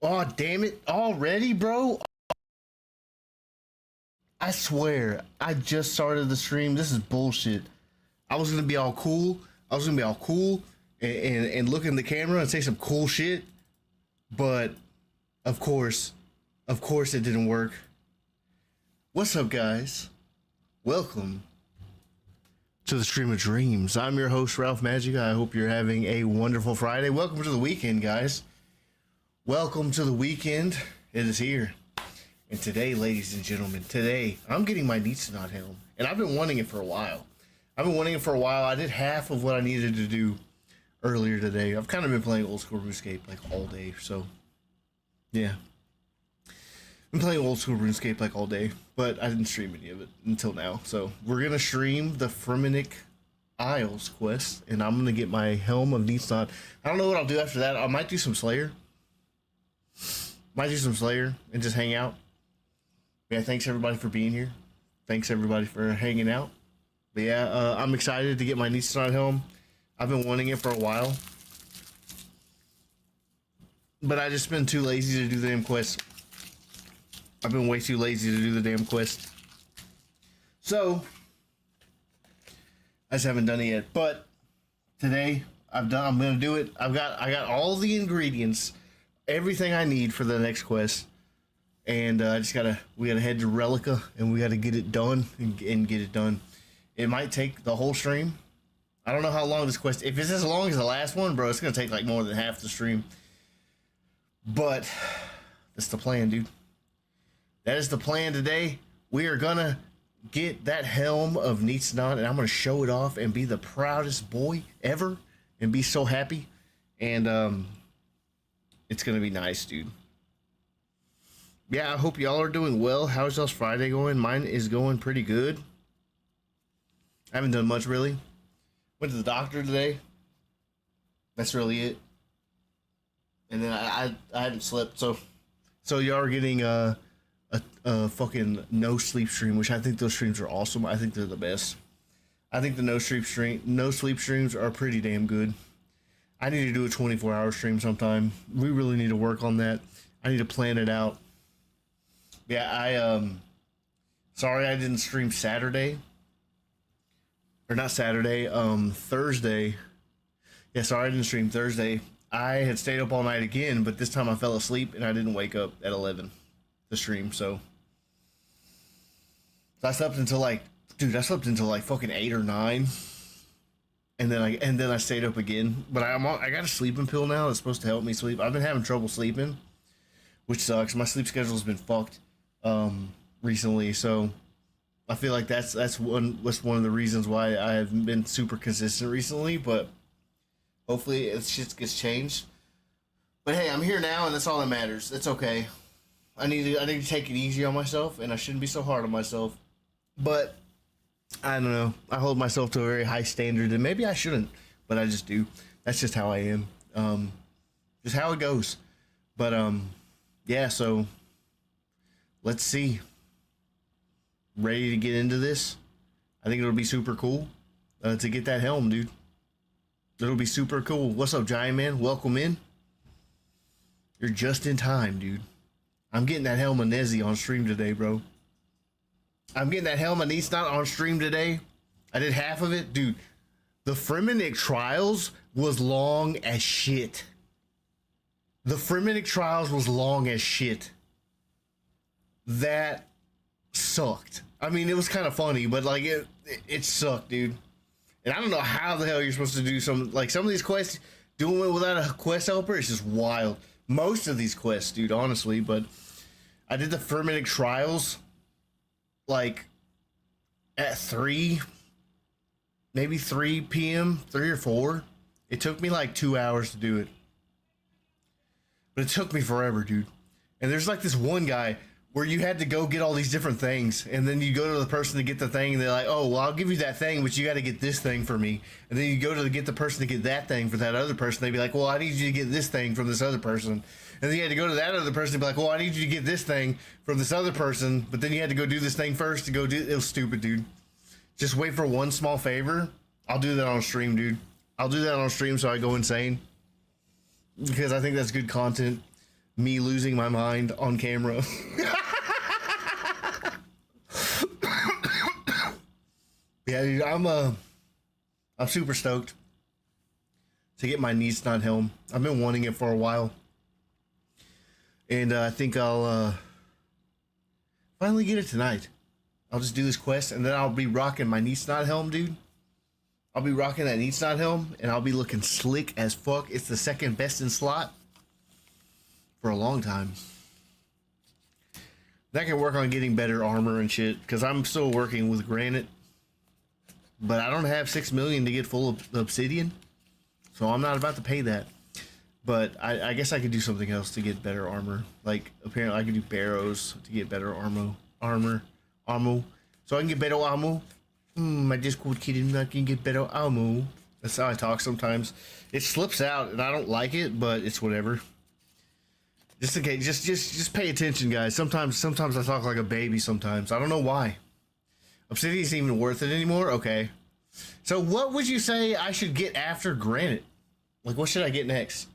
Oh, damn it. Already, bro? I swear, I just started the stream. This is bullshit. I was gonna be all cool. And look in the camera and say some cool shit. But, of course it didn't work. What's up, guys? Welcome to the Stream of Dreams. I'm your host, Ralph Magic. I hope you're having a wonderful Friday. Welcome to the weekend, guys. Welcome to the weekend. It is here. And today, ladies and gentlemen, I'm getting my Neitzinot Helm. And I've been wanting it for a while. I did half of what I needed to do earlier today. I've kind of been playing old school RuneScape like all day, so yeah. Been playing old school RuneScape like all day, but I didn't stream any of it until now. So we're gonna stream the Fremennik Isles quest, and I'm gonna get my Helm of Neitzinot. I don't know what I'll do after that. I might do some Slayer. And just hang out. Yeah, thanks everybody for being here. Thanks everybody for hanging out. But yeah, I'm excited to get my Neitzinot Helm. I've been wanting it for a while, but I just been too lazy to do the damn quest. I've been way too lazy to do the damn quest, so I just haven't done it yet. But today I'm gonna do it. I got all the ingredients, everything I need for the next quest, and we gotta head to Relica and we gotta get it done and get it done. It might take the whole stream. I don't know how long this quest. If it's as long as the last one, bro, it's gonna take like more than half the stream. But that's the plan, dude. That is the plan today. We are gonna get that Helm of Neitzinot, and I'm gonna show it off and be the proudest boy ever, and be so happy. And it's gonna be nice, dude. Yeah, I hope y'all are doing well. How's y'all's Friday going? Mine is going pretty good. I haven't done much really. Went to the doctor today. That's really it. And then I haven't slept, so y'all are getting a fucking no sleep stream, which I think those streams are awesome. I think they're the best. I think the no sleep streams are pretty damn good. I need to do a 24-hour stream sometime. We really need to work on that. I need to plan it out. Yeah, sorry I didn't stream Saturday. Or not Saturday, Thursday. Yeah, sorry I didn't stream Thursday. I had stayed up all night again, but this time I fell asleep and I didn't wake up at 11 to stream, so I slept until like, dude, I slept until like fucking 8 or 9. And then I stayed up again. But I got a sleeping pill now that's supposed to help me sleep. I've been having trouble sleeping, which sucks. My sleep schedule's been fucked recently, so I feel like that's one of the reasons why I haven't been super consistent recently, but hopefully it shit gets changed. But hey, I'm here now, and that's all that matters. It's okay. I need to take it easy on myself, and I shouldn't be so hard on myself. But I don't know. I hold myself to a very high standard, and maybe I shouldn't, but I just do. That's just how I am. Just how it goes. But yeah. So let's see. Ready to get into this. I think it'll be super cool to get that Helm, dude. It'll be super cool. What's up, Giant Man? Welcome in. You're just in time, dude. I'm getting that Helm of Nezzy on stream today, bro. I'm getting that Helm of Neitzinot on stream today. I did half of it, dude. The Fremennik Trials was long as shit. The Fremennik Trials was long as shit. That sucked. I mean, it was kind of funny, but like it sucked, dude. And I don't know how the hell you're supposed to do some of these quests. Doing it without a quest helper is just wild. Most of these quests, dude, honestly. But I did the Fremennik Trials like at 3, maybe 3 p.m., 3 or 4. It took me like 2 hours to do it, but it took me forever, dude. And there's like this one guy where you had to go get all these different things, and then you go to the person to get the thing, and they're like, oh, well, I'll give you that thing, but you got to get this thing for me. And then you go to get the person to get that thing for that other person. They'd be like, well, I need you to get this thing from this other person. And then you had to go to that other person and be like, well, I need you to get this thing from this other person, but then you had to go do this thing first to go do it. It was stupid, dude. Just wait for one small favor. I'll do that on stream, dude. I'll do that on stream so I go insane, because I think that's good content. me losing my mind on camera. Yeah, dude, I'm super stoked to get my Neitzinot Helm. I've been wanting it for a while, and I think I'll finally get it tonight. I'll just do this quest, and then I'll be rocking my Neitzinot Helm, dude. I'll be rocking that Neitzinot Helm, and I'll be looking slick as fuck. It's the second best in slot for a long time. I can work on getting better armor and shit, because I'm still working with granite. But I don't have 6 million to get full of obsidian, so I'm not about to pay that. But I guess I could do something else to get better armor. Like, apparently I could do barrows to get better armor. So I can get better armor. My Discord kidding, I can get better armor. That's how I talk sometimes. It slips out, and I don't like it, but it's whatever. Just in case, just pay attention, guys. Sometimes I talk like a baby. Sometimes I don't know why. Obsidian isn't even worth it anymore. Okay, so what would you say I should get after granite? Like, what should I get next?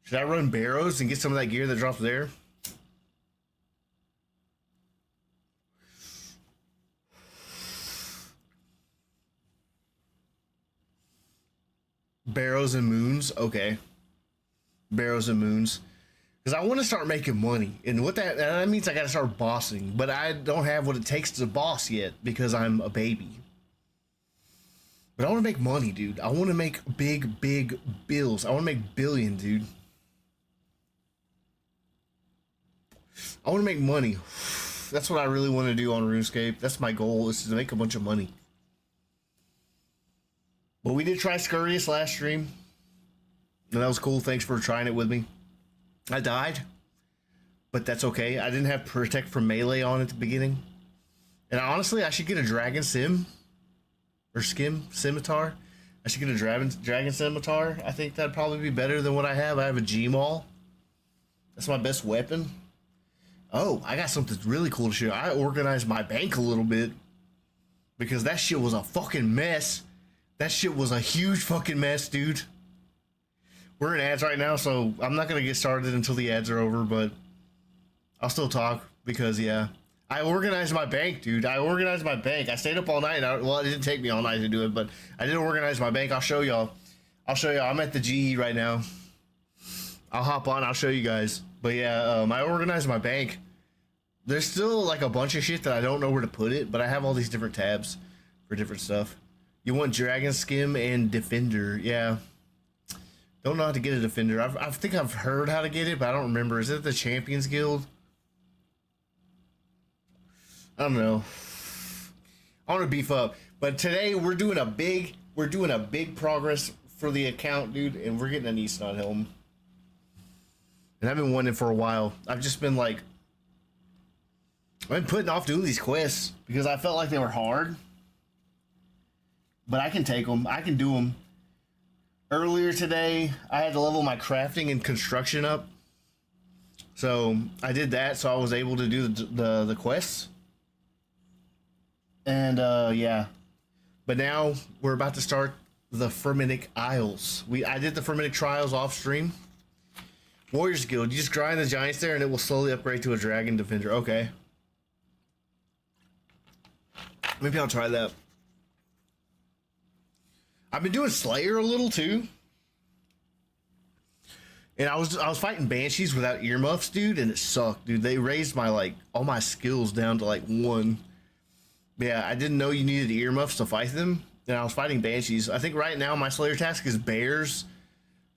Should I run barrows and get some of that gear that drops there? Barrows and moons. Okay, barrows and moons. Because I want to start making money, and what that means, I got to start bossing. But I don't have what it takes to boss yet because I'm a baby. But I want to make money, dude. I want to make big bills. I want to make billion, dude. I want to make money. That's what I really want to do on RuneScape. That's my goal, is to make a bunch of money. But we did try Scurrius last stream, and that was cool. Thanks for trying it with me. I died, but that's okay. I didn't have Protect from Melee on at the beginning. And honestly, I should get a Dragon Sim. Or Scimitar. I should get a Dragon Scimitar. I think that'd probably be better than what I have. I have a G-Maul. That's my best weapon. Oh, I got something really cool to show you. I organized my bank a little bit, because that shit was a fucking mess. That shit was a huge fucking mess, dude. We're in ads right now, so I'm not going to get started until the ads are over, but I'll still talk because, yeah. I organized my bank, dude. I organized my bank. I stayed up all night. Well, it didn't take me all night to do it, but I did organize my bank. I'll show y'all. I'm at the GE right now. I'll hop on. I'll show you guys. But, yeah, I organized my bank. There's still, like, a bunch of shit that I don't know where to put it, but I have all these different tabs for different stuff. You want Dragon Skim and Defender. Yeah. Don't know how to get a Defender. I think I've heard how to get it, but I don't remember. Is it the Champions Guild? I don't know. I want to beef up. But today we're doing a big progress for the account, dude, and we're getting a Neitzinot Helm. And I've been wanting it for a while. I've just been like, I've been putting off doing these quests because I felt like they were hard. But I can take them. I can do them. Earlier today, I had to level my crafting and construction up. So I did that, so I was able to do the quests. And yeah. But now we're about to start the Fermentic Isles. I did the Fermentic Trials off stream. Warriors Guild. You just grind the giants there and it will slowly upgrade to a Dragon Defender. Okay. Maybe I'll try that. I've been doing Slayer a little too. And I was fighting Banshees without earmuffs, dude, and it sucked, dude. They raised my, like, all my skills down to, like, 1. Yeah, I didn't know you needed earmuffs to fight them. And I was fighting Banshees. I think right now my Slayer task is bears.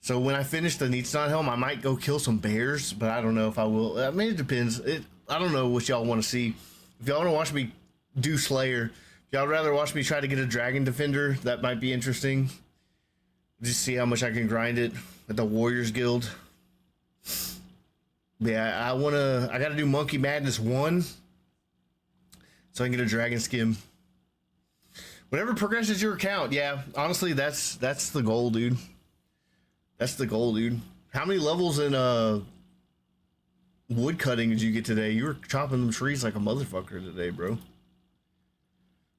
So when I finish the Neitzinot Helm, I might go kill some bears, but I don't know if I will. I mean, it depends. I don't know what y'all want to see. If y'all want to watch me do Slayer, if y'all rather watch me try to get a Dragon Defender, that might be interesting. Just see how much I can grind it at the Warriors Guild. Yeah, I gotta do Monkey Madness 1 so I can get a Dragon Skim. Whatever progresses your account, yeah. Honestly, that's the goal, dude. That's the goal, dude. How many levels in wood cutting did you get today? You were chopping them trees like a motherfucker today, bro.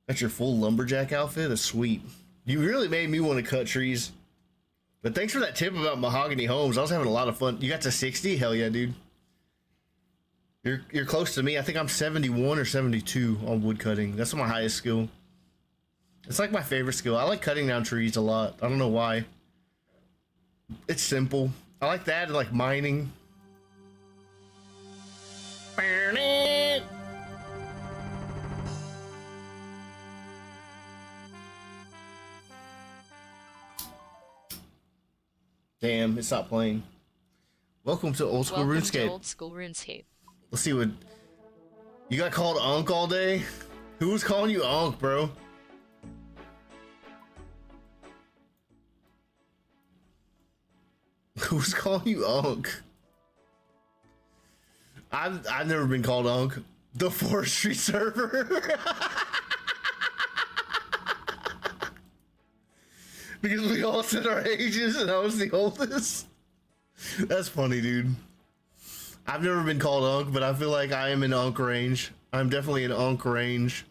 That's your full lumberjack outfit? That's sweet. You really made me want to cut trees. But thanks for that tip about mahogany homes. I was having a lot of fun. You got to 60? Hell yeah, dude. You're close to me. I think I'm 71 or 72 on wood cutting. That's my highest skill. It's like my favorite skill. I like cutting down trees a lot. I don't know why. It's simple. I like that and like mining. Damn, it stopped playing. Welcome to Old School RuneScape. Old School RuneScape. Let's see what... You got called Unk all day? Who was calling you Unk, bro? Who's calling you Unk? I've never been called Unk. The forestry server. Because we all said our ages and I was the oldest. That's funny, dude. I've never been called Unk, but I feel like I am in Unk range. I'm definitely in Unk range.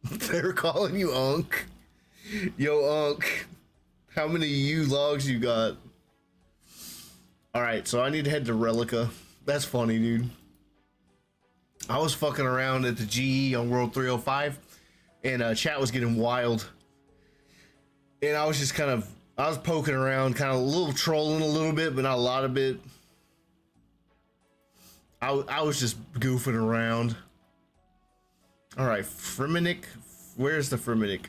They're calling you Unk. Yo, Unk. How many U logs you got? Alright, so I need to head to Relica. That's funny, dude. I was fucking around at the GE on World 305, and chat was getting wild. And I was just I was poking around, kind of a little trolling a little bit, but not a lot of it. I was just goofing around. Alright, Fremennik. Where's the Fremennik?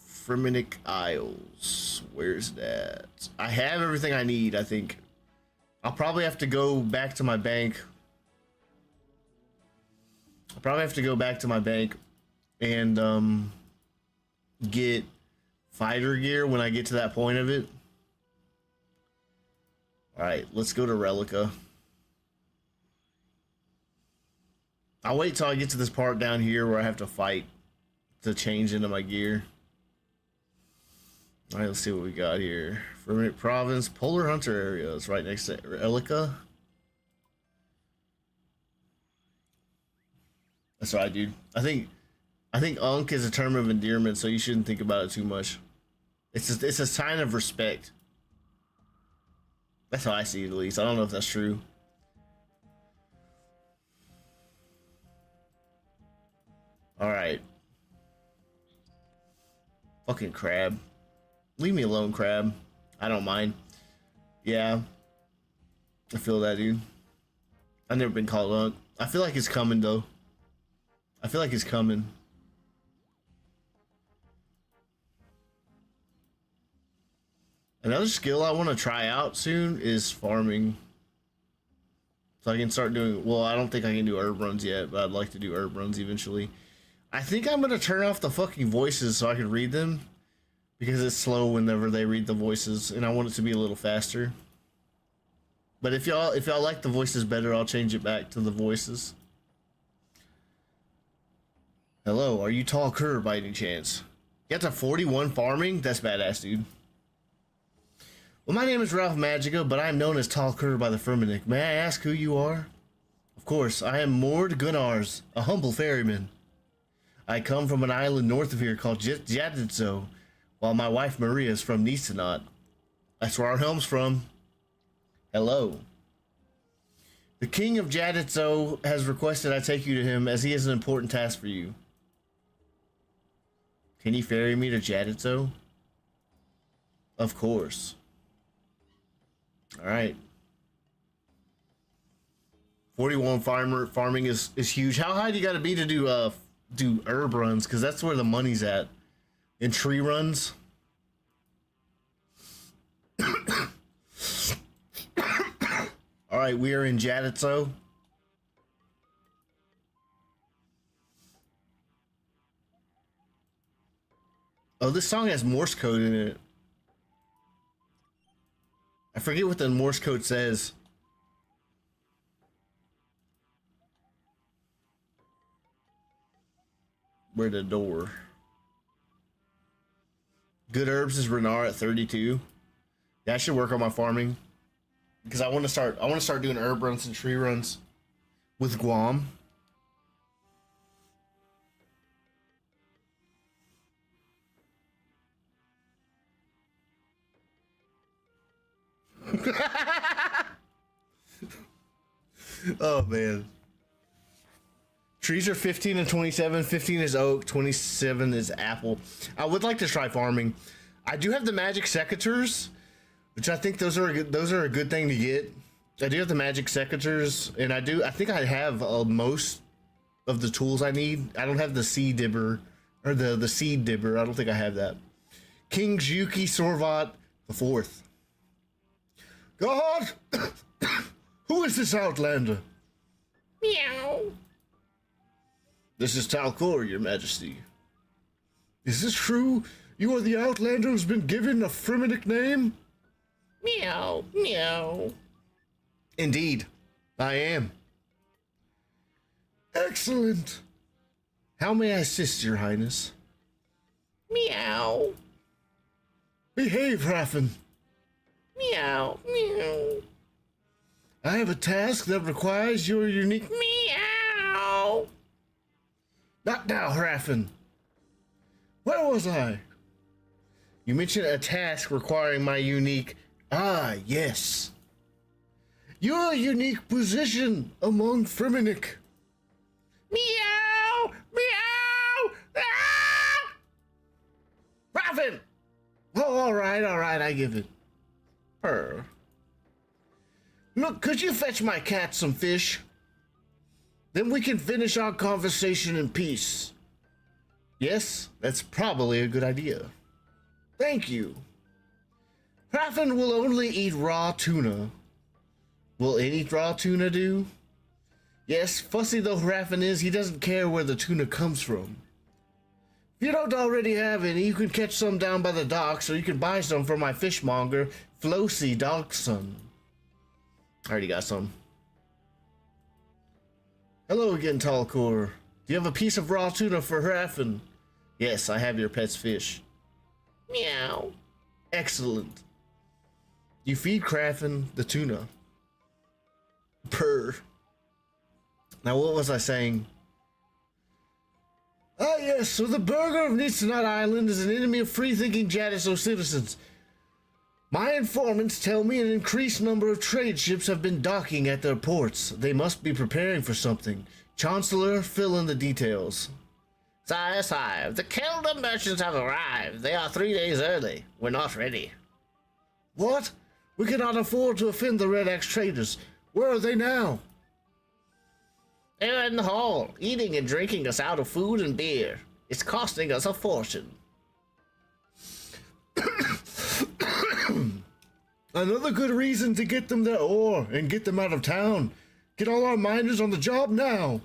Fremennik Isles. Where's that? I have everything I need, I think. I'll probably have to go back to my bank. And get fighter gear when I get to that point of it. Alright, let's go to Relica. I'll wait till I get to this part down here where I have to fight to change into my gear. Alright, let's see what we got here. Fremennik Province, Polar Hunter area. It's right next to Relica. That's right, dude. I think Unk is a term of endearment, so you shouldn't think about it too much. It's a sign of respect. That's how I see it, at least. I don't know if that's true. Alright. Fucking crab. Leave me alone, crab. I don't mind. Yeah. I feel that, dude. I've never been called Unk. I feel like it's coming, though. I feel like it's coming. Another skill I want to try out soon is farming. So I can start doing... Well, I don't think I can do herb runs yet, but I'd like to do herb runs eventually. I think I'm going to turn off the fucking voices so I can read them. Because it's slow whenever they read the voices, and I want it to be a little faster. But if y'all like the voices better, I'll change it back to the voices. Hello, are you tall Kerr by any chance? You got to 41 farming? That's badass, dude. Well, my name is Ralph Magica, but I am known as Tall Kerr by the Fremennik. May I ask who you are? Of course, I am Mord Gunnars, a humble ferryman. I come from an island north of here called Jaditzo, while my wife Maria is from Neitzinot. That's where our Helm's from. Hello. The king of Jaditzo has requested I take you to him as he has an important task for you. Can you ferry me to Jaditzo? Of course. Alright. 41 farming is huge. How high do you gotta be to do herb runs? Because that's where the money's at. In tree runs. Alright, we are in Jaditzo. Oh, this song has Morse code in it. I forget what the Morse code says. Where the door? Good herbs is Renar at 32. Yeah, I should work on my farming because I want to start doing herb runs and tree runs with Guam. Oh man. Trees are 15 and 27. 15 is oak. 27 is apple. I would like to try farming. I do have the magic secateurs, which I think those are a good thing to get. I do have the magic secateurs, and I think I have most of the tools I need. I don't have the seed dibber or the seed dibber. I don't think I have that. King Juki Sorvat the Fourth. God, who is this outlander? Meow. This is Talcor, your majesty. Is this true? You are the outlander who's been given a Fremennik name? Meow. Meow. Indeed, I am. Excellent. How may I assist, your highness? Meow. Behave, Raffen. Meow. Meow. I have a task that requires your unique... Meow. Not now, Raffen. Where was I? You mentioned a task requiring my unique... Ah, yes. Your unique position among Fremennik. Meow. Meow. Ah! Raffen! Oh, all right, I give it. Purr. Look, could you fetch my cat some fish? Then we can finish our conversation in peace. Yes, that's probably a good idea. Thank you. Raffen will only eat raw tuna. Will any raw tuna do? Yes, fussy though Raffen is, he doesn't care where the tuna comes from. If you don't already have any, you can catch some down by the docks, or you can buy some from my fishmonger, Flossy Dogson. I already got some. Hello again, Talcor. Do you have a piece of raw tuna for Raffen? Yes, I have your pet's fish. Meow. Excellent. You feed Raffen the tuna. Purr. Now, what was I saying? Ah, yes, so the burger of Neitzinot Island is an enemy of free-thinking Jadiso citizens. My informants tell me an increased number of trade ships have been docking at their ports. They must be preparing for something. Chancellor, fill in the details. Sire, the Kelda merchants have arrived. They are 3 days early. We're not ready. What? We cannot afford to offend the Red Axe traders. Where are they now? They're in the hall, eating and drinking us out of food and beer. It's costing us a fortune. Another good reason to get them their ore and get them out of town. Get all our miners on the job now.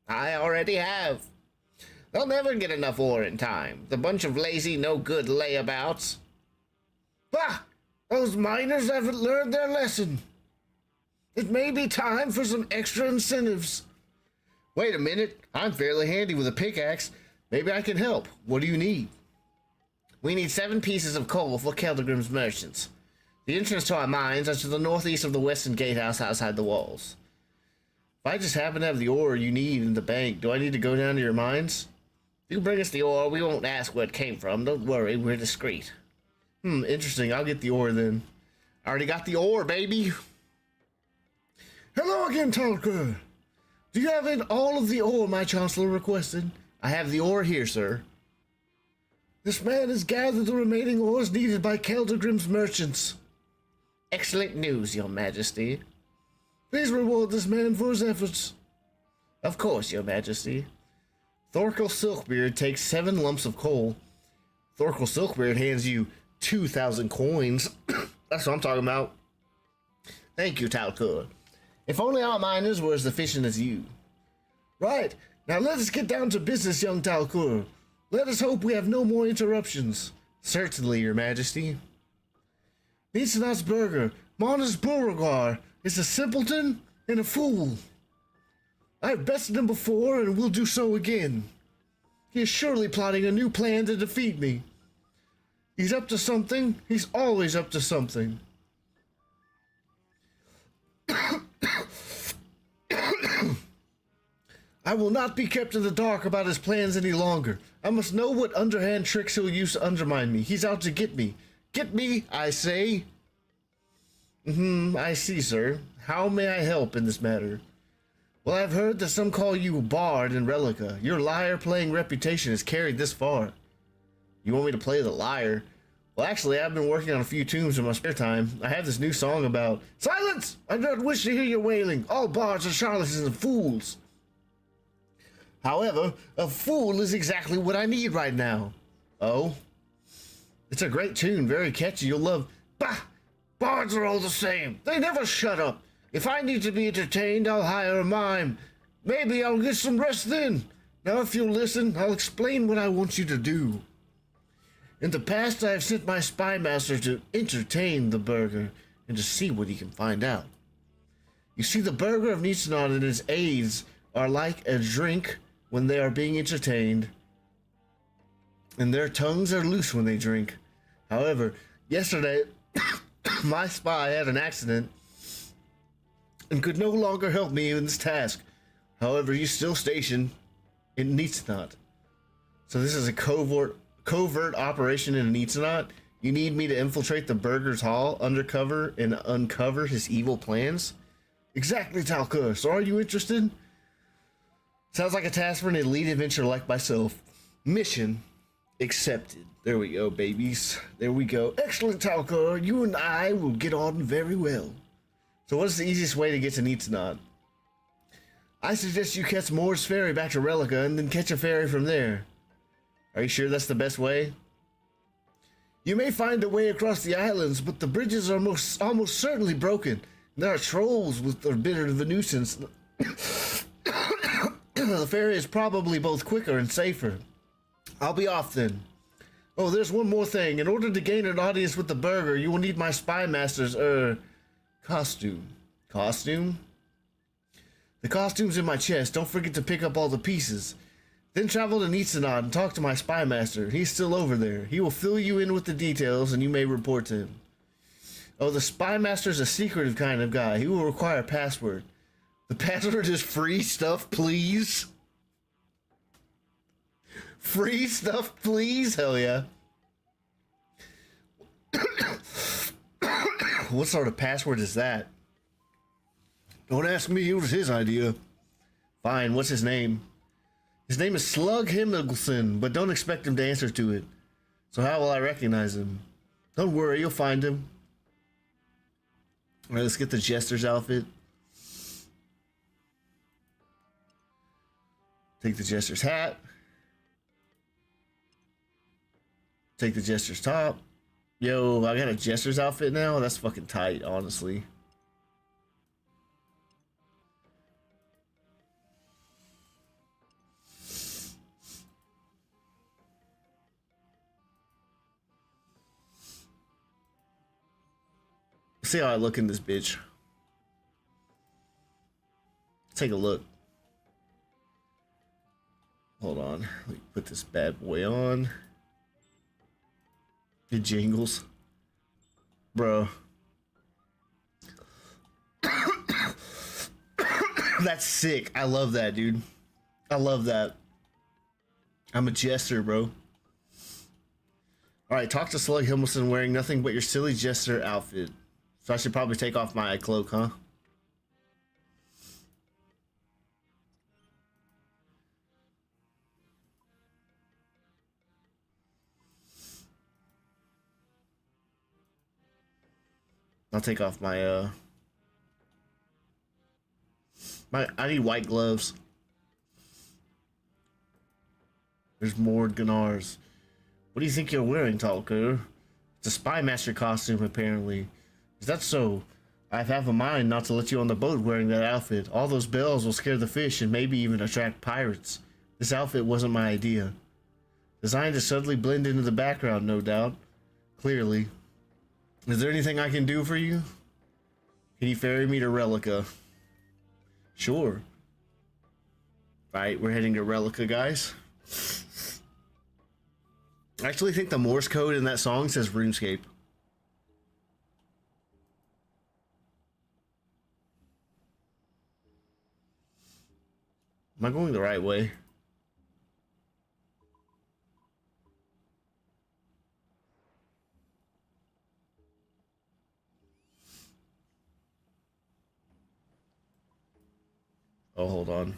I already have. They'll never get enough ore in time. The bunch of lazy, no-good layabouts. Bah! Those miners haven't learned their lesson. It may be time for some extra incentives. Wait a minute. I'm fairly handy with a pickaxe. Maybe I can help. What do you need? We need 7 pieces of coal for Keldagrim's merchants. The entrance to our mines are to the northeast of the western gatehouse outside the walls. If I just happen to have the ore you need in the bank, do I need to go down to your mines? If you bring us the ore, we won't ask where it came from. Don't worry, we're discreet. Interesting. I'll get the ore then. I already got the ore, baby. Hello again, Talker. Do you have all of the ore my chancellor requested? I have the ore here, sir. This man has gathered the remaining ores needed by Keldagrim's merchants. Excellent news, your majesty. Please reward this man for his efforts. Of course, your majesty. Thorkel Silkbeard takes 7 lumps of coal. Thorkel Silkbeard hands you 2,000 coins. That's what I'm talking about. Thank you, Talcor. If only our miners were as efficient as you. Right. Now let us get down to business, young Talcor. Let us hope we have no more interruptions. Certainly, your majesty. Neitzinot's burger, Mona's Beauregard, is a simpleton and a fool. I have bested him before and will do so again. He is surely plotting a new plan to defeat me. He's up to something. He's always up to something. I will not be kept in the dark about his plans any longer. I must know what underhand tricks he'll use to undermine me. He's out to get me. Get me, I say. I see, sir. How may I help in this matter? Well, I've heard that some call you Bard in Relica. Your lyre-playing reputation has carried this far. You want me to play the lyre? Well, actually, I've been working on a few tunes in my spare time. I have this new song about... Silence! I don't wish to hear your wailing. All bards are charlatans and fools. However, a fool is exactly what I need right now. Oh? It's a great tune, very catchy. You'll love... Bah! Bards are all the same. They never shut up. If I need to be entertained, I'll hire a mime. Maybe I'll get some rest then. Now, if you'll listen, I'll explain what I want you to do. In the past, I have sent my spy master to entertain the burgher and to see what he can find out. You see, the burgher of Neitzinot and his aides are like a drink when they are being entertained, and their tongues are loose when they drink. However, yesterday, my spy had an accident and could no longer help me in this task. However, he's still stationed in Neitzinot. So this is a covert operation in Neitzinot. You need me to infiltrate the burgher's hall undercover and uncover his evil plans? Exactly, Talcur. So are you interested? Sounds like a task for an elite adventurer like myself. Mission accepted. There we go, babies. There we go. Excellent, Talcur. You and I will get on very well. So what is the easiest way to get to Neitzinot? I suggest you catch Moore's ferry back to Relica and then catch a ferry from there. Are you sure that's the best way? You may find a way across the islands, but the bridges are almost certainly broken. There are trolls with a bit of a nuisance. The ferry is probably both quicker and safer. I'll be off then. Oh, there's one more thing. In order to gain an audience with the burgher, you will need my spy master's, costume. Costume? The costume's in my chest. Don't forget to pick up all the pieces. Then travel to Neitzinot and talk to my spy master. He's still over there. He will fill you in with the details and you may report to him. Oh, the spy master's a secretive kind of guy. He will require a password. The password is free stuff, please. Free stuff, please? Hell yeah. What sort of password is that? Don't ask me, it was his idea. Fine, what's his name? His name is Slug Himmelson, but don't expect him to answer to it. So how will I recognize him? Don't worry, you'll find him. Alright, let's get the Jester's outfit. Take the Jester's hat. Take the Jester's top. Yo, I got a Jester's outfit now? That's fucking tight, honestly. See how I look in this bitch. Take a look. Hold on. Let me put this bad boy on. It jingles. Bro. That's sick. I love that, dude. I love that. I'm a jester, bro. Alright, talk to Slug Himmelson wearing nothing but your silly jester outfit. So I should probably take off my cloak, huh? I'll take off my, I need white gloves. There's more Gunars. What do you think you're wearing, Talker? It's a spy master costume, apparently. Is that so? I have a mind not to let you on the boat wearing that outfit. All those bells will scare the fish and maybe even attract pirates. This outfit wasn't my idea. Designed to subtly blend into the background, no doubt. Clearly. Is there anything I can do for you? Can you ferry me to Relica? Sure. Alright, we're heading to Relica, guys. I actually think the Morse code in that song says RuneScape. Am I going the right way? Oh, hold on.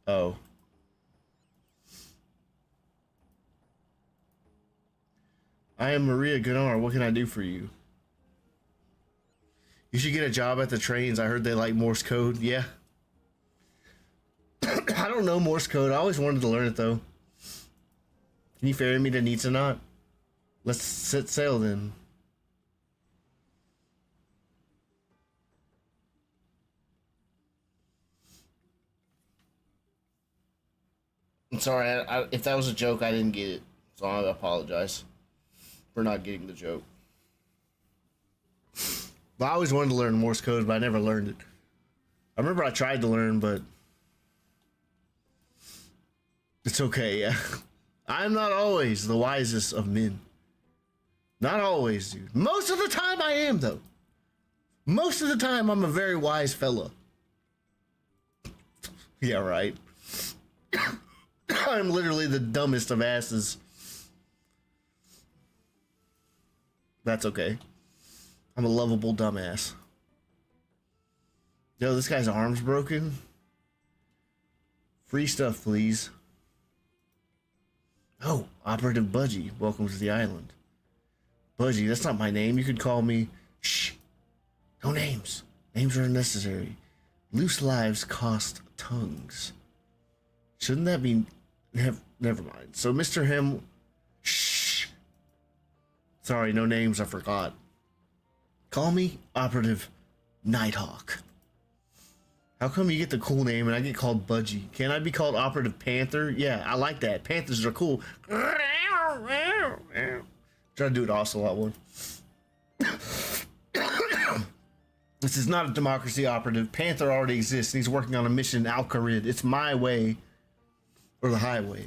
Oh. I am Maria Gunnar. What can I do for you? You should get a job at the trains. I heard they like Morse code. Yeah. I don't know Morse code. I always wanted to learn it, though. Can you ferry me to Neitzinot? Let's set sail, then. I'm sorry. If that was a joke, I didn't get it. So I apologize for not getting the joke. But I always wanted to learn Morse code, but I never learned it. I remember I tried to learn, but it's okay, yeah. I'm not always the wisest of men. Not always, dude. Most of the time I am, though. Most of the time I'm a very wise fella. Yeah, right. I'm literally the dumbest of asses. That's okay. I'm a lovable dumbass. Yo, this guy's arm's broken. Free stuff, please. Oh, Operative Budgie. Welcome to the island. Budgie, that's not my name. You could call me... Shh. No names. Names are unnecessary. Loose lives cost tongues. Shouldn't that be... Never mind. So, Mr. Helm... Shh. Sorry, no names. I forgot. Call me Operative Nighthawk. How come you get the cool name and I get called Budgie? Can I be called Operative Panther? Yeah, I like that. Panthers are cool. Try to do it Ocelot one. This is not a democracy, Operative. Panther already exists and he's working on a mission in Al-Qarid. It's my way or the highway.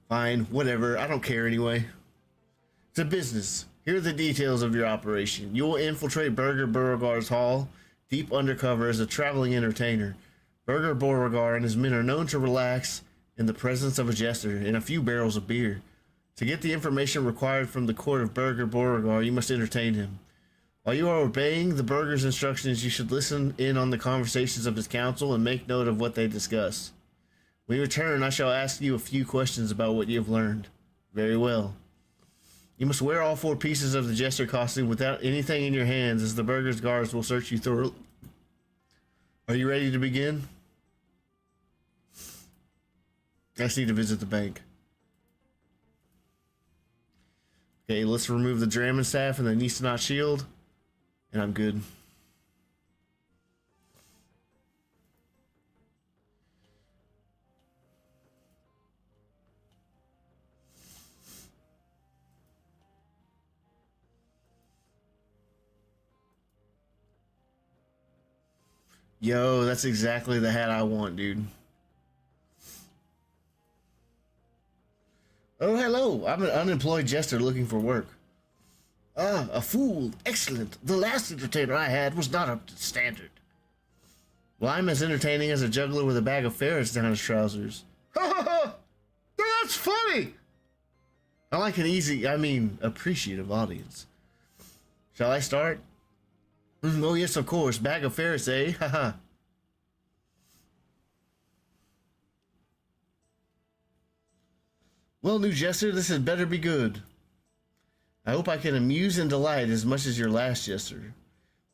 Fine, whatever. I don't care anyway. It's a business. Here are the details of your operation. You will infiltrate Burger Beauregard's hall, deep undercover as a traveling entertainer. Burger Beauregard and his men are known to relax in the presence of a jester and a few barrels of beer. To get the information required from the court of Burger Beauregard, you must entertain him. While you are obeying the Burger's instructions, you should listen in on the conversations of his council and make note of what they discuss. When you return, I shall ask you a few questions about what you have learned. Very well. You must wear all 4 pieces of the jester costume without anything in your hands, as the Burger's guards will search you thoroughly. Are you ready to begin? I just need to visit the bank. Okay, let's remove the Drammon staff and the Neitzinot shield, and I'm good. Yo, that's exactly the hat I want, dude. Oh, hello. I'm an unemployed jester looking for work. Ah, a fool. Excellent. The last entertainer I had was not up to standard. Well, I'm as entertaining as a juggler with a bag of ferrets down his trousers. Ha ha ha! That's funny! I like an appreciative audience. Shall I start? Oh, yes, of course. Bag of ferrets, eh? Haha. Well, new jester, this had better be good. I hope I can amuse and delight as much as your last jester.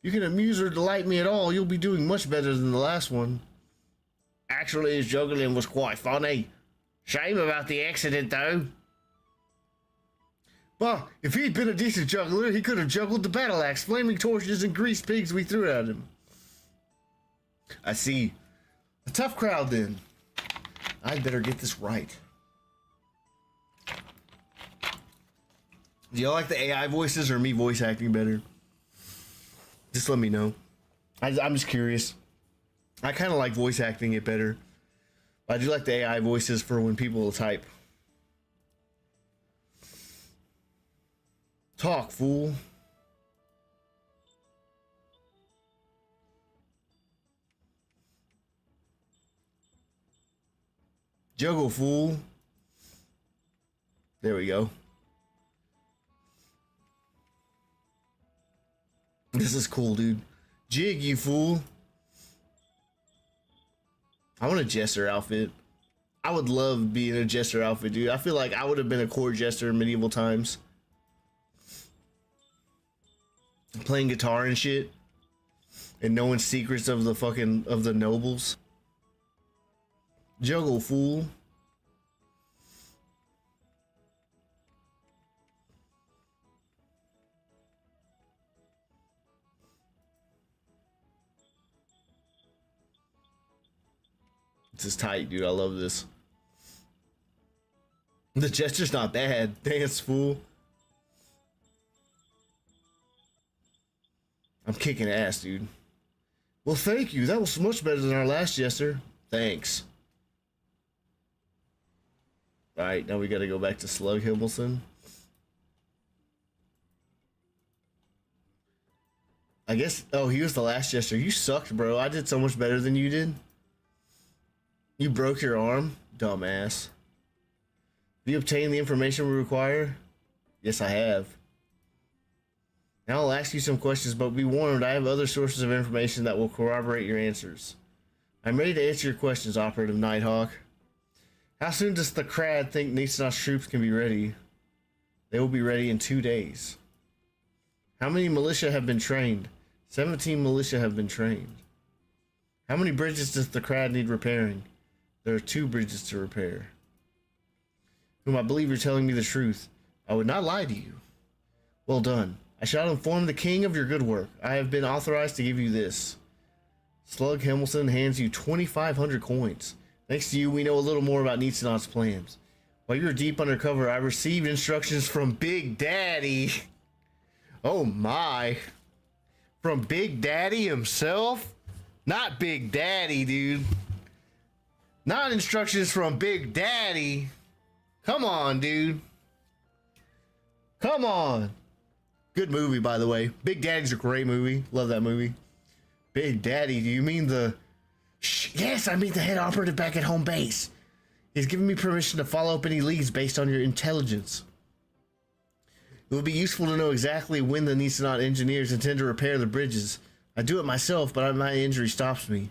If you can amuse or delight me at all, you'll be doing much better than the last one. Actually, his juggling was quite funny. Shame about the accident, though. Well, if he'd been a decent juggler, he could have juggled the battle axe, flaming torches, and greased pigs we threw at him. I see. A tough crowd, then. I'd better get this right. Do y'all like the AI voices or me voice acting better? Just let me know. I'm just curious. I kind of like voice acting it better. But I do like the AI voices for when people type. Talk, fool. Juggle, fool. There we go. This is cool, dude. Jig, you fool. I want a jester outfit. I would love being a jester outfit, dude. I feel like I would have been a court jester in medieval times. Playing guitar and shit. And knowing secrets of the fucking, of the nobles. Juggle, fool. This is tight, dude. I love this. The jester's not bad. Dance, fool. I'm kicking ass, dude. Well, thank you. That was much better than our last jester. Thanks. Alright, now we gotta go back to Slug Himelson. I guess... Oh, he was the last jester. You sucked, bro. I did so much better than you did. You broke your arm? Dumbass. Have you obtained the information we require? Yes, I have. Now I'll ask you some questions, but be warned, I have other sources of information that will corroborate your answers. I'm ready to answer your questions, Operative Nighthawk. How soon does the Crad think Neitzinot's troops can be ready? They will be ready in 2 days. How many militia have been trained? 17 militia have been trained. How many bridges does the Crad need repairing? There are 2 bridges to repair. Whom I believe you're telling me the truth. I would not lie to you. Well done. I shall inform the king of your good work. I have been authorized to give you this. Slug Himelson hands you 2,500 coins. Thanks to you, we know a little more about Neitzinot's plans. While you were deep undercover, I received instructions from Big Daddy. Oh my. From Big Daddy himself? Not Big Daddy, dude. Not instructions from Big Daddy. Come on, dude. Come on. Good movie, by the way. Big Daddy's a great movie. Love that movie. Big Daddy, do you mean the... Yes, I mean the head operative back at home base. He's given me permission to follow up any leads based on your intelligence. It would be useful to know exactly when the Neitzinot engineers intend to repair the bridges. I do it myself, but my injury stops me.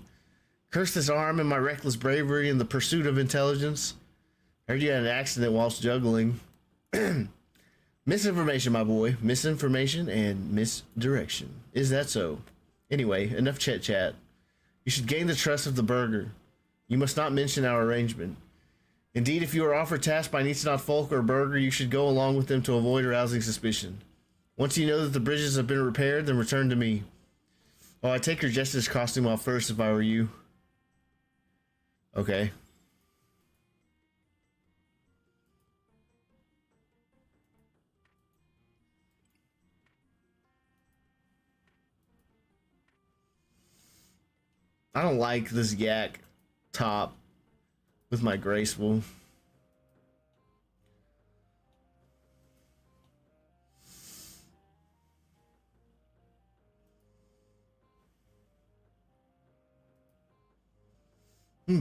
Curse this arm and my reckless bravery in the pursuit of intelligence. I heard you had an accident whilst juggling. Misinformation, my boy. Misinformation and misdirection. Is that so? Anyway, enough chit-chat. You should gain the trust of the burgher. You must not mention our arrangement. Indeed, if you are offered tasks by Neitzinot folk or burgher, you should go along with them to avoid arousing suspicion. Once you know that the bridges have been repaired, then return to me. Oh, I'd take your jester's costume off first if I were you. Okay. I don't like this yak top with my graceful.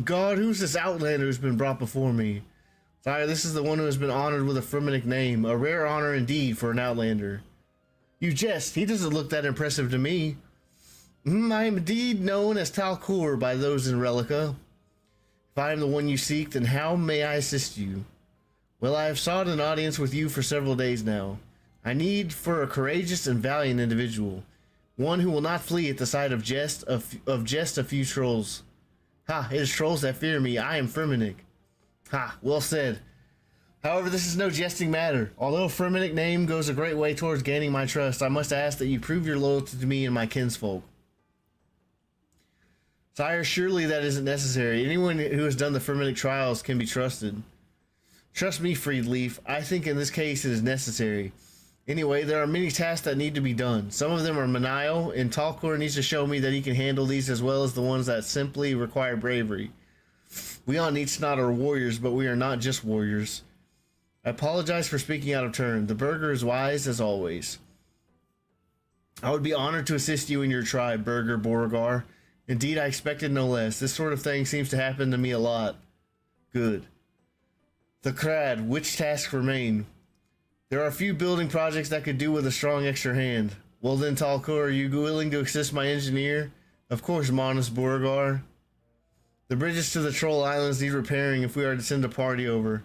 God, who's this outlander who's been brought before me? Sire, this is the one who has been honored with a Fremennik name, a rare honor indeed for an outlander. You jest, he doesn't look that impressive to me. I am indeed known as Talcour by those in Relica. If I am the one you seek, then how may I assist you? Well, I have sought an audience with you for several days now. I need for a courageous and valiant individual, one who will not flee at the sight of just a few trolls. Ha, it is trolls that fear me. I am Fremennik. Ha, well said. However, this is no jesting matter. Although a Fremennik name goes a great way towards gaining my trust, I must ask that you prove your loyalty to me and my kinsfolk. Sire, surely that isn't necessary. Anyone who has done the Fremennik trials can be trusted. Trust me, Friedleaf. I think in this case it is necessary. Anyway, there are many tasks that need to be done. Some of them are menial, and Talcour needs to show me that he can handle these as well as the ones that simply require bravery. We on Neitzinot are warriors, but we are not just warriors. I apologize for speaking out of turn. The burgher is wise as always. I would be honored to assist you in your tribe, Burgher Beauregard. Indeed, I expected no less. This sort of thing seems to happen to me a lot. Good. The Crad, which tasks remain? There are a few building projects that could do with a strong extra hand. Well then, Talcor, are you willing to assist my engineer? Of course, Manus Borgar. The bridges to the Troll Islands need repairing if we are to send a party over.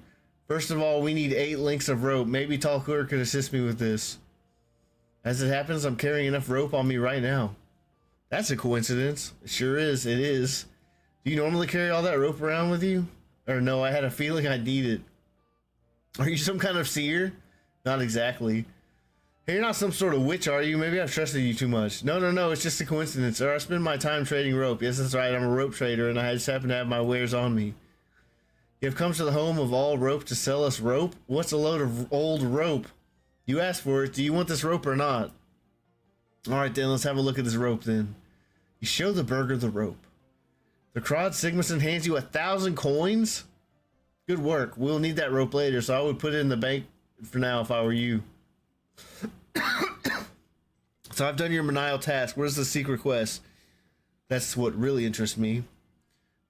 First of all, we need 8 links of rope. Maybe Talcor could assist me with this. As it happens, I'm carrying enough rope on me right now. That's a coincidence. It sure is. It is. Do you normally carry all that rope around with you? Or no, I had a feeling I'd need it. Are you some kind of seer? Not exactly. Hey, you're not some sort of witch, are you? Maybe I've trusted you too much. No, it's just a coincidence. Or I spend my time trading rope. Yes, that's right, I'm a rope trader, and I just happen to have my wares on me. You have come to the home of all rope to sell us rope? What's a load of old rope? You asked for it. Do you want this rope or not? Alright then, let's have a look at this rope then. You show the burger the rope. The Crod Sigmason hands you 1,000 coins? Good work. We'll need that rope later, so I would put it in the bank for now if I were you. So I've done your menial task. Where's the secret quest? That's what really interests me.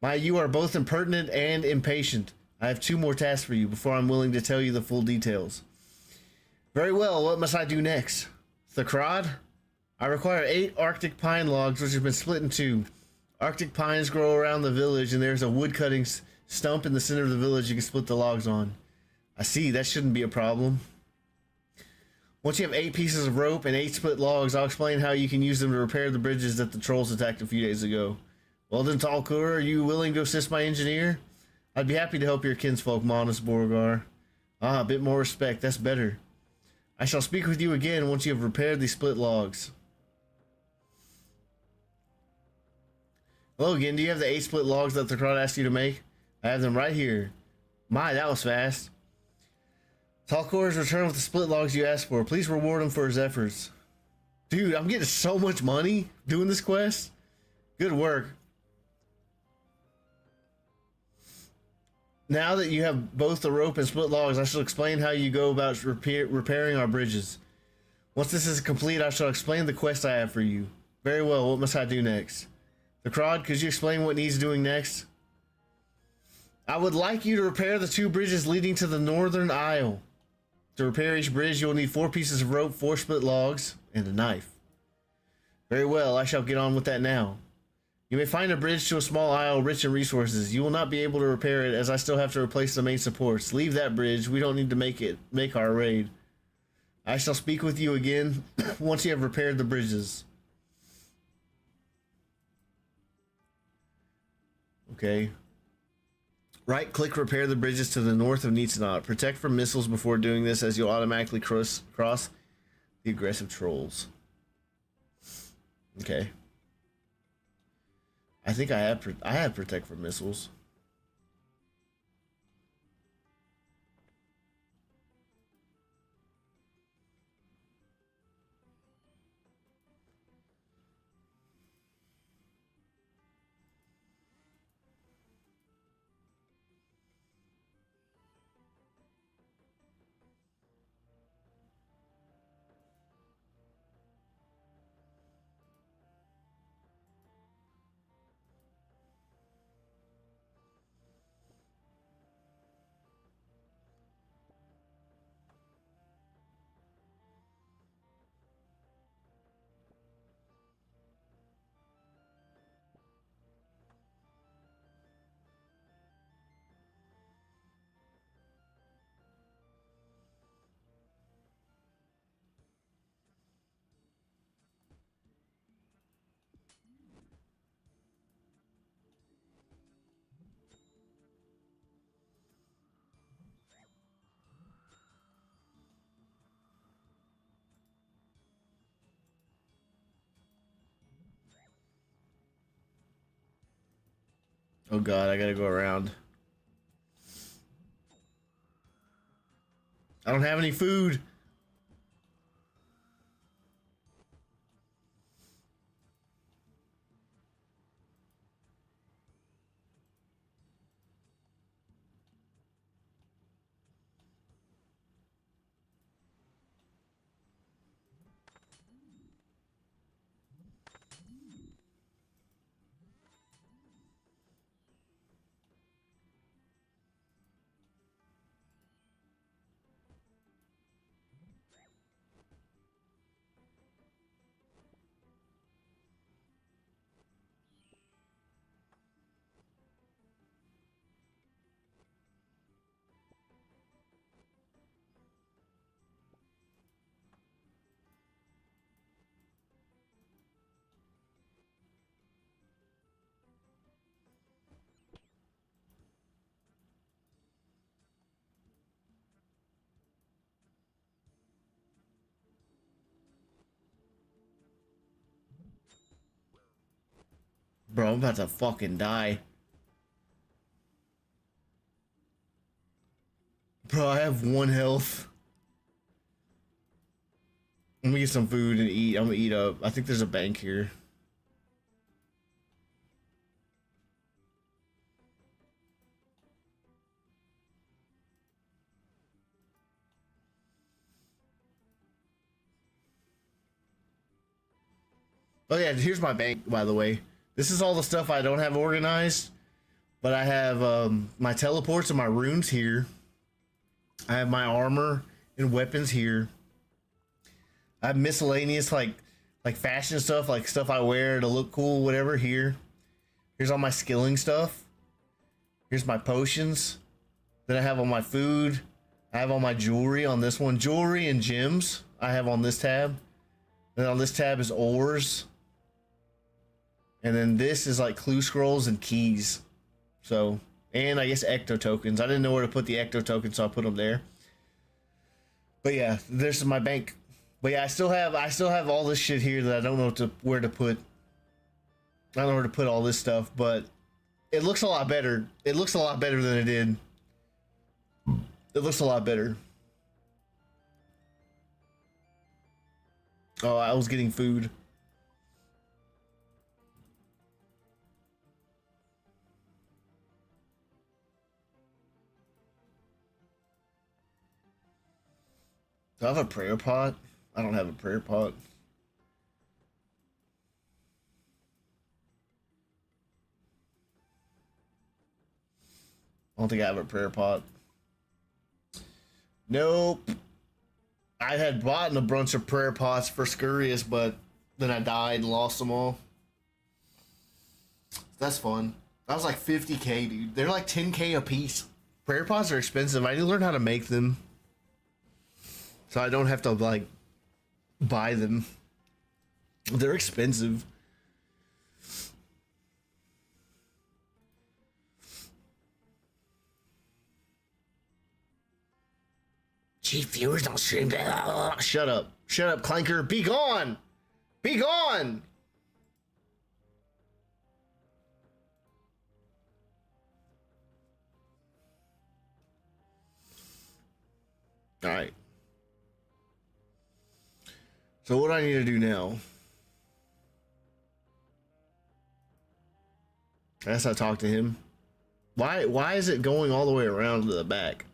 You are both impertinent and impatient. I have 2 more tasks for you before I'm willing to tell you the full details. Very well, what must I do next? The Crod? I require 8 Arctic pine logs which have been split in 2. Arctic pines grow around the village and there's a wood cutting stump in the center of the village you can split the logs on. I see, that shouldn't be a problem. Once you have 8 pieces of rope and 8 split logs, I'll explain how you can use them to repair the bridges that the trolls attacked a few days ago. Well then, Talcor, are you willing to assist my engineer? I'd be happy to help your kinsfolk, Manus Borgar. Ah, a bit more respect, that's better. I shall speak with you again once you have repaired the split logs. Hello again, do you have the 8 split logs that the crowd asked you to make? I have them right here. My, that was fast. Talcor has returned with the split logs you asked for. Please reward him for his efforts. Dude, I'm getting so much money doing this quest. Good work. Now that you have both the rope and split logs, I shall explain how you go about repairing our bridges. Once this is complete, I shall explain the quest I have for you. Very well, what must I do next? The Crod, could you explain what needs doing next? I would like you to repair the 2 bridges leading to the Northern Isle. To repair each bridge, you will need 4 pieces of rope, 4 split logs, and a knife. Very well, I shall get on with that now. You may find a bridge to a small isle rich in resources. You will not be able to repair it as I still have to replace the main supports. Leave that bridge. We don't need to make our raid. I shall speak with you again once you have repaired the bridges. Okay. Right-click repair the bridges to the north of Neitzinot. Protect from missiles before doing this as you'll automatically cross the aggressive trolls. Okay. I think I have protect from missiles. Oh god, I gotta go around. I don't have any food. Bro, I'm about to fucking die. Bro, I have 1 health. Let me get some food and eat. I'm gonna eat up. I think there's a bank here. Oh yeah, here's my bank, by the way. This is all the stuff I don't have organized, but I have my teleports and my runes here. I have my armor and weapons here. I have miscellaneous like fashion stuff, like stuff I wear to look cool, whatever here. Here's all my skilling stuff. Here's my potions. Then I have all my food. I have all my jewelry on this one. Jewelry and gems I have on this tab. Then on this tab is ores. And then this is like clue scrolls and keys. So, and I guess ecto tokens. I didn't know where to put the ecto tokens, so I put them there. But yeah, there's my bank. But yeah, I still have all this shit here that I don't know where to put. I don't know where to put all this stuff, but it looks a lot better. It looks a lot better than it did. It looks a lot better. Oh, I was getting food. Do I have a prayer pot? I don't have a prayer pot. I don't think I have a prayer pot. Nope. I had bought a bunch of prayer pots for Scurious, but then I died and lost them all. That's fun. That was like 50k, dude. They're like 10k a piece. Prayer pots are expensive. I need to learn how to make them, so I don't have to like buy them. They're expensive. Chief viewers on stream. Shut up. Shut up, Clanker. Be gone. Be gone. All right. So what do I need to do now? I guess I talk to him. Why is it going all the way around to the back?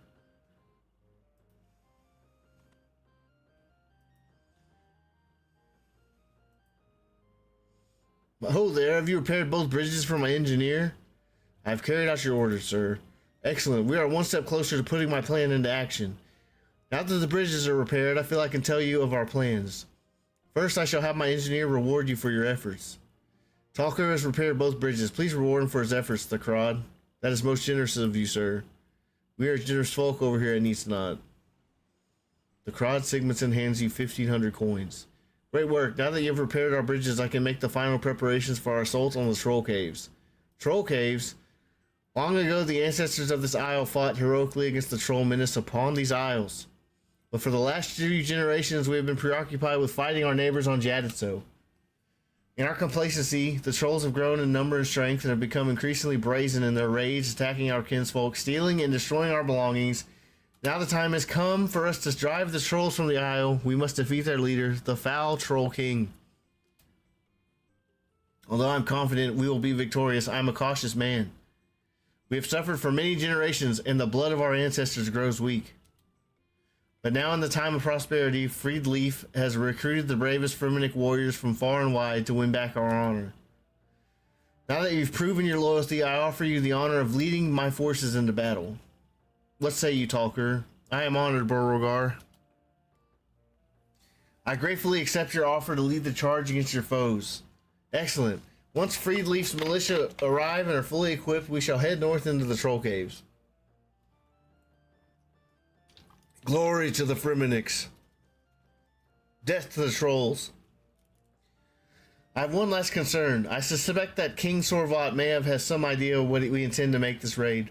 Oh there, have you repaired both bridges for my engineer? I have carried out your orders, sir. Excellent. We are one step closer to putting my plan into action. Now that the bridges are repaired, I feel I can tell you of our plans. First, I shall have my engineer reward you for your efforts. Talker has repaired both bridges. Please reward him for his efforts, the Crod. That is most generous of you, sir. We are generous folk over here at Neitzinot. The Crod Sigmundson hands you 1,500 coins. Great work. Now that you have repaired our bridges, I can make the final preparations for our assault on the Troll Caves. Troll Caves? Long ago, the ancestors of this isle fought heroically against the Troll menace upon these isles. But for the last few generations, we have been preoccupied with fighting our neighbors on Jaditso. In our complacency, the trolls have grown in number and strength and have become increasingly brazen in their rage, attacking our kinsfolk, stealing and destroying our belongings. Now the time has come for us to drive the trolls from the isle. We must defeat their leader, the foul Troll King. Although I'm confident we will be victorious, I'm a cautious man. We have suffered for many generations, and the blood of our ancestors grows weak. But now in the time of prosperity, Friedleaf has recruited the bravest Fremennik warriors from far and wide to win back our honor. Now that you've proven your loyalty, I offer you the honor of leading my forces into battle. What say you, Talker? I am honored, Beauregard. I gratefully accept your offer to lead the charge against your foes. Excellent. Once Friedleaf's militia arrive and are fully equipped, we shall head north into the Troll Caves. Glory to the Fremenniks. Death to the trolls. I have one last concern. I suspect that King Sorvat may have has some idea of what we intend to make this raid.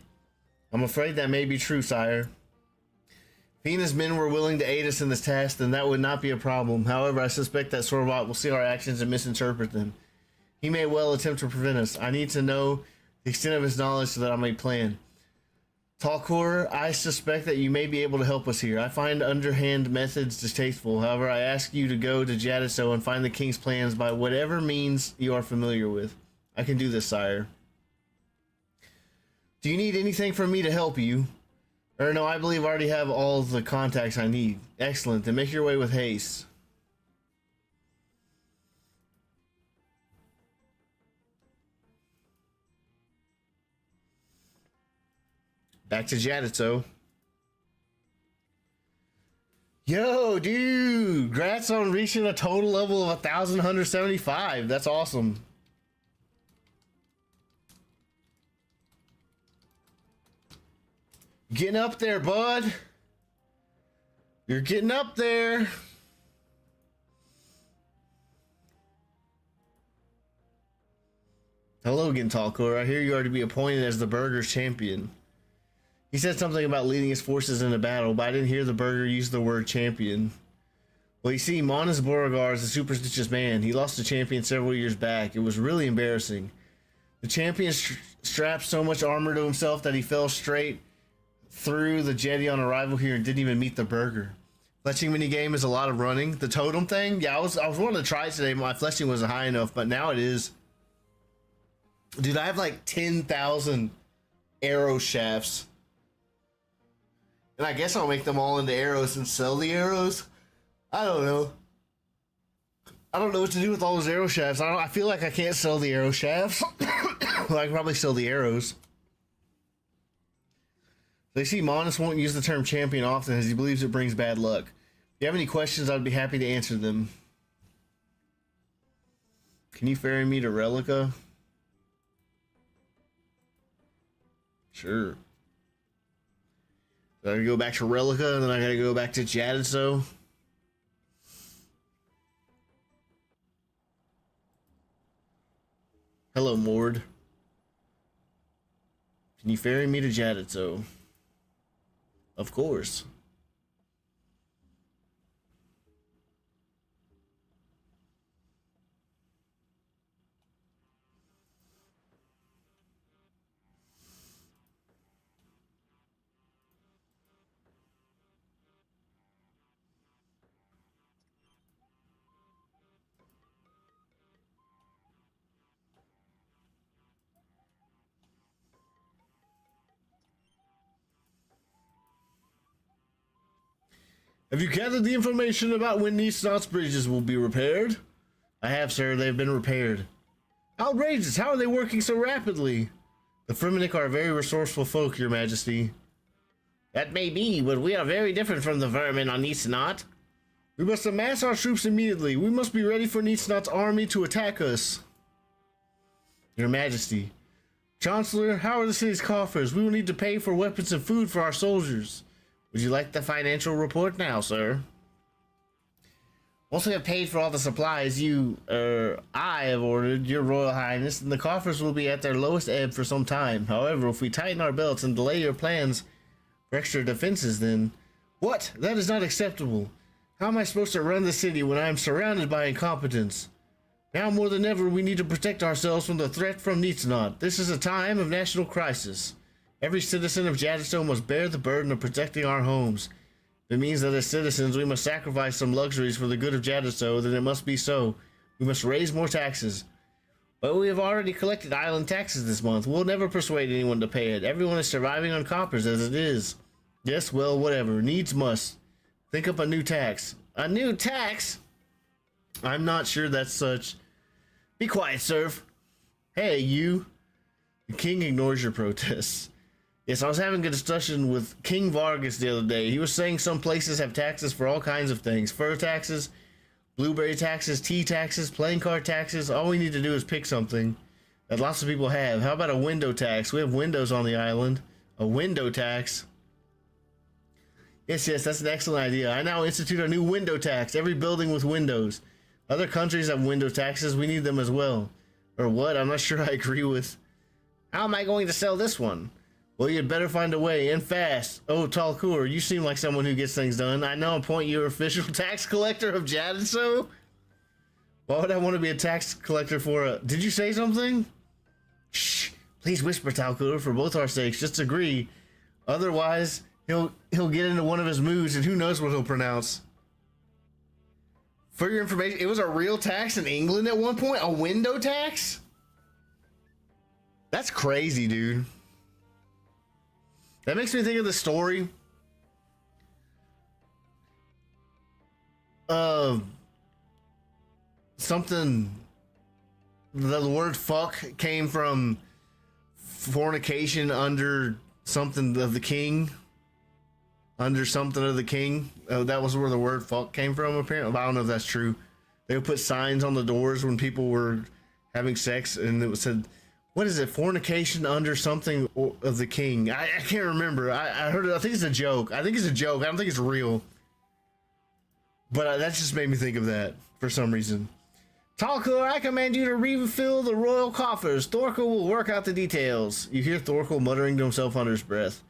I'm afraid that may be true, sire. If he and his men were willing to aid us in this task, then that would not be a problem. However, I suspect that Sorvat will see our actions and misinterpret them. He may well attempt to prevent us. I need to know the extent of his knowledge so that I may plan. Talkor, I suspect that you may be able to help us here. I find underhand methods distasteful. However, I ask you to go to Jadiso and find the king's plans by whatever means you are familiar with. I can do this, sire. Do you need anything from me to help you? Or no, I believe I already have all the contacts I need. Excellent, then make your way with haste. Back to Jaditso. Yo, dude! Congrats on reaching a total level of 1,175. That's awesome. Getting up there, bud. You're getting up there. Hello again, Talkor. I hear you are to be appointed as the Burger's champion. He said something about leading his forces in a battle, but I didn't hear the Burger use the word champion. Well, you see, Manas Beauregard is a superstitious man. He lost the champion several years back. It was really embarrassing. The champion strapped so much armor to himself that he fell straight through the jetty on arrival here and didn't even meet the Burger. Fletching minigame is a lot of running. The totem thing? Yeah, I was wanting to try it today, but my fletching wasn't high enough, but now it is. Dude, I have like 10,000 arrow shafts. And I guess I'll make them all into arrows and sell the arrows. I don't know. I don't know what to do with all those arrow shafts. I feel like I can't sell the arrow shafts. Well, I can probably sell the arrows. They see Manas won't use the term champion often as he believes it brings bad luck. If you have any questions, I'd be happy to answer them. Can you ferry me to Relica? Sure. I gotta go back to Relica, and then I gotta go back to Jadiso. Hello, Mord. Can you ferry me to Jadiso? Of course. Have you gathered the information about when Neitzinot's bridges will be repaired? I have, sir. They've been repaired. Outrageous! How are they working so rapidly? The Fremennik are very resourceful folk, your majesty. That may be, but we are very different from the vermin on Neitzinot. We must amass our troops immediately. We must be ready for Neitzinot's army to attack us. Your majesty. Chancellor, how are the city's coffers? We will need to pay for weapons and food for our soldiers. Would you like the financial report now, sir? Once we have paid for all the supplies I have ordered, your royal highness, then the coffers will be at their lowest ebb for some time. However, if we tighten our belts and delay your plans for extra defenses, then... What? That is not acceptable. How am I supposed to run the city when I am surrounded by incompetence? Now more than ever, we need to protect ourselves from the threat from Neitzinot. This is a time of national crisis. Every citizen of Jadiso must bear the burden of protecting our homes. If it means that as citizens we must sacrifice some luxuries for the good of Jadiso, then it must be so. We must raise more taxes. But we have already collected island taxes this month. We'll never persuade anyone to pay it. Everyone is surviving on coppers as it is. Yes, well, whatever. Needs must. Think up a new tax. A new tax? I'm not sure that's such. Be quiet, serf. Hey, you. The king ignores your protests. Yes, I was having a discussion with King Vargas the other day. He was saying some places have taxes for all kinds of things. Fur taxes, blueberry taxes, tea taxes, playing card taxes. All we need to do is pick something that lots of people have. How about a window tax? We have windows on the island. A window tax. Yes, that's an excellent idea. I now institute a new window tax. Every building with windows. Other countries have window taxes. We need them as well. Or what? I'm not sure I agree with. How am I going to sell this one? Well, you'd better find a way, and fast. Oh, Talkur, you seem like someone who gets things done. I now appoint you official tax collector of Jadiso. Why would I want to be a tax collector for a... Did you say something? Shh. Please whisper, Talcur, for both our sakes. Just agree. Otherwise, he'll get into one of his moods, and who knows what he'll pronounce. For your information, it was a real tax in England at one point? A window tax? That's crazy, dude. That makes me think of the story of something. The word fuck came from fornication under something of the king. Under something of the king. That was where the word fuck came from, apparently. I don't know if that's true. They would put signs on the doors when people were having sex, and it said, what is it? Fornication under something of the king. I can't remember. I heard it. I think it's a joke. I don't think it's real. But that just made me think of that for some reason. Talcur, I command you to refill the royal coffers. Thorkel will work out the details. You hear Thorkel muttering to himself under his breath.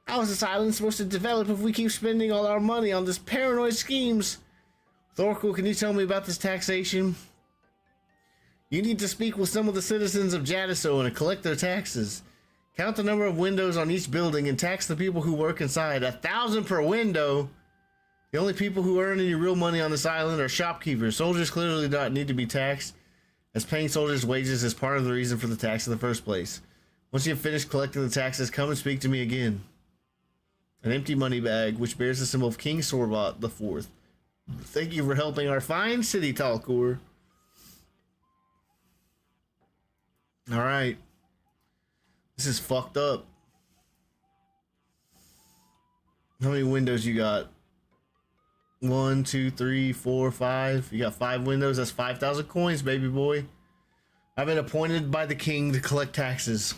How is this island supposed to develop if we keep spending all our money on this paranoid schemes? Thorkel, can you tell me about this taxation? You need to speak with some of the citizens of Jadiso and collect their taxes. Count the number of windows on each building and tax the people who work inside. 1,000 per window. The only people who earn any real money on this island are shopkeepers. Soldiers clearly do not need to be taxed, as paying soldiers' wages is part of the reason for the tax in the first place. Once you have finished collecting the taxes, come and speak to me again. An empty money bag, which bears the symbol of King Sorbot the Fourth. Thank you for helping our fine city, Talcur. Alright. This is fucked up. How many windows you got? 1, 2, 3, 4, 5. You got 5 windows. That's 5,000 coins, baby boy. I've been appointed by the king to collect taxes.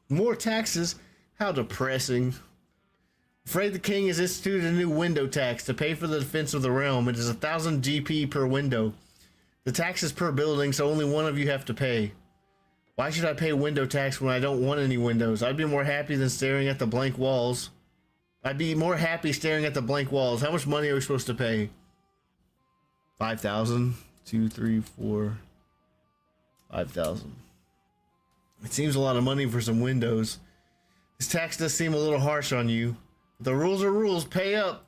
More taxes? How depressing. Afraid the king has instituted a new window tax to pay for the defense of the realm. It is 1,000 GP per window. The tax is per building, so only one of you have to pay. Why should I pay window tax when I don't want any windows? I'd be more happy than staring at the blank walls. I'd be more happy staring at the blank walls. How much money are we supposed to pay? 5,000. 2, 3, 4. 5,000. It seems a lot of money for some windows. This tax does seem a little harsh on you. The rules are rules. Pay up.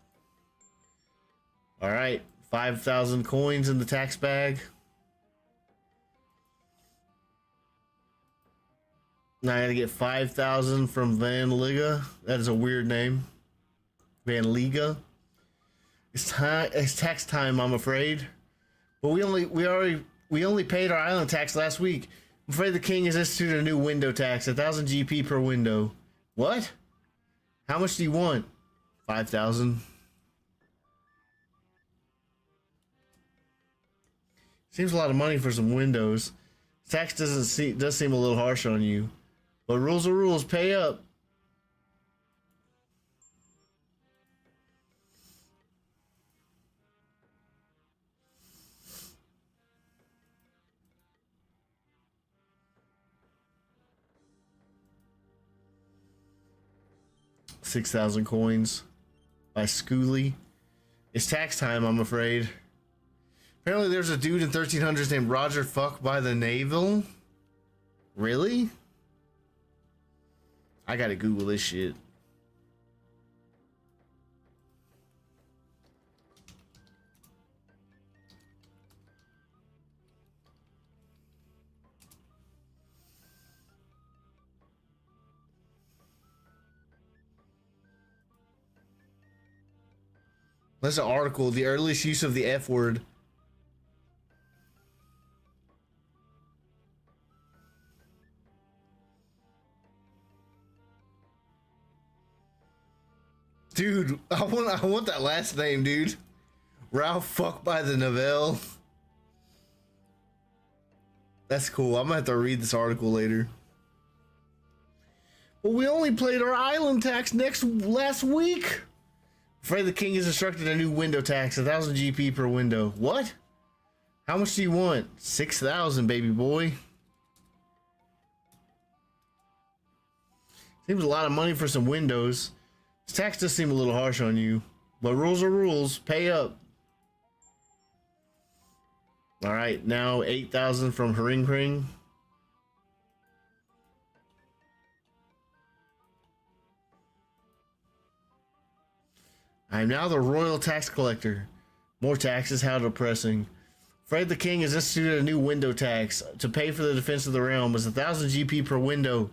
Alright. 5,000 coins in the tax bag. Now I gotta get 5,000 from Van Liga. That is a weird name. Van Liga. It's tax time, I'm afraid. But we only paid our island tax last week. I'm afraid the king has instituted a new window tax, 1,000 GP per window. What? How much do you want? 5,000. Seems a lot of money for some windows. Tax does seem a little harsh on you. But rules are rules. Pay up. $6,000 coins by Schooly. It's tax time, I'm afraid. Apparently there's a dude in 1300s named Roger Fuck by the Navel. Really? I gotta Google this shit. That's an article. The earliest use of the F word. Dude, I want that last name, dude. Ralph Fuck by the Novelle. That's cool. I'm gonna have to read this article later. Well, we only played our island tax last week. Afraid the king has instructed a new window tax, 1,000 GP per window. What? How much do you want? 6,000, baby boy. Seems a lot of money for some windows. This tax does seem a little harsh on you, but rules are rules. Pay up. All right, now 8,000 from Hring Hring. I am now the royal tax collector. More taxes, how depressing. Afraid the king has instituted a new window tax. To pay for the defense of the realm is 1,000 GP per window.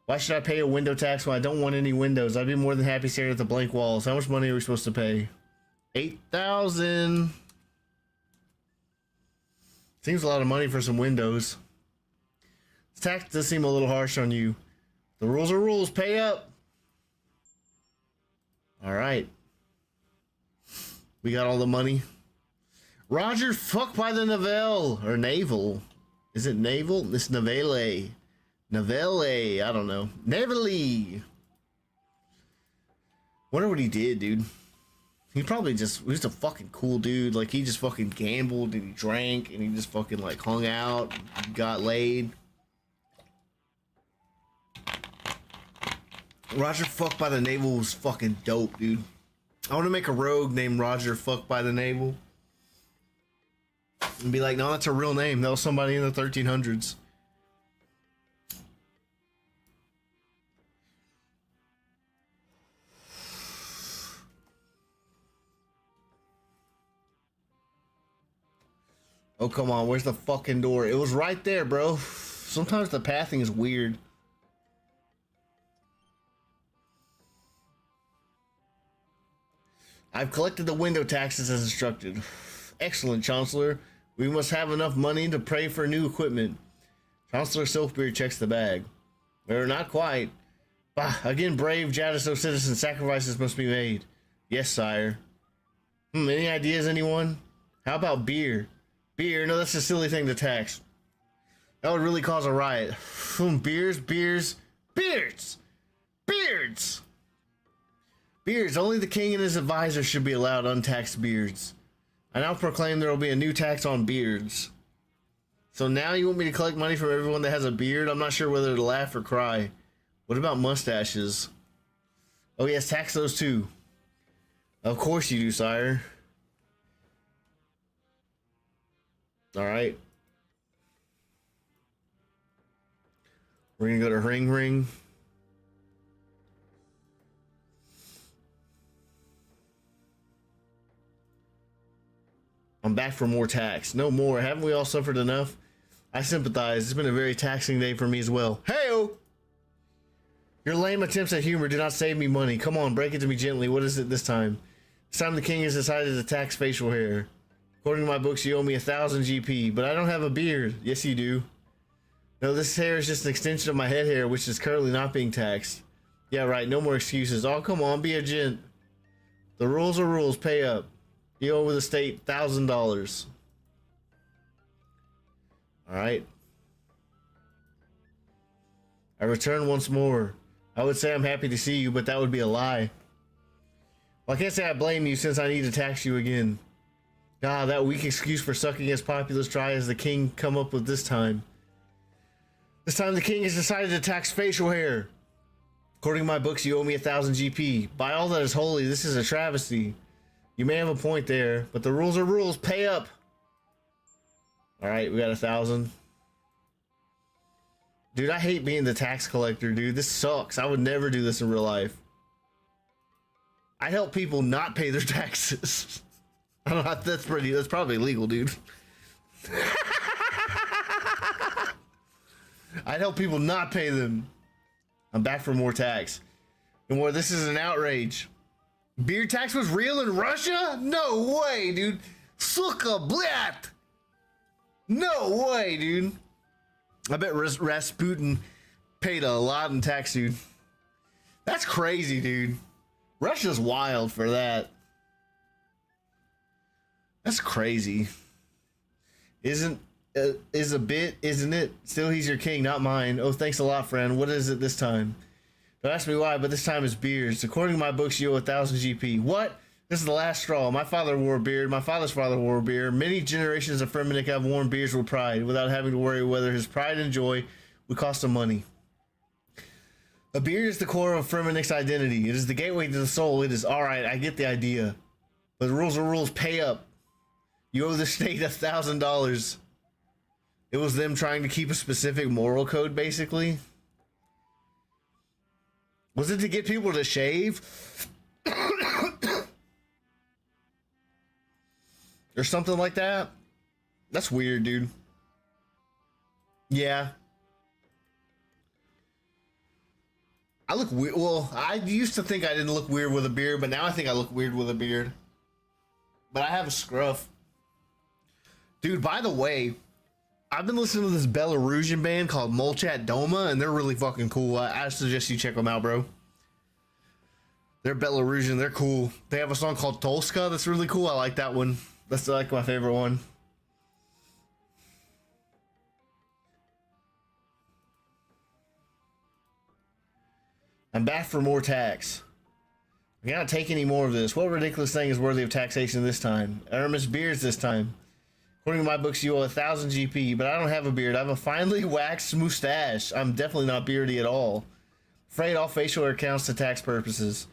Why should I pay a window tax when I don't want any windows? I'd be more than happy staring at the blank walls. How much money are we supposed to pay? 8,000. Seems a lot of money for some windows. This tax does seem a little harsh on you. The rules are rules. Pay up. All right. We got all the money. Roger, fuck by the Navel. Or Naval. Is it Naval? It's Navele. Navele. I don't know. Navele. Wonder what he did, dude. He probably just was a fucking cool dude. Like, he just fucking gambled and he drank and he just fucking, like, hung out, got laid. Roger Fuck by the Navel was fucking dope, dude. I want to make a rogue named Roger Fuck by the Navel. And be like, no, that's a real name. That was somebody in the 1300s. Oh, come on. Where's the fucking door? It was right there, bro. Sometimes the pathing is weird. I've collected the window taxes as instructed. Excellent, Chancellor. We must have enough money to pay for new equipment. Chancellor Silkbeard checks the bag. Or not quite. Bah, again, brave Jadiso citizen, sacrifices must be made. Yes, sire. Any ideas, anyone? How about beer? Beer? No, that's a silly thing to tax. That would really cause a riot. Beers. Beards! Only the king and his advisors should be allowed untaxed beards. I now proclaim there will be a new tax on beards. So now you want me to collect money from everyone that has a beard? I'm not sure whether to laugh or cry. What about mustaches? Oh yes, tax those too. Of course you do, sire. Alright. We're gonna go to Hring Hring. I'm back for more tax. No more. Haven't we all suffered enough? I sympathize. It's been a very taxing day for me as well. Hey-o! Your lame attempts at humor do not save me money. Come on, break it to me gently. What is it this time? This time the king has decided to tax facial hair. According to my books, you owe me 1,000 GP, but I don't have a beard. Yes, you do. No, this hair is just an extension of my head hair, which is currently not being taxed. Yeah, right. No more excuses. Oh, come on. Be a gent. The rules are rules. Pay up. You owe the state $1,000. Alright. I return once more. I would say I'm happy to see you, but that would be a lie. Well, I can't say I blame you since I need to tax you again. Ah, that weak excuse for sucking as populace dry as the king come up with this time. This time the king has decided to tax facial hair. According to my books, you owe me 1,000 GP. By all that is holy, this is a travesty. You may have a point there, but the rules are rules. Pay up. All right, we got 1,000. Dude, I hate being the tax collector, dude. This sucks. I would never do this in real life. I help people not pay their taxes. I don't know, that's probably illegal, dude. I'd help people not pay them. I'm back for more tax. And more, this is an outrage. Beer tax was real in Russia? No way, dude. Suka blat. No way, dude. I bet Rasputin paid a lot in tax, dude. That's crazy, dude. Russia's wild for that. That's crazy. Isn't it? Still, he's your king, not mine. Oh, thanks a lot, friend. What is it this time? Don't ask me why, but this time it's beards. According to my books, you owe 1,000 GP. What? This is the last straw. My father wore a beard. My father's father wore a beard. Many generations of Fremennik have worn beards with pride, without having to worry whether his pride and joy would cost him money. A beard is the core of Fremennik's identity. It is the gateway to the soul. It is alright. I get the idea. But the rules are rules. Pay up. You owe the state $1,000. It was them trying to keep a specific moral code, basically. Was it to get people to shave? Or something like that? That's weird, dude. Yeah. I look weird. Well, I used to think I didn't look weird with a beard, but now I think I look weird with a beard. But I have a scruff. Dude, by the way, I've been listening to this Belarusian band called Molchat Doma, and they're really fucking cool. I suggest you check them out, bro. They're Belarusian. They're cool. They have a song called Tolska that's really cool. I like that one. That's like my favorite one. I'm back for more tax. I cannot take any more of this. What ridiculous thing is worthy of taxation this time? Aramis beards this time. According to my books, you owe 1,000 GP, but I don't have a beard. I have a finely waxed mustache. I'm definitely not beardy at all. Afraid all facial hair counts to tax purposes.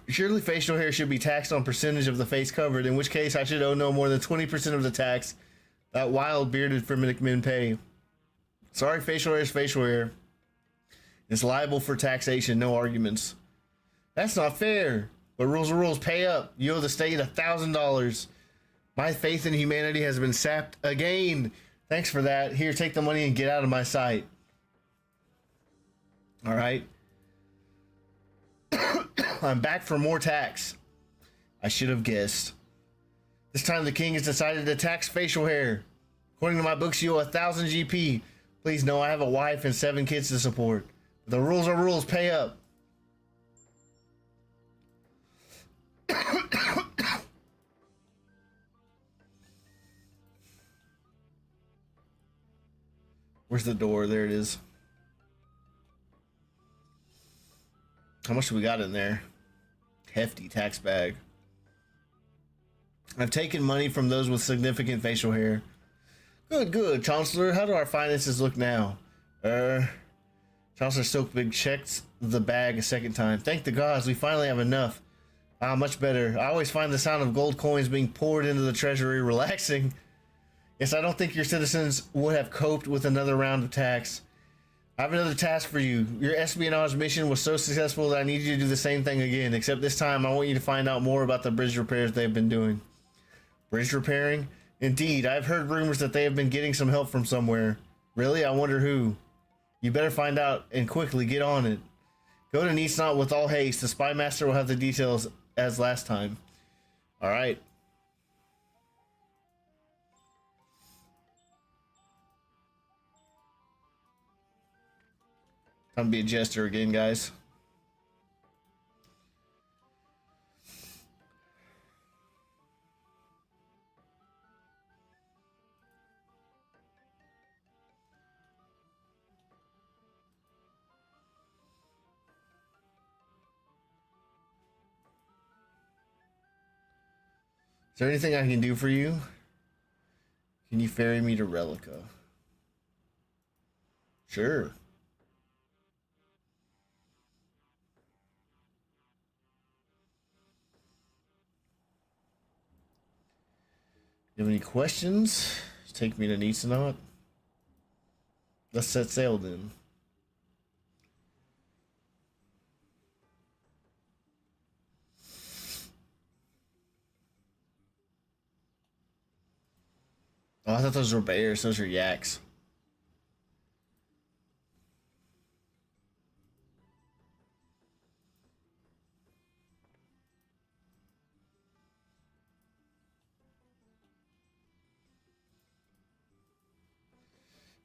Surely facial hair should be taxed on percentage of the face covered, in which case I should owe no more than 20% of the tax that wild bearded Fremennik men pay. Sorry, facial hair is facial hair. It's liable for taxation, no arguments. That's not fair. But rules are rules. Pay up. You owe the state $1,000. My faith in humanity has been sapped again. Thanks for that. Here, take the money and get out of my sight. All right. I'm back for more tax. I should have guessed. This time the king has decided to tax facial hair. According to my books, you owe 1,000 GP. Please know I have a wife and 7 kids to support. The rules are rules. Pay up. Where's the door? There it is. How much do we got in there? Hefty tax bag. I've taken money from those with significant facial hair. Good, good. Chancellor, how do our finances look now? Chancellor Silkbig checks the bag a second time. Thank the gods, we finally have enough. Much better. I always find the sound of gold coins being poured into the treasury relaxing. Yes, I don't think your citizens would have coped with another round of tax. I have another task for you. Your espionage mission was so successful that I need you to do the same thing again, except this time I want you to find out more about the bridge repairs they've been doing. Bridge repairing? Indeed, I've heard rumors that they have been getting some help from somewhere. Really? I wonder who. You better find out and quickly get on it. Go to Neitzinot with all haste. The spy master will have the details as last time. All right. Time to be a jester again, guys. Is there anything I can do for you? Can you ferry me to Relica? Sure. You have any questions? Take me to Neitzinot. Let's set sail then. Oh, I thought those were bears. Those are yaks.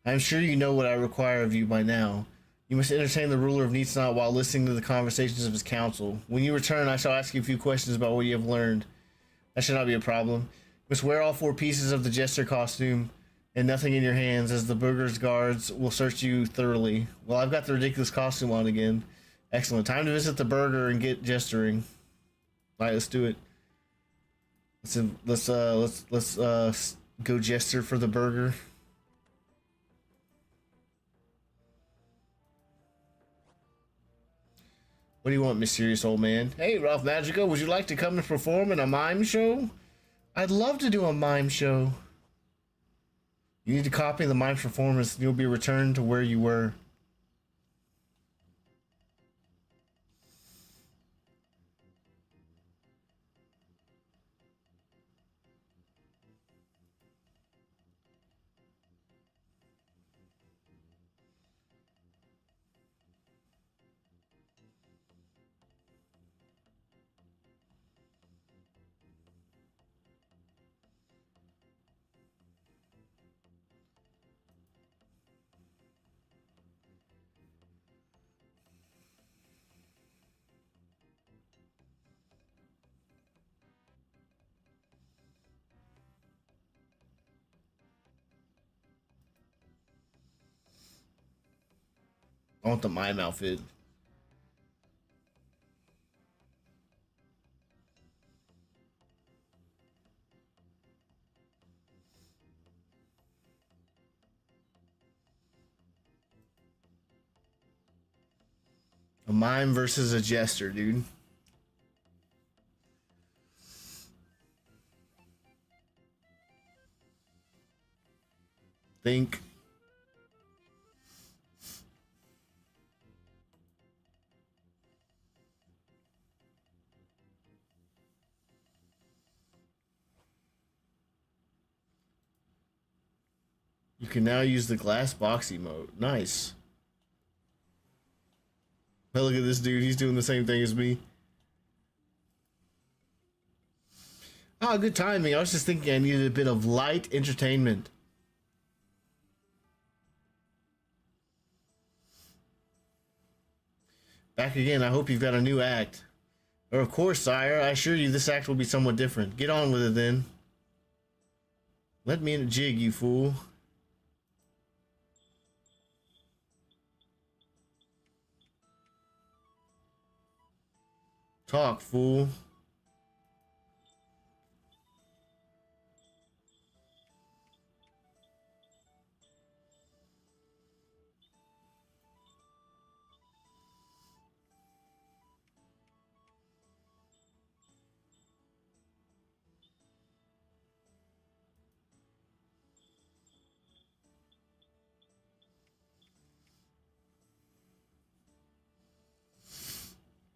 I am sure you know what I require of you by now. You must entertain the ruler of Neitzinot while listening to the conversations of his council. When you return, I shall ask you a few questions about what you have learned. That should not be a problem. You must wear all 4 pieces of the jester costume and nothing in your hands, as the burgher's guards will search you thoroughly. Well, I've got the ridiculous costume on again. Excellent. Time to visit the burgher and get gesturing. All right, let's do it. Let's go jester for the burgher. What do you want, mysterious old man? Hey, Ralph Magica, would you like to come and perform in a mime show? I'd love to do a mime show. You need to copy the mime's performance and you'll be returned to where you were. I want the mime outfit. A mime versus a jester, dude. Think. You can now use the glass box emote. Nice. Hey, look at this dude. He's doing the same thing as me. Oh, good timing. I was just thinking I needed a bit of light entertainment. Back again. I hope you've got a new act. Or of course, sire. I assure you this act will be somewhat different. Get on with it then. Let me in a jig, you fool. Talk, fool.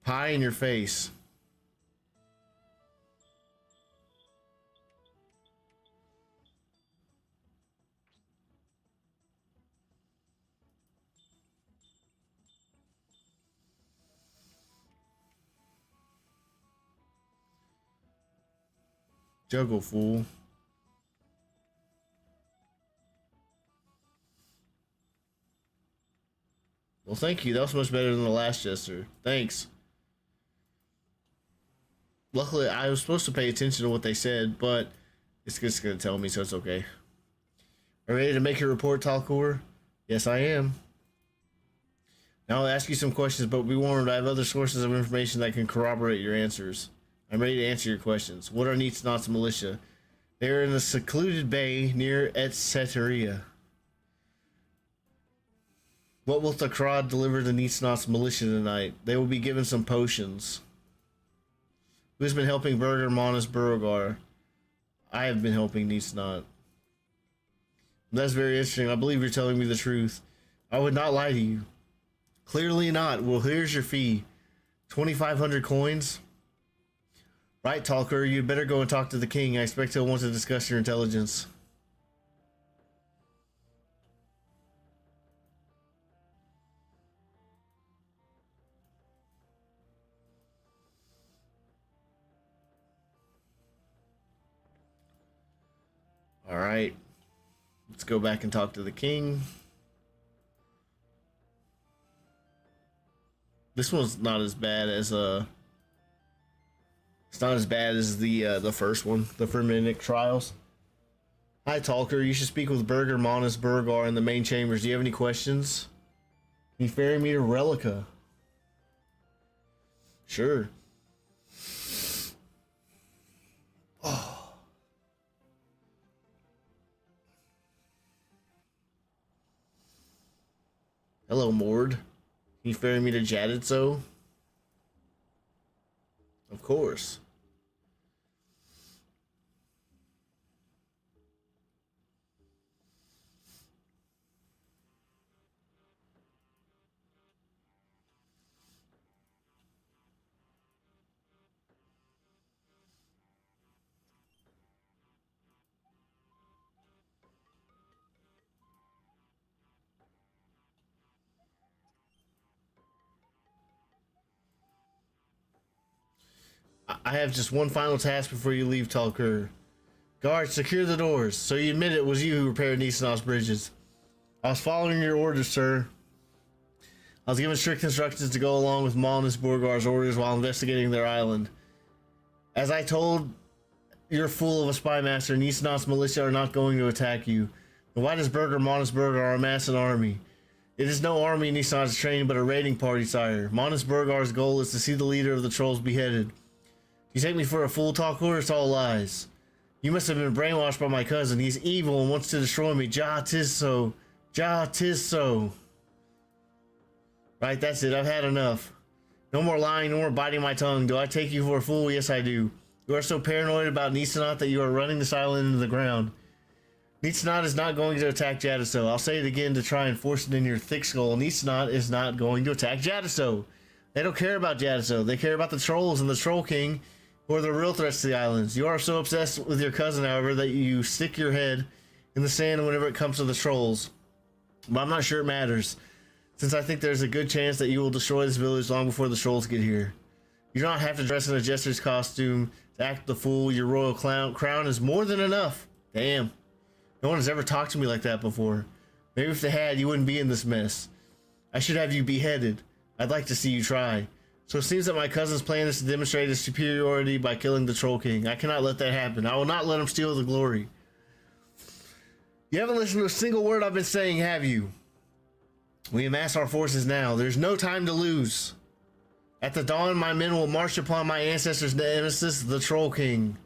Pie in your face. Juggle, fool. Well, thank you. That was much better than the last jester. Thanks. Luckily, I was supposed to pay attention to what they said, but it's just going to tell me, so it's okay. Are you ready to make your report, Talcor? Yes, I am. Now I'll ask you some questions, but be warned, I have other sources of information that can corroborate your answers. I'm ready to answer your questions. What are Neitzinot's militia? They are in a secluded bay near Etceteria. What will Thakrad deliver to Neitzinot's militia tonight? They will be given some potions. Who's been helping Burger Manus Burgar? I have been helping Neitzinot. That's very interesting. I believe you're telling me the truth. I would not lie to you. Clearly not. Well, here's your fee. 2,500 coins. Right, Talker, you'd better go and talk to the king. I expect he'll want to discuss your intelligence. Alright. Let's go back and talk to the king. This one's not as bad as it's not as bad as the first one, the Fremennik trials. Hi Talker, you should speak with Burger Manus Burgar in the main chambers. Do you have any questions? Can you ferry me to Relica? Sure. Oh. Hello, Mord. Can you ferry me to Jaditso? Of course. I have just one final task before you leave, Talker. Guards, secure the doors. So you admit it was you who repaired Neitzinot's bridges. I was following your orders, sir. I was given strict instructions to go along with Malnus Borgar's orders while investigating their island. As I told your fool of a spy master, Neitzinot's militia are not going to attack you. The Whitest Burger, Malnus Burgar amass an army. It is no army Neitzinot is training, but a raiding party, sire. Malnus Burgar's goal is to see the leader of the trolls beheaded. You take me for a fool, Talker? It's all lies. You must have been brainwashed by my cousin. He's evil and wants to destroy me. Ja, 'tis so. Ja, 'tis so. Right, that's it. I've had enough. No more lying, no more biting my tongue. Do I take you for a fool? Yes, I do. You are so paranoid about Neitzinot that you are running this island into the ground. Neitzinot is not going to attack Jadiso. I'll say it again to try and force it in your thick skull. Neitzinot is not going to attack Jadiso. They don't care about Jadiso. They care about the trolls and the Troll King, who are the real threats to the islands. You are so obsessed with your cousin, however, that you stick your head in the sand whenever it comes to the trolls. But I'm not sure it matters, since I think there's a good chance that you will destroy this village long before the trolls get here. You don't have to dress in a jester's costume to act the fool. Your royal crown is more than enough. Damn. No one has ever talked to me like that before. Maybe if they had, you wouldn't be in this mess. I should have you beheaded. I'd like to see you try. So it seems that my cousin's plan is to demonstrate his superiority by killing the Troll King. I cannot let that happen. I will not let him steal the glory. You haven't listened to a single word I've been saying, have you? We amass our forces now. There's no time to lose. At the dawn, my men will march upon my ancestors' nemesis, the Troll King.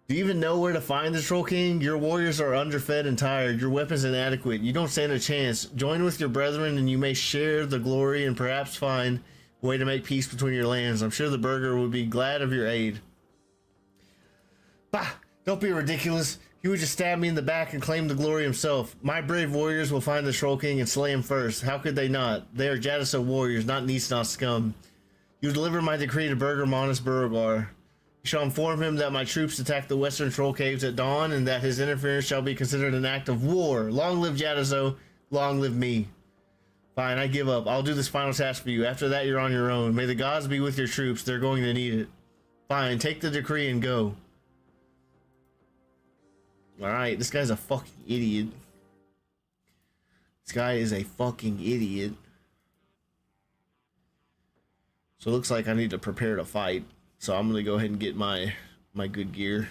Do you even know where to find the Troll King? Your warriors are underfed and tired. Your weapons inadequate. You don't stand a chance. Join with your brethren and you may share the glory and perhaps find a way to make peace between your lands. I'm sure the burgher would be glad of your aid. Bah! Don't be ridiculous. He would just stab me in the back and claim the glory himself. My brave warriors will find the Troll King and slay him first. How could they not? They are Jadiso warriors, not Neitzinot scum. You deliver my decree to Burger Malnus Burgar. You shall inform him that my troops attack the western troll caves at dawn and that his interference shall be considered an act of war. Long live Jadiso, long live me. Fine, I give up. I'll do this final task for you. After that, you're on your own. May the gods be with your troops. They're going to need it. Fine, take the decree and go. Alright, this guy's a fucking idiot. This guy is a fucking idiot. So it looks like I need to prepare to fight. So I'm gonna go ahead and get my good gear.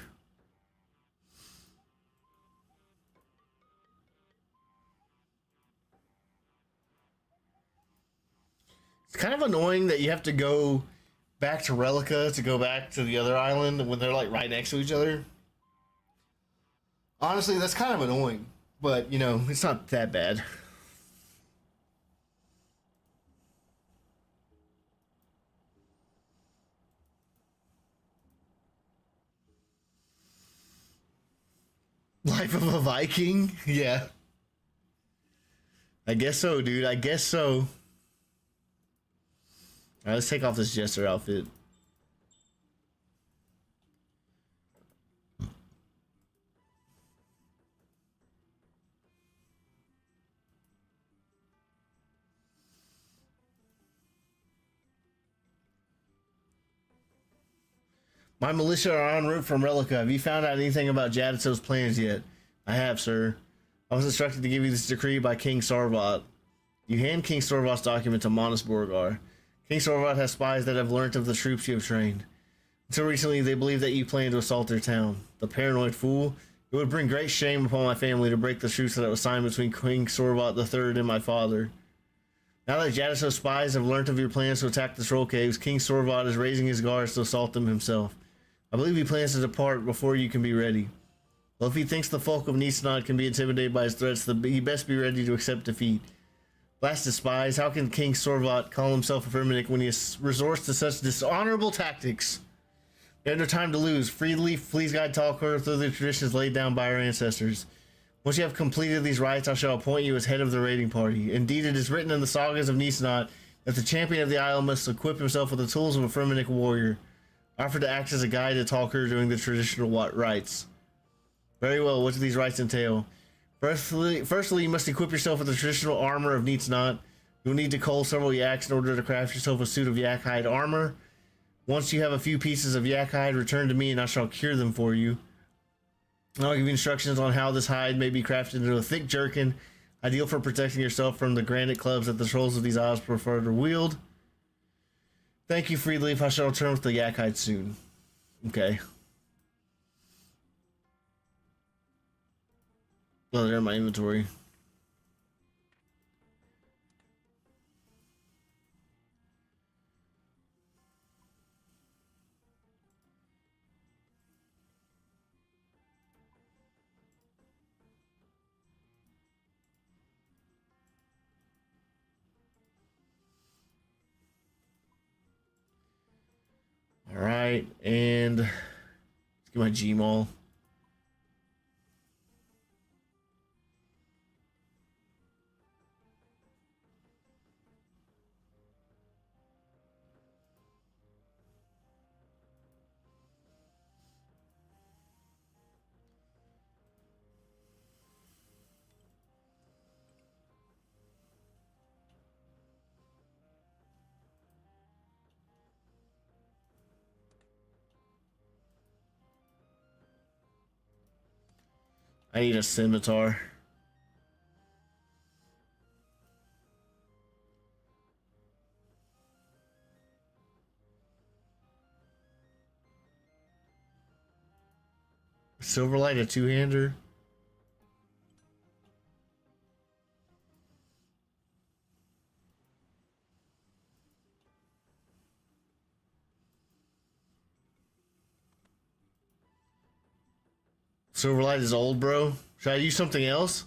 It's kind of annoying that you have to go back to Relica to go back to the other island when they're like right next to each other. Honestly, that's kind of annoying, but you know, it's not that bad. Life of a Viking? Yeah. I guess so, dude. I guess so. Alright, let's take off this jester outfit. My militia are en route from Relica. Have you found out anything about Jadiso's plans yet? I have, sir. I was instructed to give you this decree by King Sarvat. You hand King Sarvat's document to Malnus Borgar. King Sarvat has spies that have learnt of the troops you have trained. Until recently, they believed that you planned to assault their town. The paranoid fool. It would bring great shame upon my family to break the truce that was signed between King Sarvat III and my father. Now that Jadiso's spies have learnt of your plans to attack the troll caves, King Sarvat is raising his guards to assault them himself. I believe he plans to depart before you can be ready. Well, if he thinks the folk of Neitzinot can be intimidated by his threats, he best be ready to accept defeat. Blasted spies, how can King Sarvat call himself a Firminic when he resorts to such dishonorable tactics? We have no time to lose. Freely, please guide Talker through the traditions laid down by our ancestors. Once you have completed these rites, I shall appoint you as head of the raiding party. Indeed, it is written in the sagas of Neitzinot that the champion of the isle must equip himself with the tools of a Firminic warrior. I offer to act as a guide to Talker during the traditional rites. Very well, what do these rites entail? Firstly, you must equip yourself with the traditional armor of Neitzinot. You'll need to cull several yaks in order to craft yourself a suit of yak hide armor. Once you have a few pieces of yak hide, return to me and I shall cure them for you. I'll give you instructions on how this hide may be crafted into a thick jerkin, ideal for protecting yourself from the granite clubs that the trolls of these isles prefer to wield. Thank you, Freedleaf. I shall return with the yak hide soon. Okay. Oh, they're in my inventory. All right, and let's get my Gmaul. I need a scimitar. Silverlight, a two-hander. Silverlight is old, bro. Should I use something else?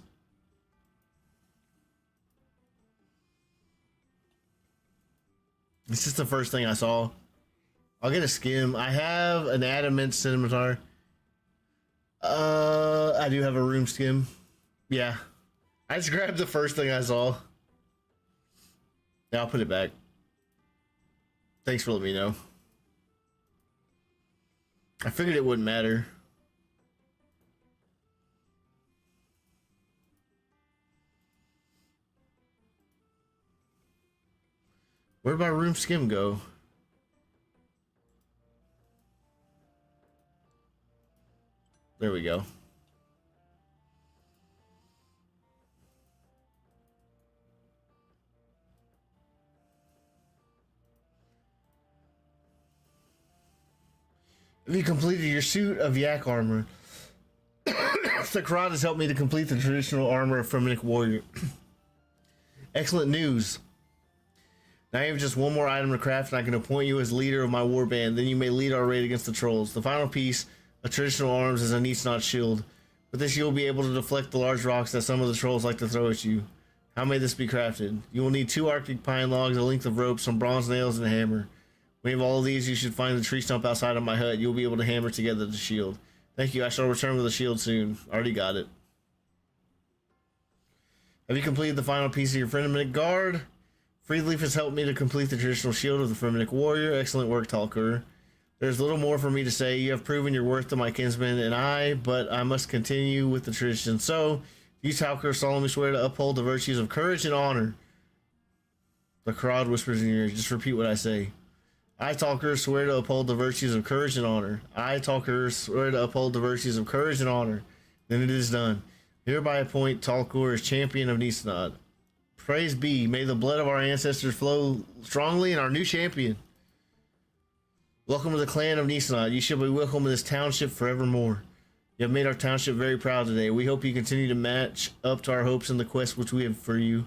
It's just the first thing I saw. I'll get a skim. I have an adamant scimitar. I do have a room skim. Yeah. I just grabbed the first thing I saw. Yeah, I'll put it back. Thanks for letting me know. I figured it wouldn't matter. Where'd my room skim go? There we go. Have you completed your suit of yak armor? Sakrat has helped me to complete the traditional armor of Fremennik warrior. Excellent news. Now you have just one more item to craft and I can appoint you as leader of my warband. Then you may lead our raid against the trolls. The final piece of traditional arms is a Neitzinot shield. With this you will be able to deflect the large rocks that some of the trolls like to throw at you. How may this be crafted? You will need 2 Arctic pine logs, a length of rope, some bronze nails, and a hammer. When you have all of these, you should find the tree stump outside of my hut. You will be able to hammer together the shield. Thank you. I shall return with the shield soon. Already got it. Have you completed the final piece of your Fremennik guard? Freedleaf has helped me to complete the traditional shield of the Fremennik warrior. Excellent work, Talker. There's little more for me to say. You have proven your worth to my kinsman and I, but I must continue with the tradition. So, you, Talker, solemnly swear to uphold the virtues of courage and honor. The crowd whispers in your ear. Just repeat what I say. I, Talker, swear to uphold the virtues of courage and honor. I, Talker, swear to uphold the virtues of courage and honor. Then it is done. Hereby appoint Talcor as champion of Neitzinot. Praise be. May the blood of our ancestors flow strongly in our new champion. Welcome to the clan of Neitzinot. You shall be welcome in this township forevermore. You have made our township very proud today. We hope you continue to match up to our hopes in the quest which we have for you.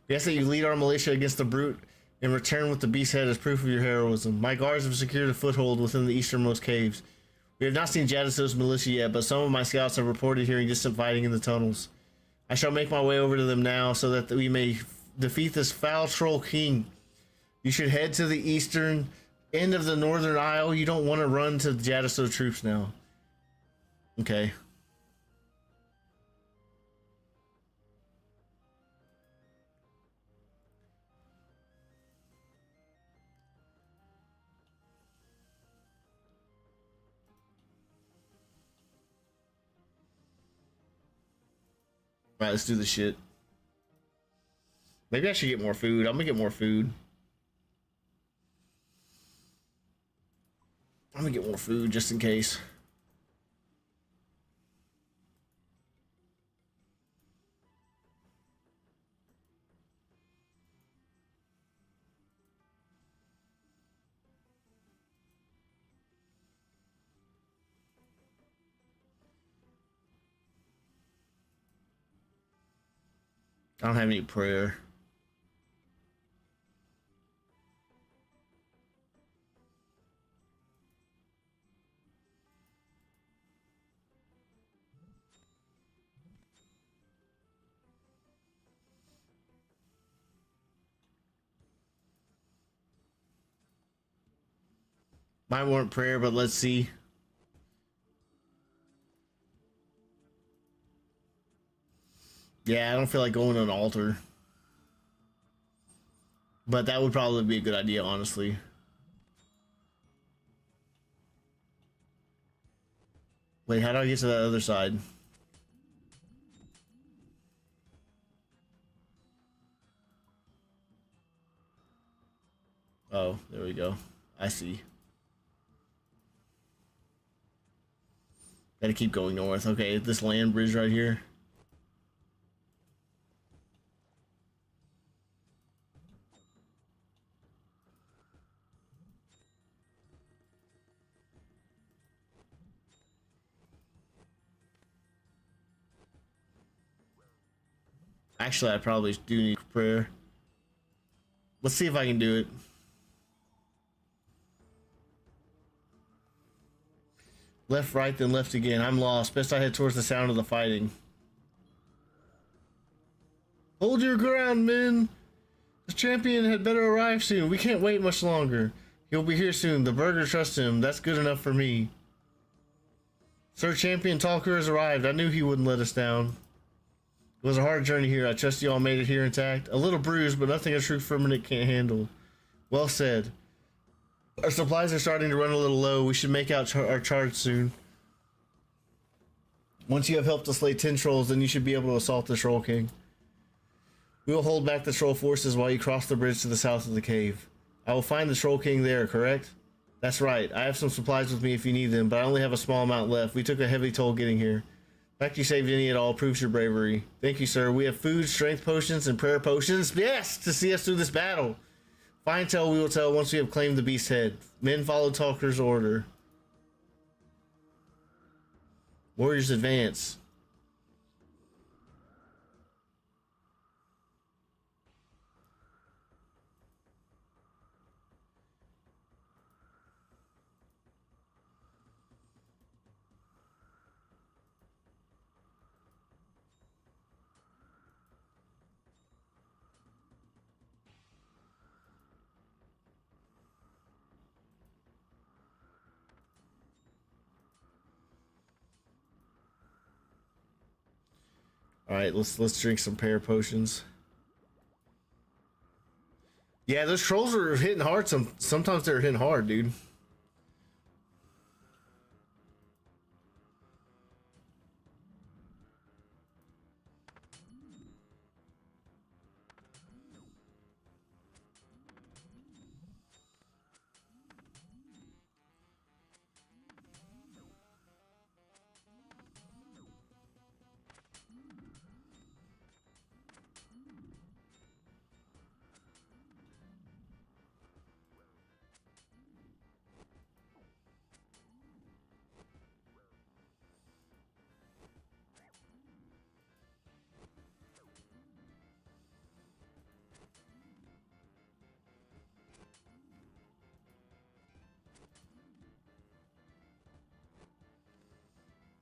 We ask that you lead our militia against the brute and return with the beast head as proof of your heroism. My guards have secured a foothold within the easternmost caves. We have not seen Jadasos's militia yet, but some of my scouts have reported hearing distant fighting in the tunnels. I shall make my way over to them now so that we may defeat this foul troll king. You should head to the eastern end of the northern isle. You don't want to run to Jadaso troops now. Okay. Alright, let's do the shit. Maybe I should get more food. I'm gonna get more food. I'm gonna get more food just in case. I don't have any prayer. Might want prayer, but let's see. Yeah, I don't feel like going to an altar. But that would probably be a good idea, honestly. Wait, how do I get to that other side? Oh, there we go. I see. Gotta keep going north. Okay, this land bridge right here. Actually, I probably do need prayer. Let's see if I can do it. Left, right, then left again. I'm lost. Best I head towards the sound of the fighting. Hold your ground, men. The champion had better arrive soon. We can't wait much longer. He'll be here soon. The burger trusts him. That's good enough for me. Sir Champion Talker has arrived. I knew he wouldn't let us down. It was a hard journey here. I trust you all made it here intact. A little bruised, but nothing a true ferment can't handle. Well said. Our supplies are starting to run a little low. We should make out our charge soon. Once you have helped us slay 10 trolls, then you should be able to assault the Troll King. We will hold back the troll forces while you cross the bridge to the south of the cave. I will find the Troll King there, correct? That's right. I have some supplies with me if you need them, but I only have a small amount left. We took a heavy toll getting here. The fact you saved any at all proves your bravery. Thank you, sir. We have food, strength potions, and prayer potions. Yes, to see us through this battle. Fine tell we will tell once we have claimed the beast's head. Men follow Talker's order. Warriors advance. All right, let's drink some prayer potions. Yeah, those trolls are hitting hard. Sometimes they're hitting hard, dude.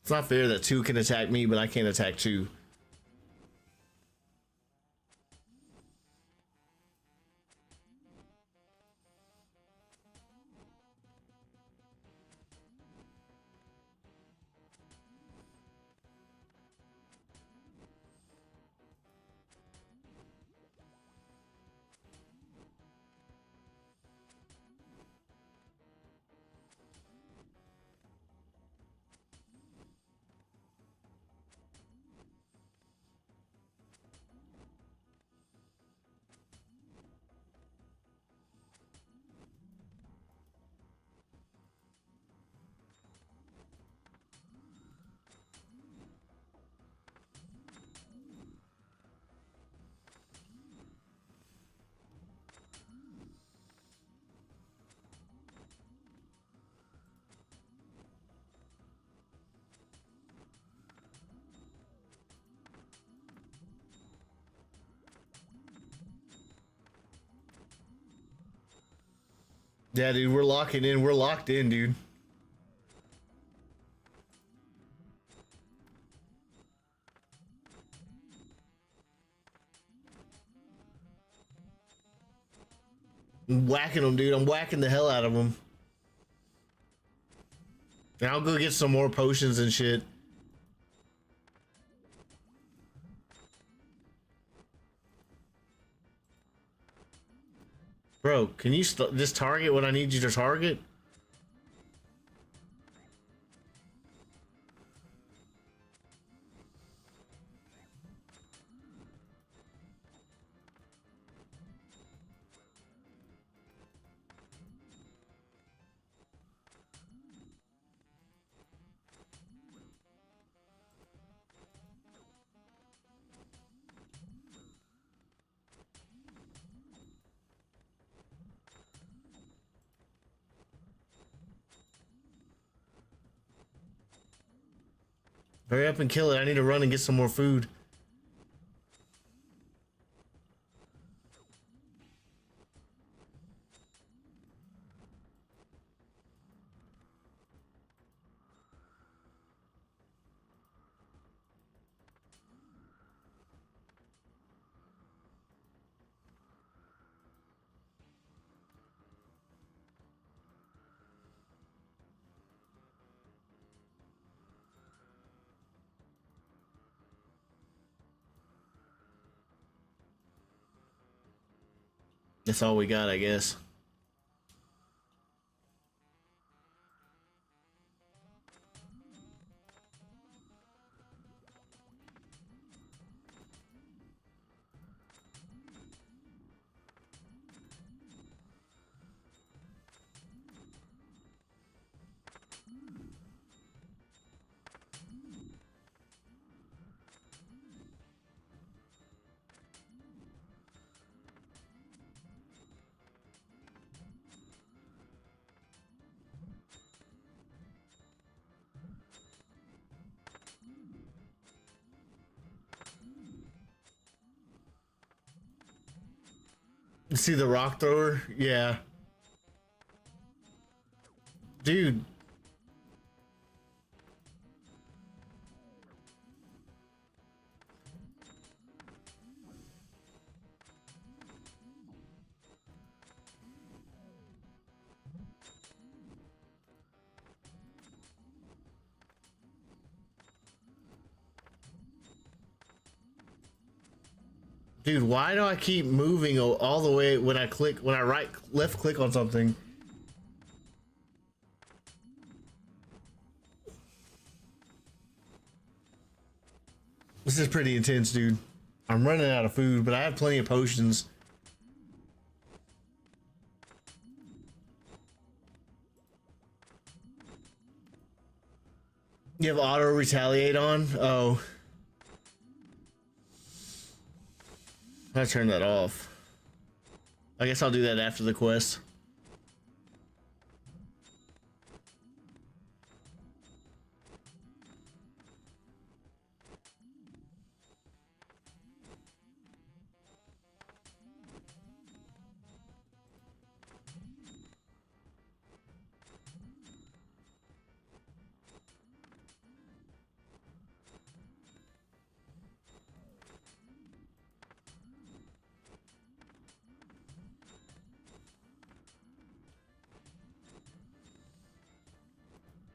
It's not fair that two can attack me, but I can't attack two. Yeah, dude, we're locking in. We're locked in, dude. I'm whacking them, dude. I'm whacking the hell out of them. And I'll go get some more potions and shit. Bro, can you just target what I need you to target? Hurry up and kill it. I need to run and get some more food. That's all we got, I guess. You see the rock thrower? Yeah. Dude. Dude, why do I keep moving all the way when I click, when I left click on something? This is pretty intense, dude. I'm running out of food, but I have plenty of potions. You have auto retaliate on? Oh. I turned that off. I guess I'll do that after the quest.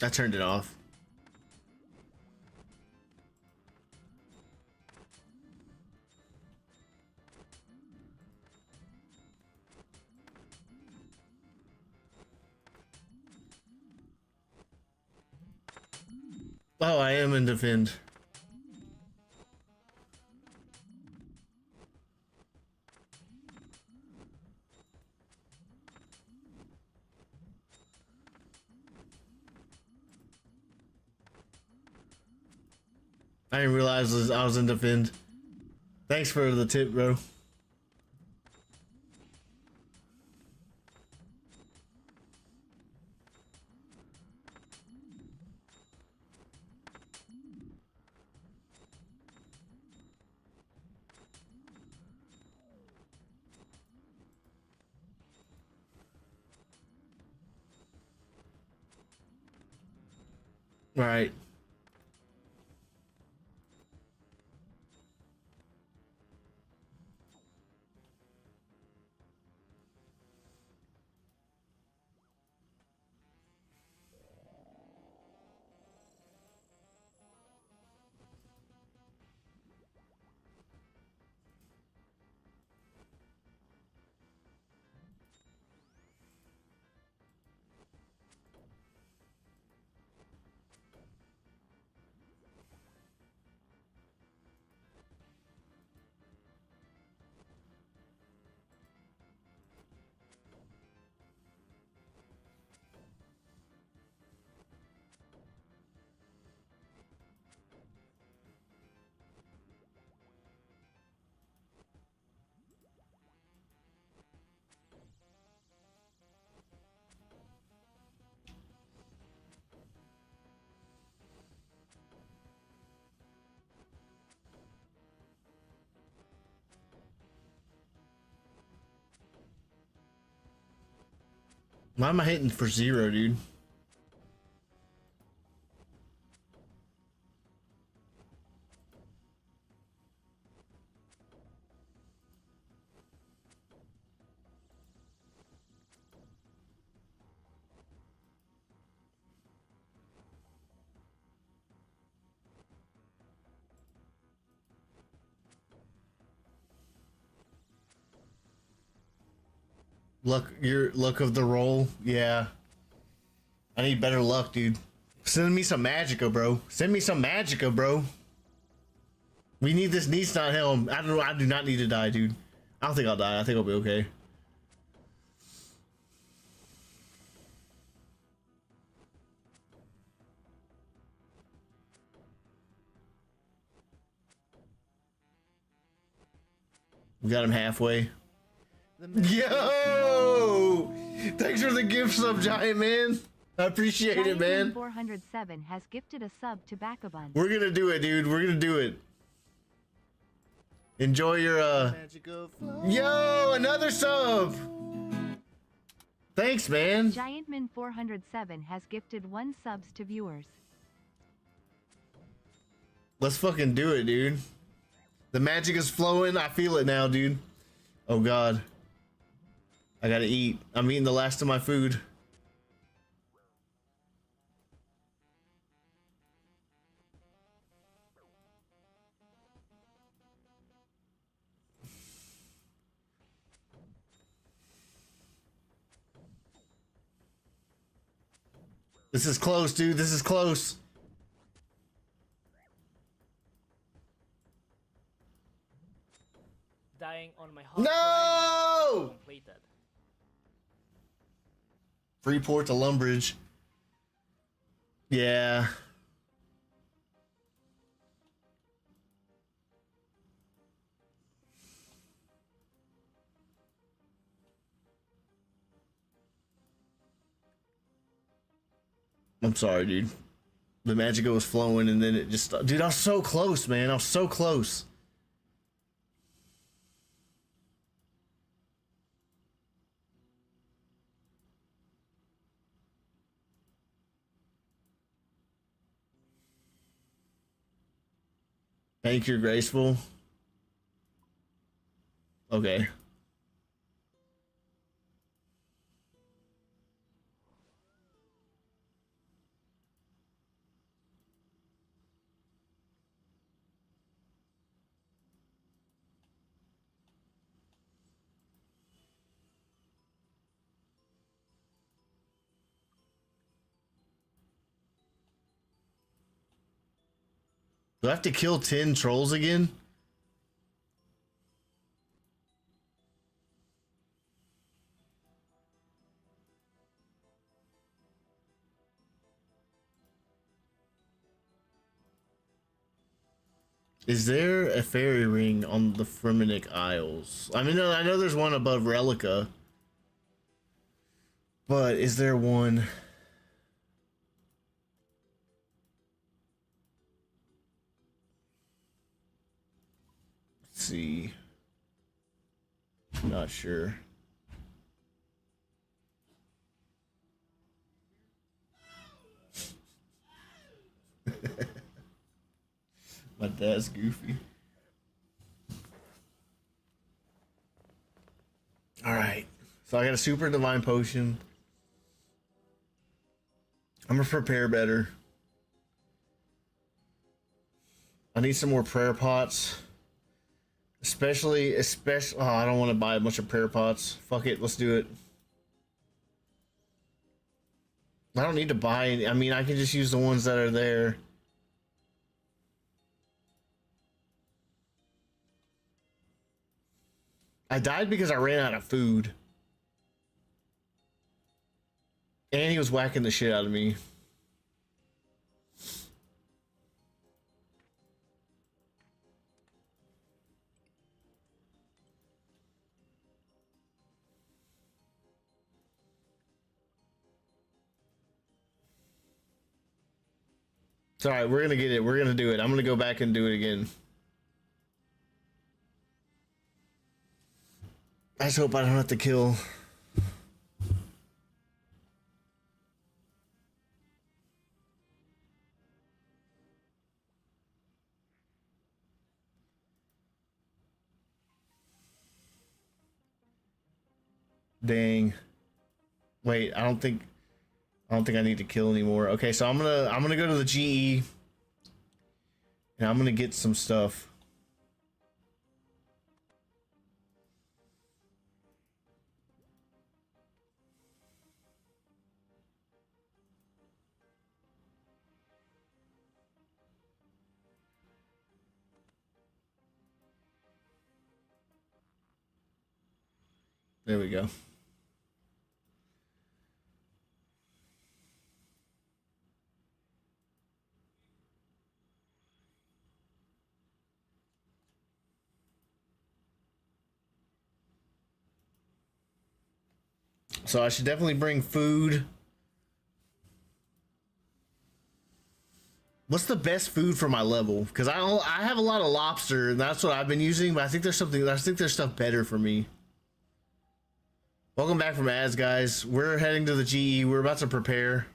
I turned it off. Oh, I am in defend. I didn't realize I was in defend. Thanks for the tip, bro. Right. Why am I hitting for 0, dude? Luck, your luck of the roll. Yeah. I need better luck, dude. Send me some Magicka, bro. Send me some Magicka, bro. We need this Neitzinot Helm. I don't know. I do not need to die, dude. I don't think I'll die. I think I'll be okay. We got him halfway. Yo! Thanks for the gift sub, Giant Man. I appreciate it, man. 407 has gifted a sub to Bacabun. We're gonna do it, dude. We're gonna do it. Enjoy your Yo, another sub. Thanks, man. Giantman 407 has gifted 1 subs to viewers. Let's fucking do it, dude. The magic is flowing. I feel it now, dude. Oh god. I gotta eat. I'm eating the last of my food. This is close, dude. This is close. Dying on my hot No! completed. Freeport to Lumbridge. Yeah. I'm sorry, dude. The Magicka was flowing and then it just... Dude, I was so close, man. I was so close. Thank you, Graceful. Okay. Do I have to kill 10 trolls again? Is there a fairy ring on the Fremennik Isles? I mean, I know there's one above Relica. But is there one... see, not sure. My dad's goofy. Alright. So I got a super divine potion. I'm gonna prepare better. I need some more prayer pots. Especially, oh, I don't want to buy a bunch of prayer pots. Fuck it, let's do it. I don't need to buy any. I mean, I can just use the ones that are there. I died because I ran out of food. And he was whacking the shit out of me. It's alright, we're gonna get it. We're gonna do it. I'm gonna go back and do it again. I just hope I don't have to kill. Dang. Wait, I don't think I need to kill anymore. Okay, so I'm gonna go to the GE and I'm gonna get some stuff. There we go. So I should definitely bring food. What's the best food for my level? Because I have a lot of lobster, and that's what I've been using. But I think there's stuff better for me. Welcome back from ads, guys. We're heading to the GE. We're about to prepare.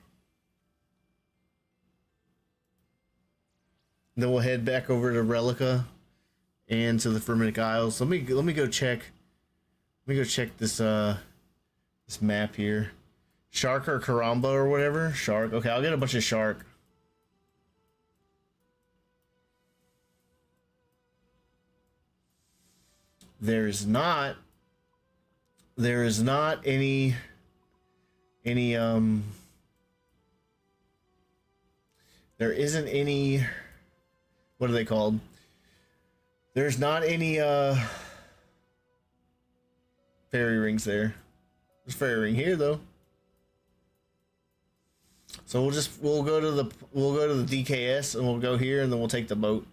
Then we'll head back over to Relica and to the Fermentic Isles. Let me go check. Let me go check this this map here. Shark or Karamba or whatever. Shark. Okay, I'll get a bunch of shark. There is not any there isn't any, what are they called? There's not any fairy rings there. There's a fairy ring here though. So we'll go to the DKS and we'll go here and then we'll take the boat.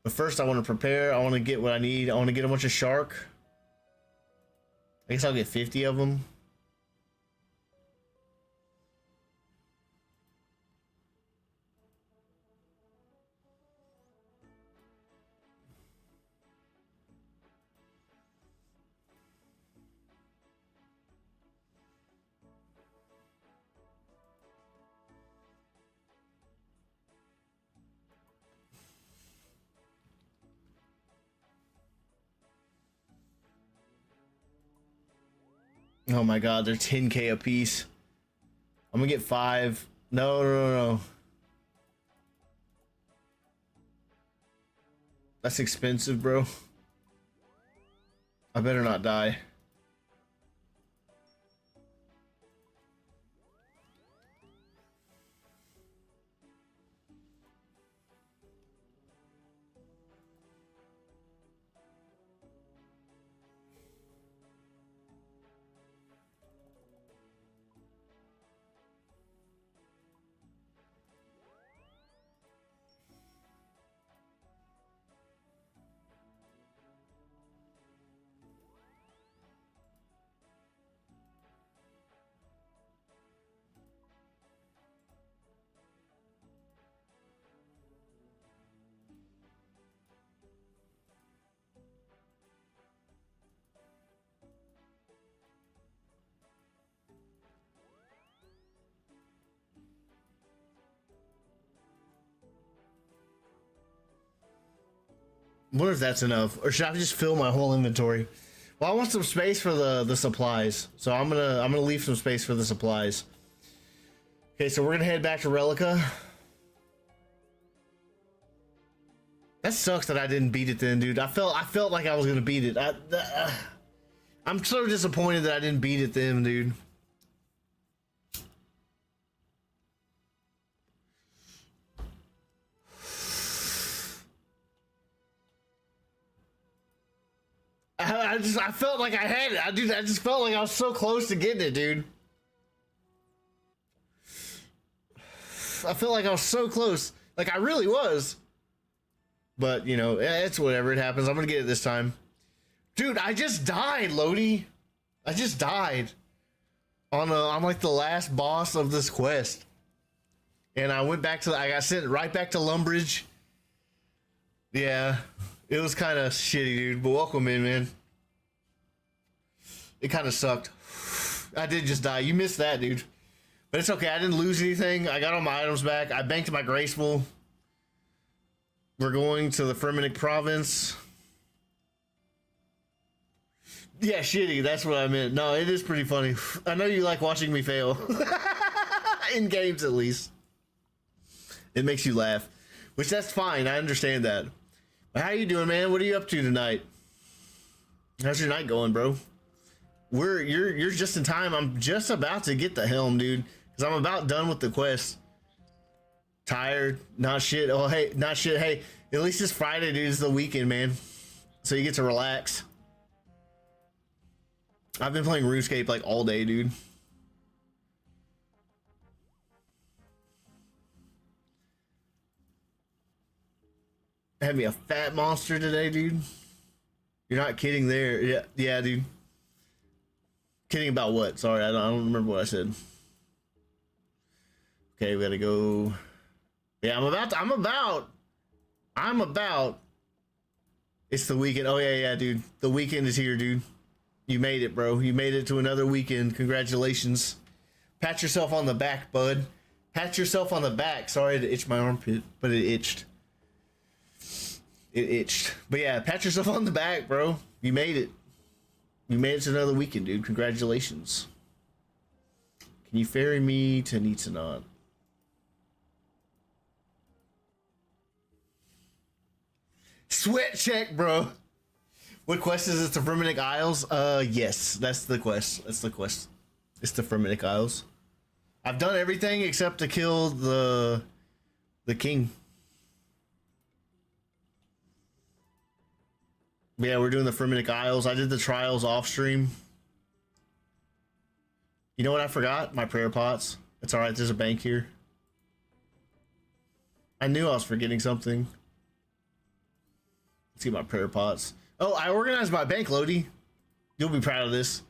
But first I want to prepare. I want to get what I need. I want to get a bunch of shark. I guess I'll get 50 of them. Oh my god, they're 10k a piece. I'm gonna get 5. No. That's expensive, bro. I better not die. wonder if that's enough, or should I just fill my whole inventory? Well, I want some space for the supplies, so I'm gonna leave some space for the supplies. Okay, so we're gonna head back to Relica. That sucks that I didn't beat it then, dude. I felt like I was gonna beat it. I'm so disappointed that I didn't beat it then, dude. I felt like I had it. I just felt like I was so close to getting it, dude. I felt like I was so close. Like I really was. But, you know, it's whatever. It happens. I'm gonna get it this time. Dude, I just died, Lodi. I just died. On like the last boss of this quest. And I went back to, I got sent right back to Lumbridge. Yeah. It was kind of shitty, dude. But welcome in, man. It kind of sucked. I did just die. You missed that, dude. But it's okay. I didn't lose anything. I got all my items back. I banked my graceful. We're going to the Firminic province. Yeah, shitty. That's what I meant. No, it is pretty funny. I know you like watching me fail. In games, at least. It makes you laugh. Which, that's fine. I understand that. But how you doing, man? What are you up to tonight? How's your night going, bro? You're just in time. I'm just about to get the Helm, dude. Because I'm about done with the quest. Tired, not shit. Oh, hey, not shit. Hey, at least it's Friday, dude. It's the weekend, man. So you get to relax. I've been playing RuneScape like all day, dude. Had me a fat monster today, dude. You're not kidding there. Yeah, dude. Kidding about what? Sorry, I don't remember what I said. Okay, we gotta go. Yeah, I'm about. It's the weekend. Oh yeah, dude. The weekend is here, dude. You made it, bro. You made it to another weekend. Congratulations. Pat yourself on the back, bud. Pat yourself on the back. Sorry to itch my armpit, but it itched. It itched. But yeah, pat yourself on the back, bro. You made it. You made it to another weekend, dude. Congratulations. Can you ferry me to Neitzinot? Sweat check, bro. What quest is it? The Firminic Isles? Yes, that's the quest. That's the quest. It's the Firminic Isles. I've done everything except to kill the king. Yeah, we're doing the Firminic Isles. I did the trials off stream. You know what I forgot? My prayer pots. It's alright, there's a bank here. I knew I was forgetting something. Let's get my prayer pots. Oh, I organized my bank, Lodi. You'll be proud of this.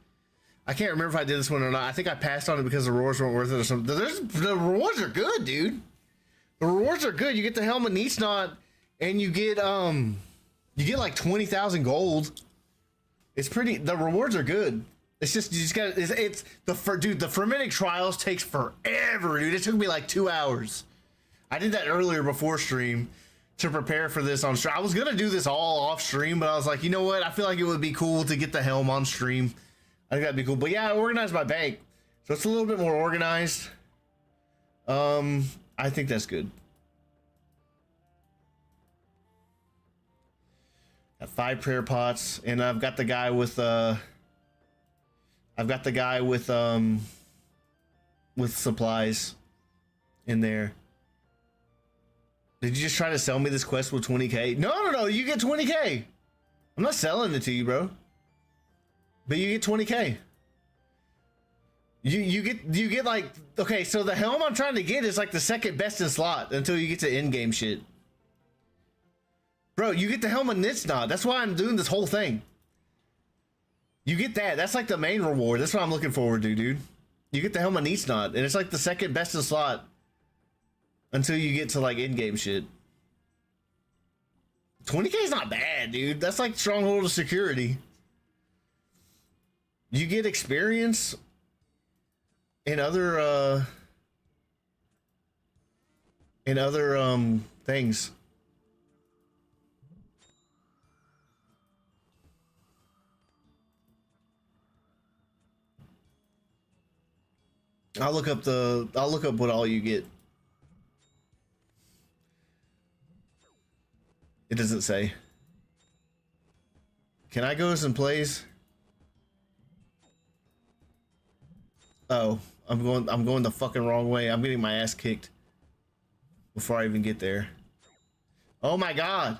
I can't remember if I did this one or not. I think I passed on it because the rewards weren't worth it or something. The rewards are good, dude. The rewards are good. You get the Helm of Neitzinot, and you get like 20,000 gold. It's pretty. The rewards are good. It's just you just got. It's the Firminic trials takes forever, dude. It took me like 2 hours. I did that earlier before stream to prepare for this on stream. I was gonna do this all off stream, but I was like, you know what? I feel like it would be cool to get the Helm on stream. I think that'd be cool. But yeah, I organized my bank, so it's a little bit more organized. I think that's good. Got 5 prayer pots, and I've got the guy with with supplies in there. Did you just try to sell me this quest with 20k? No, you get 20k. I'm not selling it to you, bro. But you get 20k. You get like, okay, so the Helm I'm trying to get is like the second best in slot until you get to in-game shit. Bro, you get the Helm of Neitzinot. That's why I'm doing this whole thing. You get that. That's like the main reward. That's what I'm looking forward to, dude. You get the Helm of Neitzinot, and it's like the second best in slot until you get to like in-game shit. 20k is not bad, dude. That's like Stronghold of Security. You get experience in other things. I'll look up what all you get. It doesn't say. Can I go some plays? Oh, I'm going the fucking wrong way. I'm getting my ass kicked before I even get there. Oh my god.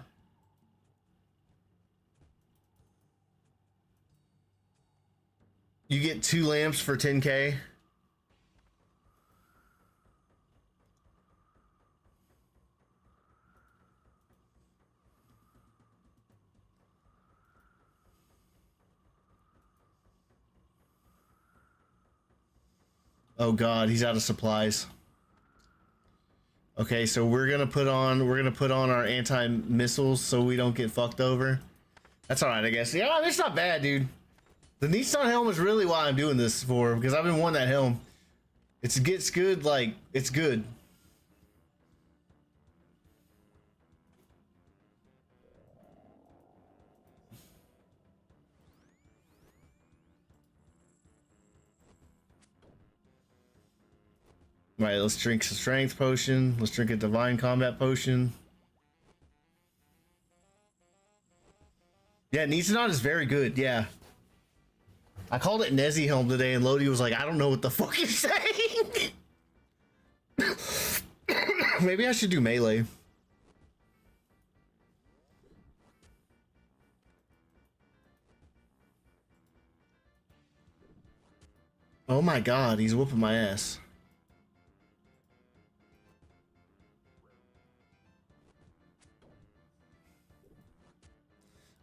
You get 2 lamps for 10K. Oh god, he's out of supplies. Okay, so we're gonna put on our anti-missiles so we don't get fucked over. That's alright, I guess. Yeah, it's not bad, dude. The Neitzinot helm is really why I'm doing this for, because I've been wanting that helm. It's good, like, it's good. Right, let's drink a strength potion. Let's drink a divine combat potion. Yeah, Neitzinot is very good, yeah. I called it Nezzy Helm today, and Lodi was like, I don't know what the fuck you're saying. Maybe I should do melee. Oh my god, he's whooping my ass.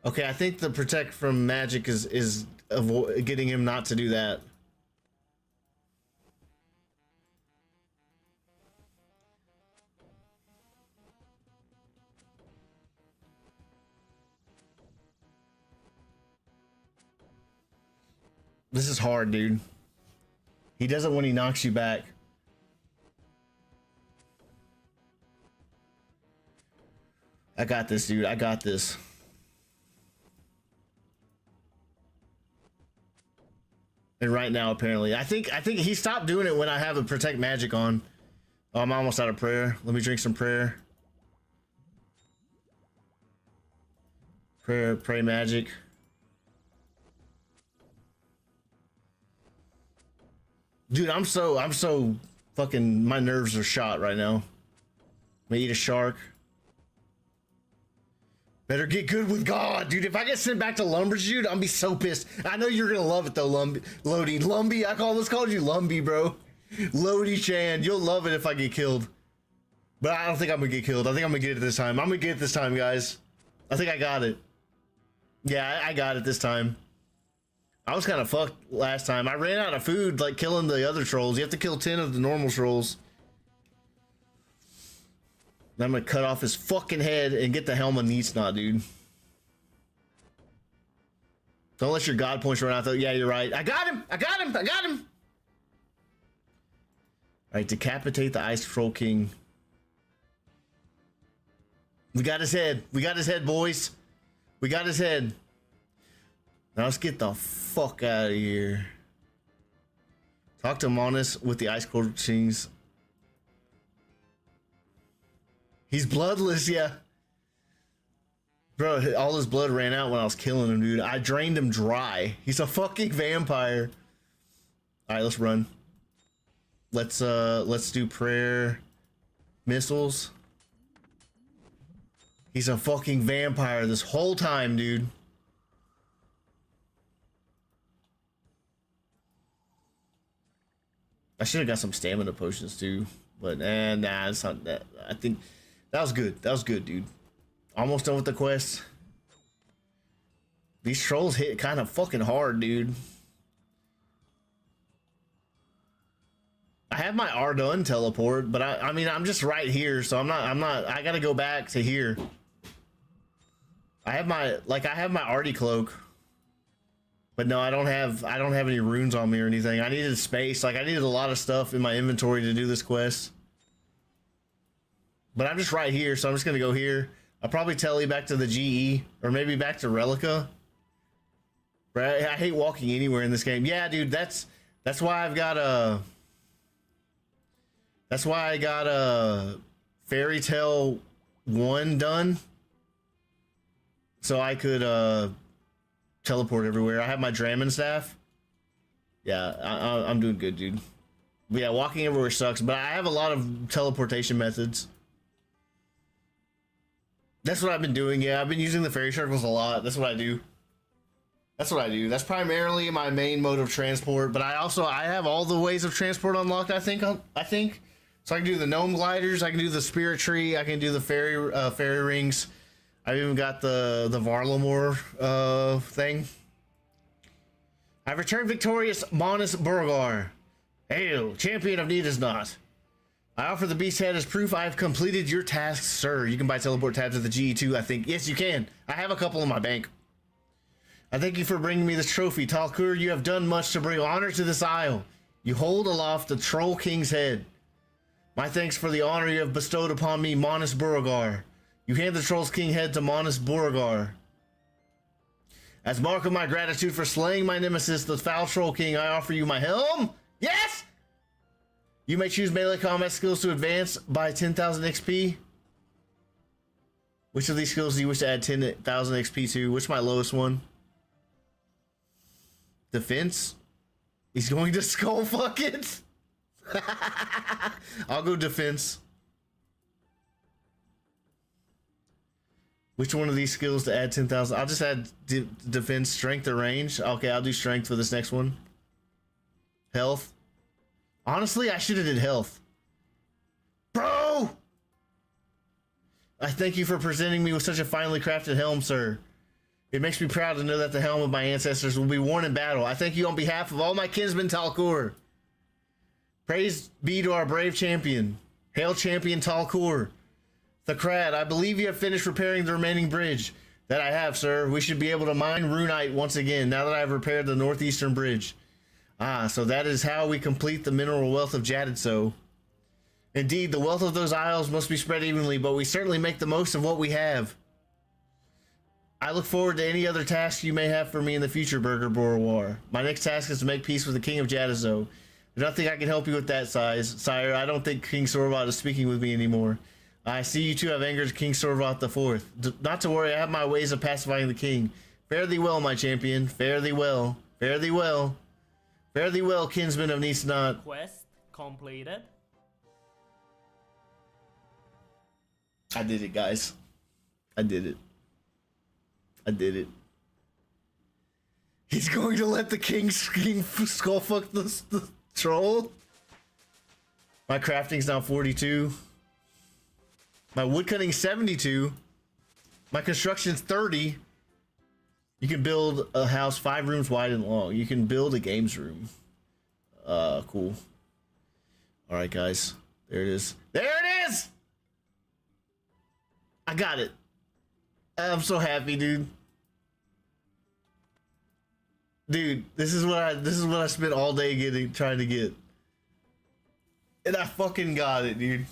Okay, I think the protect from magic is getting him not to do that. This is hard, dude. He does it when he knocks you back. I got this, dude. I got this. And right now, apparently, I think he stopped doing it when I have a protect magic on. Oh, I'm almost out of prayer. Let me drink some prayer. Pray magic. Dude, I'm so fucking, my nerves are shot right now. I'm gonna eat a shark. Better get good with God, dude. If I get sent back to Lumbers, dude, I'm gonna be so pissed. I know you're gonna love it though, Lodi. Lumby, I almost called you Lumby, bro. Lodi Chan, you'll love it if I get killed. But I don't think I'm gonna get killed. I think I'm gonna get it this time. I'm gonna get it this time, guys. I think I got it. Yeah, I got it this time. I was kind of fucked last time. I ran out of food, like killing the other trolls. You have to kill 10 of the normal trolls. I'm gonna cut off his fucking head and get the Helm of Neitzinot, dude. Don't let your god points run out though. Yeah, you're right. I got him! I got him! I got him! Alright, decapitate the Ice Troll King. We got his head. We got his head, boys. We got his head. Now let's get the fuck out of here. Talk to Monas with the Ice Cold Kings. He's bloodless, yeah. Bro, all his blood ran out when I was killing him, dude. I drained him dry. He's a fucking vampire. Alright, let's run. Let's do prayer. Missiles. He's a fucking vampire this whole time, dude. I should have got some stamina potions too, but nah, it's not that. I think that was good. That was good, dude. Almost done with the quest. These trolls hit kind of fucking hard, dude. I have my R done teleport, but I mean, I'm just right here, so I'm not, I gotta go back to here. I have my arty cloak. But no, I don't have any runes on me or anything. I needed space. Like, I needed a lot of stuff in my inventory to do this quest. But I'm just right here, so I'm just gonna go here. I'll probably tele back to the GE, or maybe back to Relica. Right? I hate walking anywhere in this game. Yeah, dude, that's why I've got a... That's why I got a Fairy Tale 1 done. So I could teleport everywhere. I have my Dramen staff. Yeah, I'm doing good, dude. But yeah, walking everywhere sucks, but I have a lot of teleportation methods. That's what I've been doing. Yeah, I've been using the fairy circles a lot. That's what I do. That's what I do. That's primarily my main mode of transport, but I have all the ways of transport unlocked, I think. So I can do the gnome gliders, I can do the spirit tree, I can do the fairy rings. I've even got the Varlamore thing. I've returned victorious, Manus Burgar. Hail, champion of Neitzinot. I offer the beast head as proof I have completed your tasks, sir. You can buy teleport tabs at the GE2, I think. Yes, you can. I have a couple in my bank. I thank you for bringing me this trophy. Talkur, you have done much to bring honor to this isle. You hold aloft the Troll King's head. My thanks for the honor you have bestowed upon me, Manus Burgar. You hand the Troll's King head to Manus Burgar. As mark of my gratitude for slaying my nemesis, the foul Troll King, I offer you my Helm. Yes! You may choose melee combat skills to advance by 10,000 XP. Which of these skills do you wish to add 10,000 XP to? Which is my lowest one? Defense? He's going to skull fuck it? I'll go defense. Which one of these skills to add 10,000? I'll just add defense, strength, or range. Okay, I'll do strength for this next one. Health. Honestly, I should have did health. Bro! I thank you for presenting me with such a finely crafted helm, sir. It makes me proud to know that the helm of my ancestors will be worn in battle. I thank you on behalf of all my kinsmen, Talkur. Praise be to our brave champion. Hail, champion Talkur. Thakrat, I believe you have finished repairing the remaining bridge. That I have, sir. We should be able to mine Runite once again, now that I have repaired the northeastern bridge. Ah, so that is how we complete the mineral wealth of Jadidso. Indeed, the wealth of those isles must be spread evenly, but we certainly make the most of what we have. I look forward to any other tasks you may have for me in the future, Burger Borwar. My next task is to make peace with the King of Jadidso. I don't think I can help you with that, sire. I don't think King Sorvat is speaking with me anymore. I see you two have angered King Sorvat IV. Not to worry, I have my ways of pacifying the king. Fare thee well, my champion. Fare thee well. Fare thee well. Fare thee well, kinsman of Neitzinot. Quest completed. I did it, guys. I did it. I did it. He's going to let the king skull fuck the troll. My crafting's now 42. My woodcutting 72. My construction's 30. You can build a house 5 rooms wide and long. You can build a games room. Cool. All right, guys. There it is. There it is. I got it. I'm so happy, dude. Dude, this is what I spent all day trying to get. And I fucking got it, dude.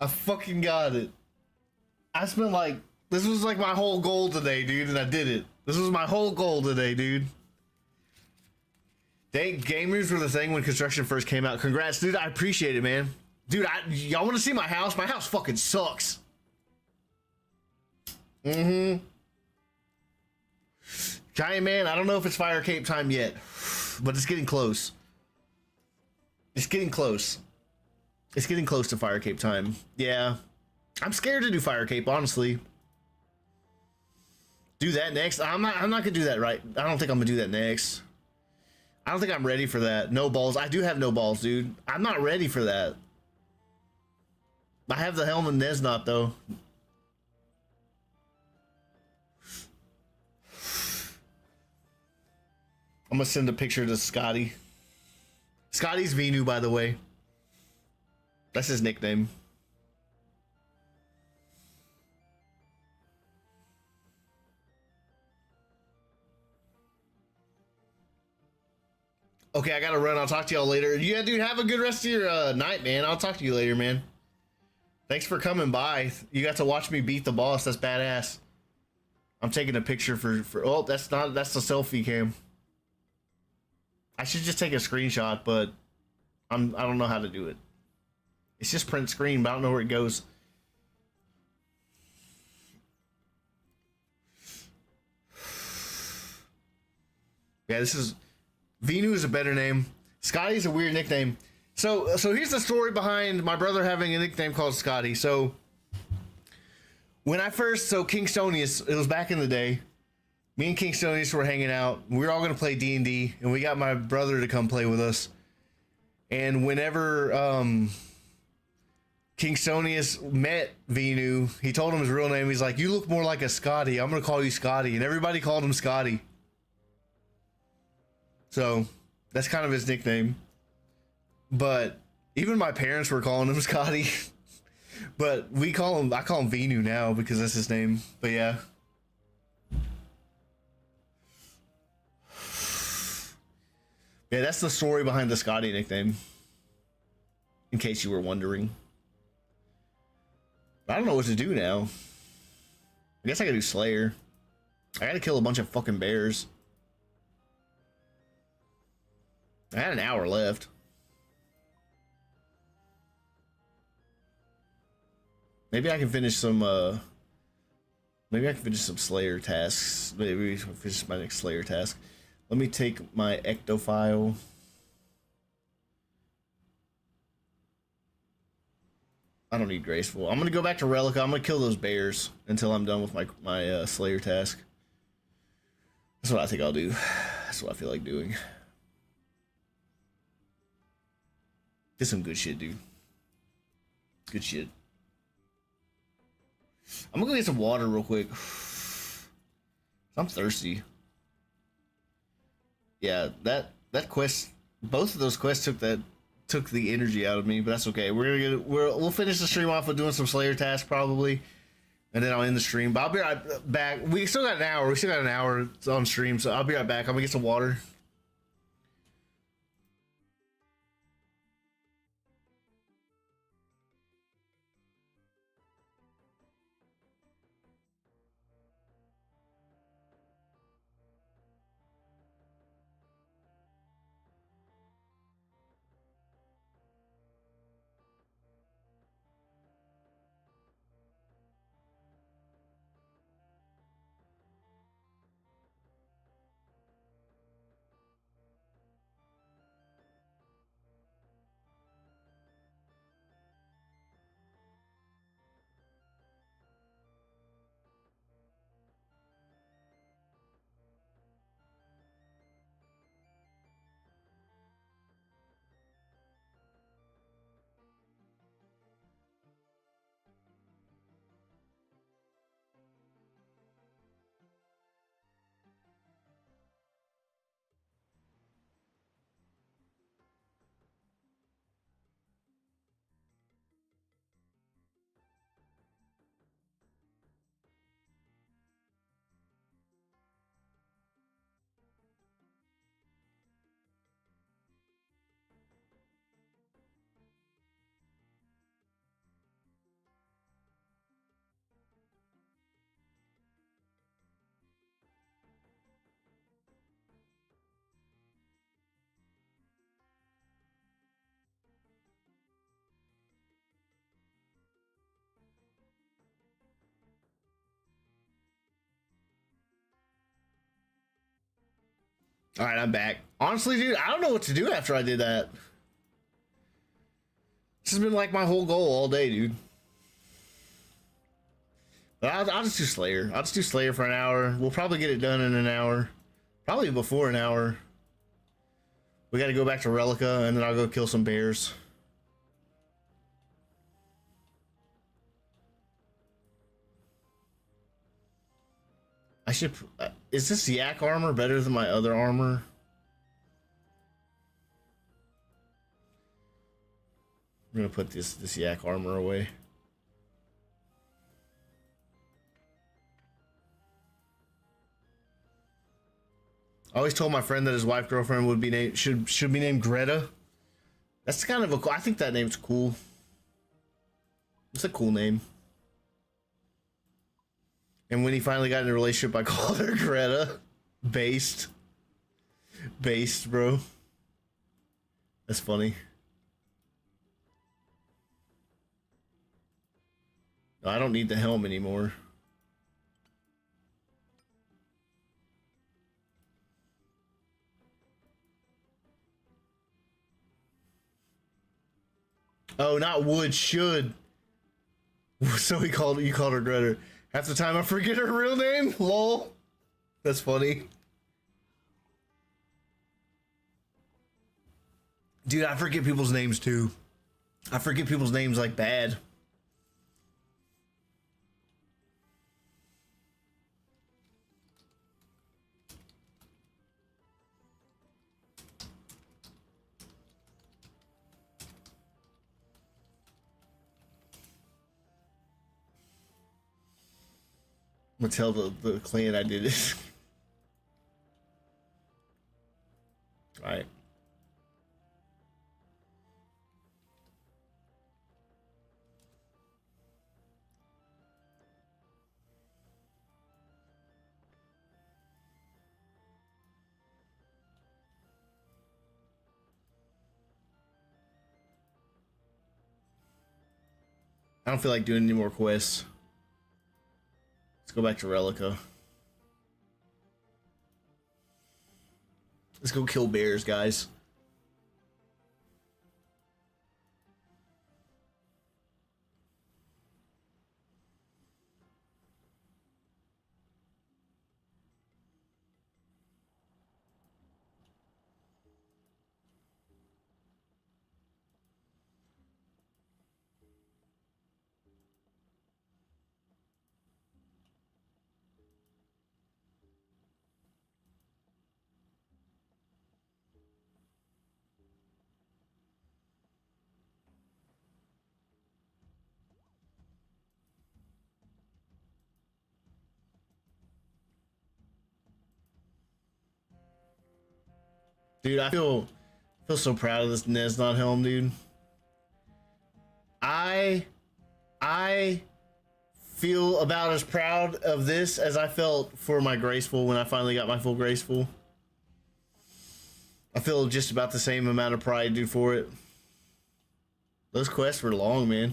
I fucking got it. I spent this was like my whole goal today, dude, and I did it. This was my whole goal today, dude. Dang, gamers were the thing when construction first came out. Congrats, dude. I appreciate it, man. Dude, y'all want to see my house? My house fucking sucks. Giant man, I don't know if it's fire cape time yet, but it's getting close. It's getting close. It's getting close to fire cape time. Yeah. I'm scared to do fire cape, honestly. Do that next. I'm not gonna do that right. I don't think I'm gonna do that next. I don't think I'm ready for that. No balls. I do have no balls, dude. I'm not ready for that. I have the Helm and Neitzinot though. I'm gonna send a picture to Scotty. Scotty's Venu, by the way. That's his nickname. Okay, I gotta run. I'll talk to y'all later. Yeah, dude, have a good rest of your night, man. I'll talk to you later, man. Thanks for coming by. You got to watch me beat the boss. That's badass. I'm taking a picture for oh, that's the selfie cam. I should just take a screenshot, but I don't know how to do it. It's just print screen, but I don't know where it goes. Yeah, this is Venu is a better name. Scotty's a weird nickname. So here's the story behind my brother having a nickname called Scotty. So when I first Kingstonius, it was back in the day. Me and Kingstonius were hanging out. We were all gonna play D&D, and we got my brother to come play with us. And whenever Kingstonius met Venu, he told him his real name. He's like, "You look more like a Scotty. I'm gonna call you Scotty," and everybody called him Scotty. So that's kind of his nickname. But even my parents were calling him Scotty. But I call him Venu now because that's his name. But yeah. Yeah, that's the story behind the Scotty nickname. In case you were wondering. I don't know what to do now. I guess I gotta do Slayer. I gotta kill a bunch of fucking bears. I had an hour left. Maybe I can finish some Slayer tasks. Maybe finish my next Slayer task. Let me take my ectophile. I don't need graceful. I'm gonna go back to Relica. I'm gonna kill those bears until I'm done with my Slayer task. That's what I think I'll do. That's what I feel like doing. Did some good shit, dude. Good shit. I'm gonna go get some water real quick. I'm thirsty. Yeah, that quest, both of those quests took the energy out of me, but that's okay. We'll finish the stream off with doing some Slayer tasks probably, and then I'll end the stream. But I'll be right back. We still got an hour. We still got an hour on stream, so I'll be right back. I'm gonna get some water. All right, I'm back. Honestly, dude, I don't know what to do after I did that. This has been like my whole goal all day, dude. But I'll just do Slayer. I'll just do Slayer for an hour. We'll probably get it done in an hour. Probably before an hour. We gotta go back to Relica, and then I'll go kill some bears. I should... is this yak armor better than my other armor? I'm gonna put this yak armor away. I always told my friend that his wife girlfriend would be named should be named Greta. That's kind of a... I think that name's cool. It's a cool name. And when he finally got in a relationship, I called her Greta. Based, bro. That's funny. I don't need the helm anymore. Oh, not would, should. So you called her Greta. Half the time I forget her real name. Lol. That's funny. Dude, I forget people's names too. I forget people's names like bad. I'm gonna tell the clan I did it. Alright. I don't feel like doing any more quests. Let's go back to Relica. Let's go kill bears, guys. Dude, I feel so proud of this Neitzinot helm, dude. I feel about as proud of this as I felt for my graceful when I finally got my full graceful. I feel just about the same amount of pride, dude, for it. Those quests were long, man.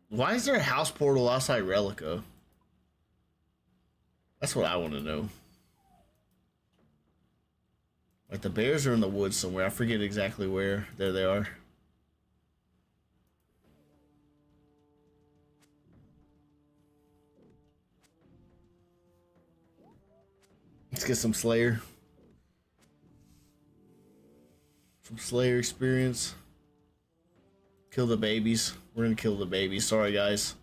Why is there a house portal outside Relica? That's what I want to know. Like, the bears are in the woods somewhere. I forget exactly where. There they are. Let's get some Slayer. Some Slayer experience. Kill the babies. We're gonna kill the babies. Sorry, guys.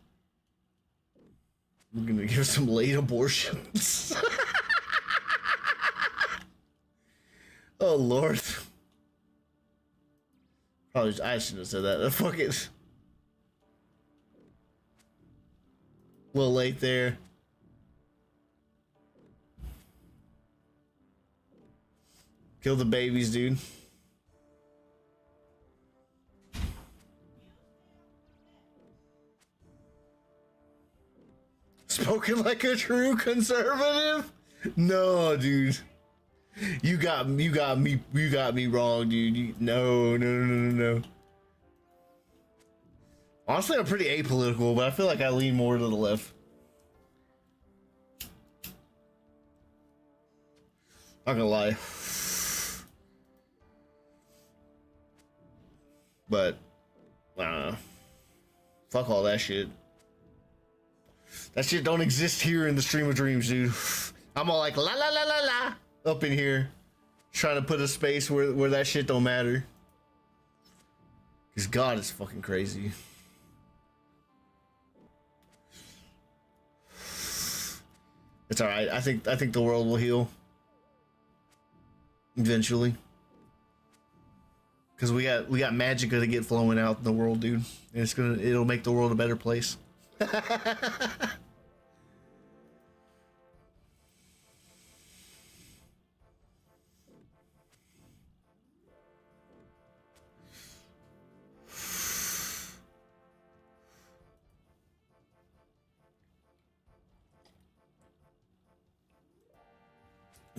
We're gonna give some late abortions. Oh, Lord. Probably, I shouldn't have said that. Fuck it. A little late there. Kill the babies, dude. Spoken like a true conservative? No, dude. You got me wrong, dude. No. Honestly, I'm pretty apolitical, but I feel like I lean more to the left. Not gonna lie. But, I don't know. Fuck all that shit. That shit don't exist here in the Stream of Dreams, dude. I'm all like, la la la la la, up in here. Trying to put a space where that shit don't matter. Because God is fucking crazy. It's alright. I think the world will heal. Eventually. Because we got Magicka to get flowing out in the world, dude. And it'll make the world a better place.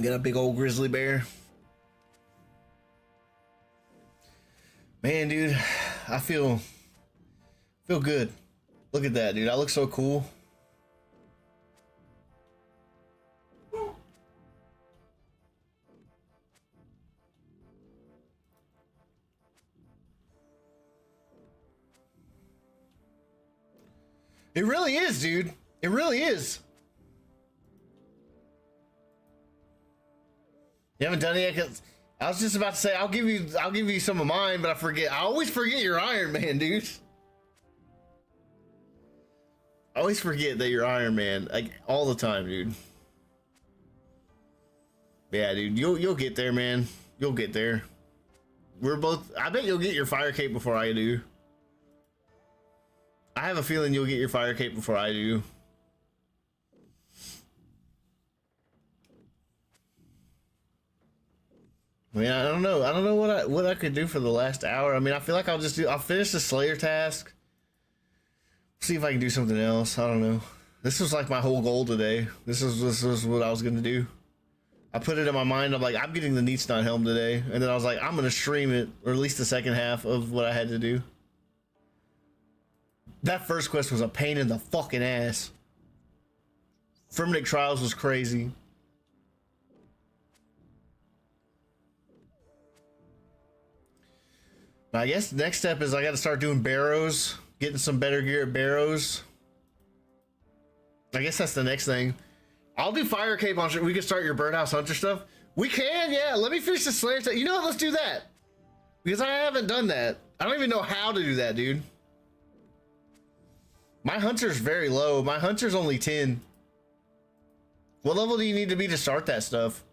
Got a big old grizzly bear. Man, dude, I feel good. Look at that, dude. I look so cool. It really is, dude. It really is. You haven't done it yet? 'Cause I was just about to say I'll give you some of mine, but I forget. I always forget you're Iron Man, dude. I always forget that you're Iron Man, like all the time, dude. Yeah, dude, you'll get there, man. You'll get there. We're both. I bet you'll get your fire cape before I do. I have a feeling you'll get your fire cape before I do. I mean, I don't know. I don't know what I could do for the last hour. I mean, I feel like I'll finish the Slayer task. See if I can do something else. I don't know. This was like my whole goal today. This was what I was gonna do. I put it in my mind. I'm like, I'm getting the Neitzinot Helm today, and then I was like, I'm gonna stream it, or at least the second half of what I had to do. That first quest was a pain in the fucking ass. Firminic Trials was crazy. I guess the next step is I got to start doing barrows, getting some better gear at barrows. I guess that's the next thing. I'll do fire cape on. We can start your birdhouse hunter stuff. We can, yeah. Let me finish the Slayer stuff. You know what? Let's do that, because I haven't done that. I don't even know how to do that, dude. My hunter's very low. My hunter's only 10. What level do you need to be to start that stuff?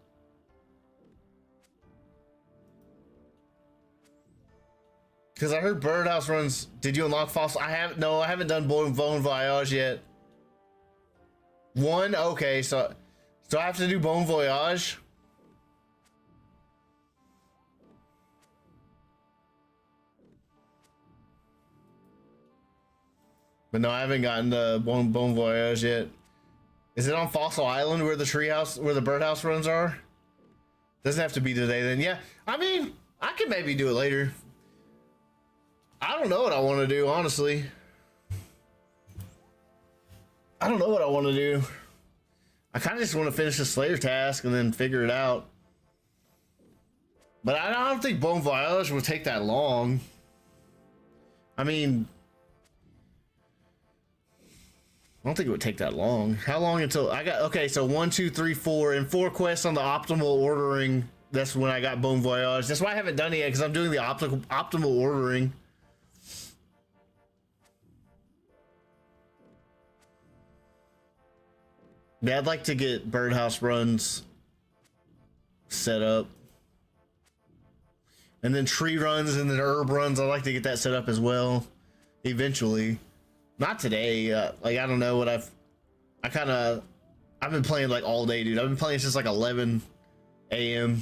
Because I heard birdhouse runs. Did you unlock fossil? I haven't done Bon Voyage yet. One? Okay, so I have to do Bon Voyage. But no, I haven't gotten the Bon Voyage yet. Is it on Fossil Island where the treehouse, where the birdhouse runs are? Doesn't have to be today then. Yeah, I mean, I could maybe do it later. I don't know what I want to do, honestly. I don't know what I want to do. I kind of just want to finish the Slayer task and then figure it out. But I don't think Bon Voyage will take that long. I mean, I don't think it would take that long. How long until I got, okay, so 1, 2, 3, 4, and 4 quests on the optimal ordering. That's when I got Bon Voyage. That's why I haven't done it yet, because I'm doing the optimal ordering. Yeah, I'd like to get birdhouse runs set up. And then tree runs and then herb runs. I'd like to get that set up as well. Eventually. Not today. Like, I don't know what I've been playing like all day, dude. I've been playing since like 11 a.m.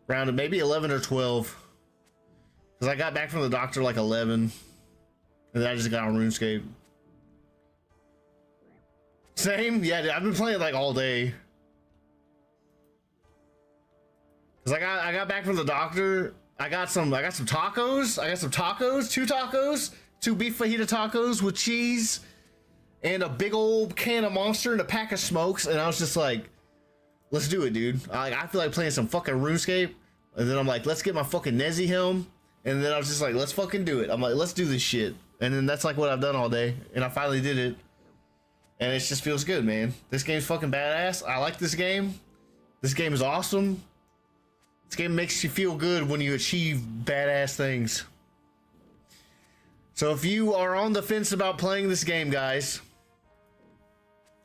Around maybe 11 or 12. Because I got back from the doctor like 11. And then I just got on RuneScape. Same? Yeah, dude, I've been playing like all day. Cause I got back from the doctor. I got some tacos. I got some tacos, 2 tacos, 2 beef fajita tacos with cheese, and a big old can of Monster and a pack of smokes. And I was just like, let's do it, dude. I feel like playing some fucking RuneScape. And then I'm like, let's get my fucking Nezzy Helm. And then I was just like, let's fucking do it. I'm like, let's do this shit. And then that's like what I've done all day. And I finally did it. And it just feels good, man. This game's fucking badass. I like this game. This game is awesome. This game makes you feel good when you achieve badass things. So if you are on the fence about playing this game, guys,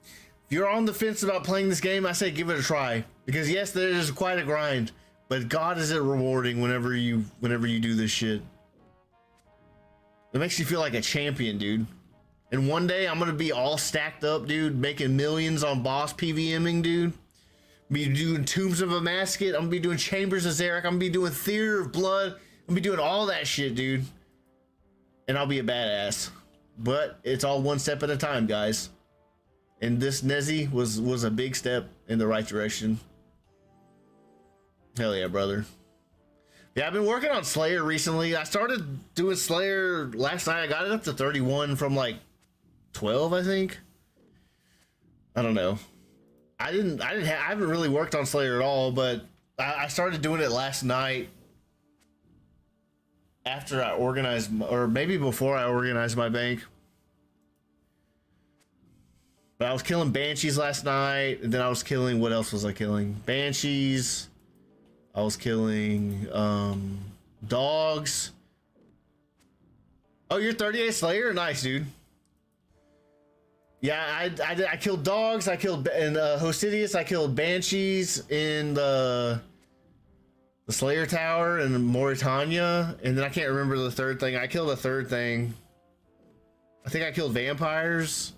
if you're on the fence about playing this game, I say give it a try. Because yes, there is quite a grind, but God is it rewarding whenever you do this shit. It makes you feel like a champion, dude. And one day I'm gonna be all stacked up, dude, making millions on boss PVMing, dude. Be doing Tombs of a Masket. I'm gonna be doing Chambers of Zarek. I'm gonna be doing Theater of Blood. I'm gonna be doing all that shit, dude. And I'll be a badass. But it's all one step at a time, guys. And this Nezzy was a big step in the right direction. Hell yeah, brother. Yeah, I've been working on Slayer recently. I started doing Slayer last night. I got it up to 31 from like 12, I think. I don't know. I haven't really worked on Slayer at all, but I started doing it last night after I organized, or maybe before I organized my bank. But I was killing banshees last night, and then I was killing, what else was I killing? Banshees. I was killing dogs. Oh, you're 38 Slayer? Nice, dude. Yeah, I killed dogs. I killed in Hostidius. I killed banshees in the Slayer Tower in Mauritania, and then I can't remember the third thing. I killed a third thing. I think I killed vampires,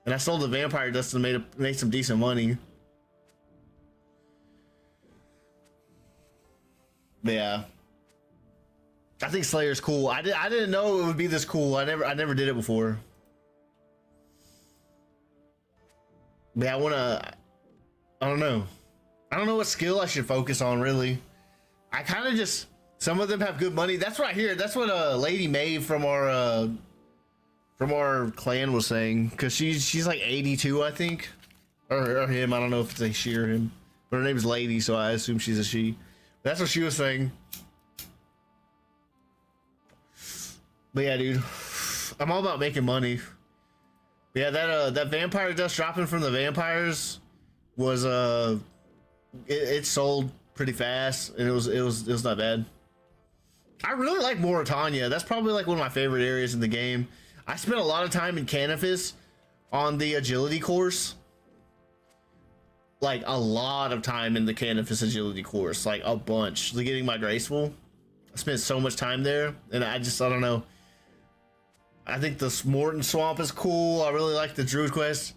and I sold the vampire dust and made some decent money. Yeah, I think Slayer's cool. I didn't know it would be this cool. I never did it before. But I don't know. I don't know what skill I should focus on, really. I kind of just, some of them have good money. That's what I hear. That's what Lady Maeve from our clan was saying, because she's like 82, I think, or him. I don't know if it's a she or him, but her name is Lady, so I assume she's a she. That's what she was saying. But yeah, dude, I'm all about making money. Yeah, that vampire dust dropping from the vampires was it sold pretty fast, and it was not bad. I really like Mauritania. That's probably like one of my favorite areas in the game. I spent a lot of time in Canifis on the agility course. Like a lot of time in the Canifis agility course, like a bunch. Like getting my graceful. I spent so much time there, and I don't know. I think the Morton Swamp is cool. I really like the Druid quest.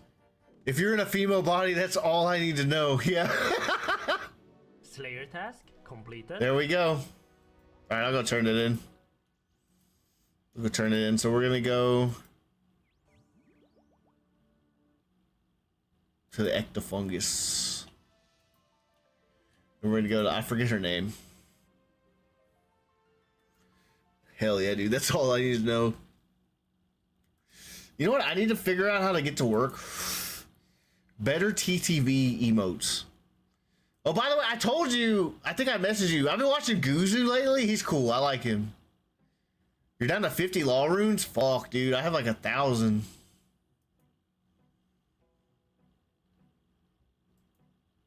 If you're in a female body, that's all I need to know. Yeah. Slayer task completed. There we go. All right, I'll go turn it in. We'll go turn it in. So we're gonna go to the Ectofungus. And we're gonna go to, I forget her name. Hell yeah, dude. That's all I need to know. You know what? I need to figure out how to get to work. Better TTV emotes. Oh, by the way, I told you, I think I messaged you. I've been watching Guzu lately. He's cool. I like him. You're down to 50 law runes? Fuck, dude. I have like 1,000.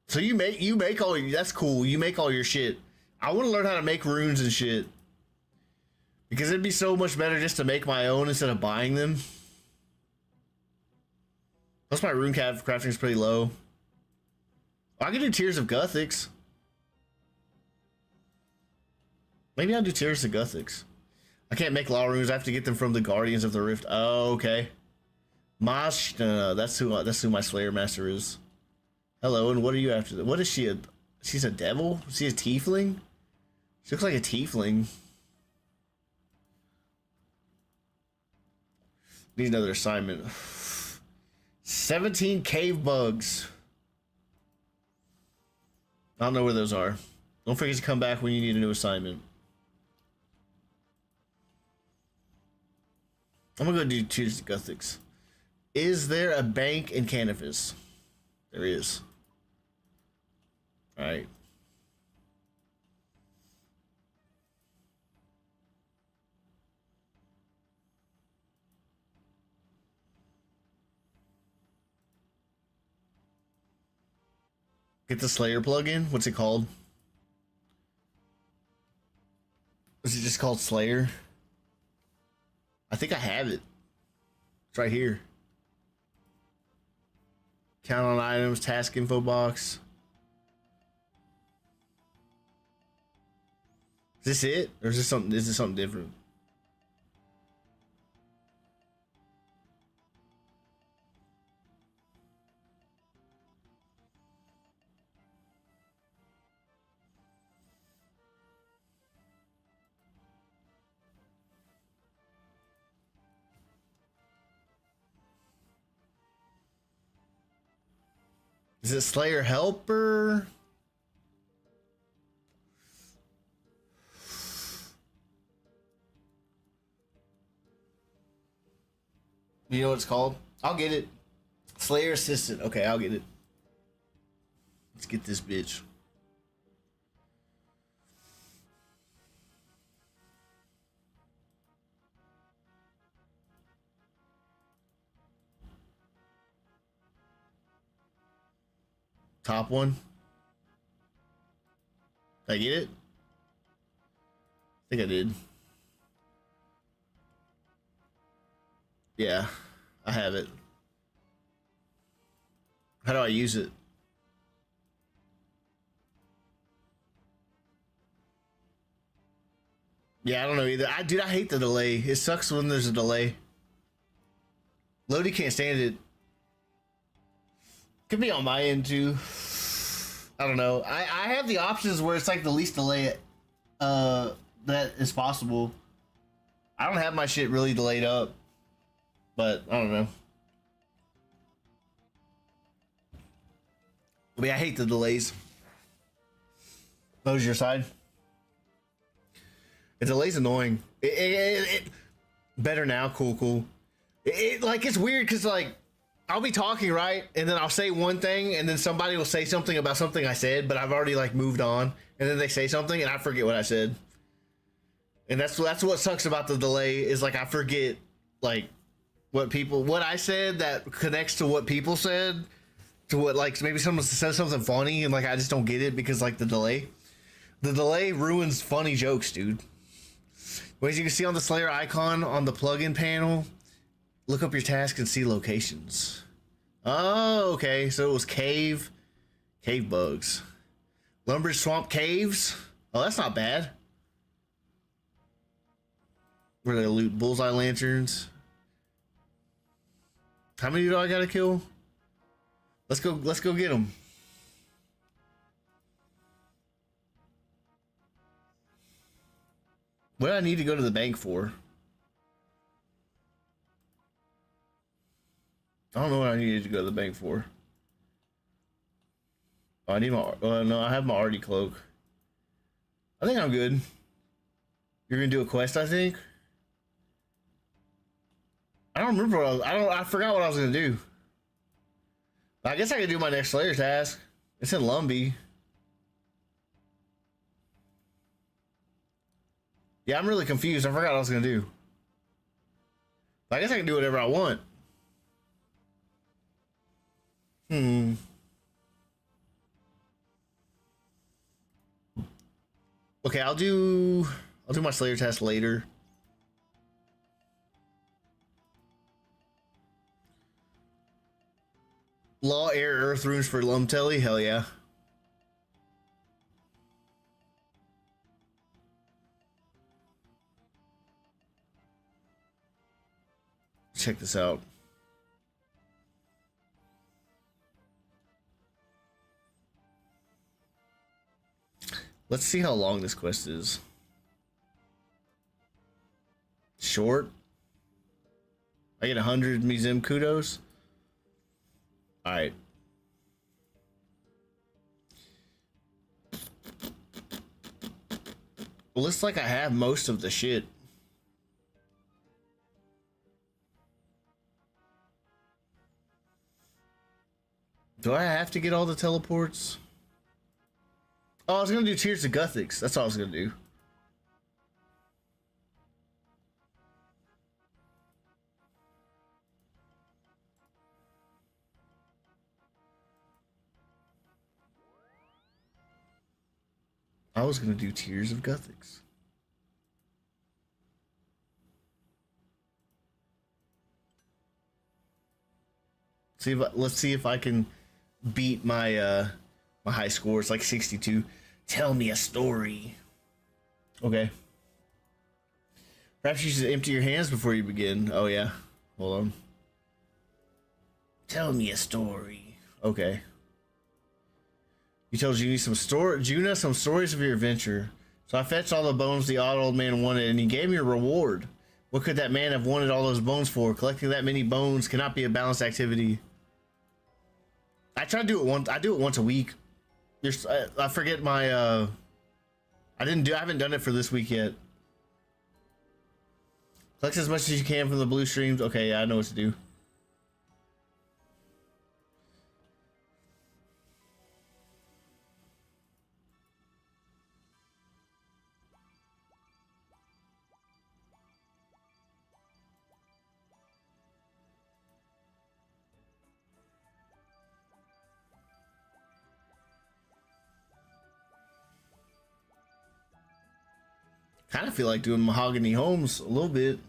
So you make all, that's cool. You make all your shit. I want to learn how to make runes and shit. Because it'd be so much better just to make my own instead of buying them. Plus my rune crafting is pretty low. I can do Tears of Guthix. Maybe I'll do Tears of Guthix. I can't make law runes. I have to get them from the Guardians of the Rift. Oh, okay. Mosh, no, that's who my Slayer Master is. Hello, and what are you after? What is she? She's a devil? Is she a tiefling? She looks like a tiefling. Need another assignment. 17 cave bugs. I don't know where those are. Don't forget to come back when you need a new assignment. I'm gonna go do Tears of Guthix. Is there a bank in Canifis? There is. Alright. Get the Slayer plugin. What's it called? Is it just called Slayer? I think I have it. It's right here. Count on items, task info box. Is this it? Or is this something different? Is it Slayer Helper? You know what it's called? I'll get it. Slayer Assistant. Okay, I'll get it. Let's get this bitch. Top one. Did I get it? I think I did. Yeah, I have it. How do I use it? Yeah, I don't know either. Dude, I hate the delay. It sucks when there's a delay. Lodi can't stand it. Could be on my end too. I don't know. I have the options where it's like the least delay that is possible. I don't have my shit really delayed up, but I don't know. I mean, I hate the delays. What was your side? The delay's annoying. Better now, cool. Like, it's weird because, like, I'll be talking, right? And then I'll say one thing, and then somebody will say something about something I said, but I've already, like, moved on. And then they say something, and I forget what I said. And that's what sucks about the delay, is, like, I forget, like, what I said that connects to what people said, to what, like, maybe someone says something funny, and, like, I just don't get it because, like, the delay. The delay ruins funny jokes, dude. Well, as you can see on the Slayer icon on the plugin panel, look up your task and see locations. Oh, okay. So it was cave bugs. Lumber swamp caves. Oh, that's not bad. Where they loot bullseye lanterns. How many do I gotta kill? Let's go get them. What do I need to go to the bank for? I don't know what I needed to go to the bank for. Oh, I need my... no, I have my arty cloak. I think I'm good. You're gonna do a quest, I think? I don't remember what I forgot what I was gonna do. I guess I could do my next Slayer task. It's in Lumbee. Yeah, I'm really confused. I forgot what I was gonna do. But I guess I can do whatever I want. Okay, I'll do my Slayer test later. Law, air, earth runes for Lumtelly? Hell yeah. Check this out. Let's see how long this quest is. Short. I get 100 museum kudos. All right. Well, looks like I have most of the shit. Do I have to get all the teleports? Oh, I was gonna do Tears of Guthix. That's all I was gonna do. I was gonna do Tears of Guthix. Let's see if I can beat my my high score. It's like 62. Tell me a story. Okay. Perhaps you should empty your hands before you begin. Oh yeah. Hold on. Tell me a story. Okay. You told Juna some stories of your adventure. So I fetched all the bones the old man wanted, and he gave me a reward. What could that man have wanted all those bones for? Collecting that many bones cannot be a balanced activity. I try to do it once. I do it once a week. I forget my. I haven't done it for this week yet. Collect as much as you can from the blue streams. Okay, yeah, I know what to do. Kind of feel like doing mahogany homes a little bit.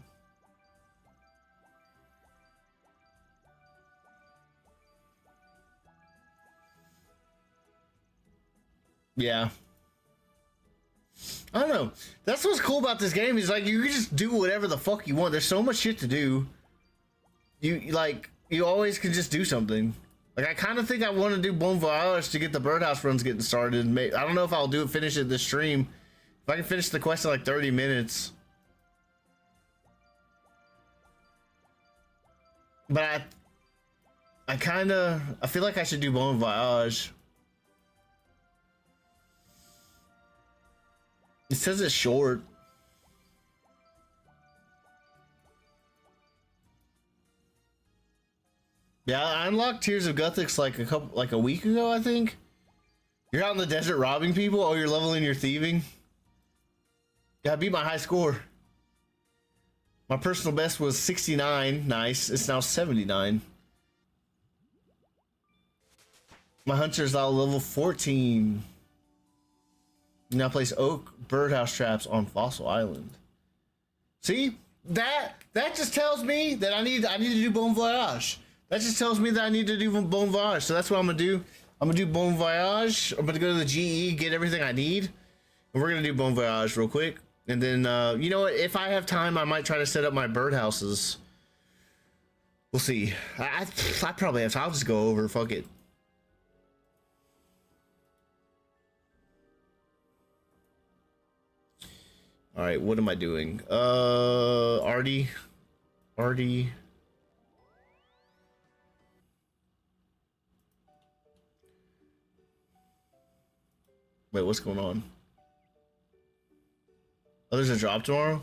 Yeah. I don't know. That's what's cool about this game is like you can just do whatever the fuck you want. There's so much shit to do. You always can just do something. Like I kind of think I want to do Bon Voyage to get the birdhouse runs getting started. I don't know if I'll finish it this stream. If I can finish the quest in like 30 minutes. But I feel like I should do Bon Voyage. It says it's short. Yeah, I unlocked Tears of Guthix like a week ago, I think. You're out in the desert robbing people? Oh, you're leveling your thieving? Yeah, I beat my high score. My personal best was 69. Nice. It's now 79. My hunter's now level 14. Now place oak birdhouse traps on Fossil Island. See? That just tells me that I need to do Bon Voyage. That just tells me that I need to do Bon Voyage. So that's what I'm gonna do. I'm gonna do Bon Voyage. I'm gonna go to the GE, get everything I need. And we're gonna do Bon Voyage real quick. And then you know what? If I have time, I might try to set up my birdhouses. We'll see. I probably have time. I'll just go over. Fuck it. All right, what am I doing? Artie. Wait, what's going on? Oh, there's a drop tomorrow?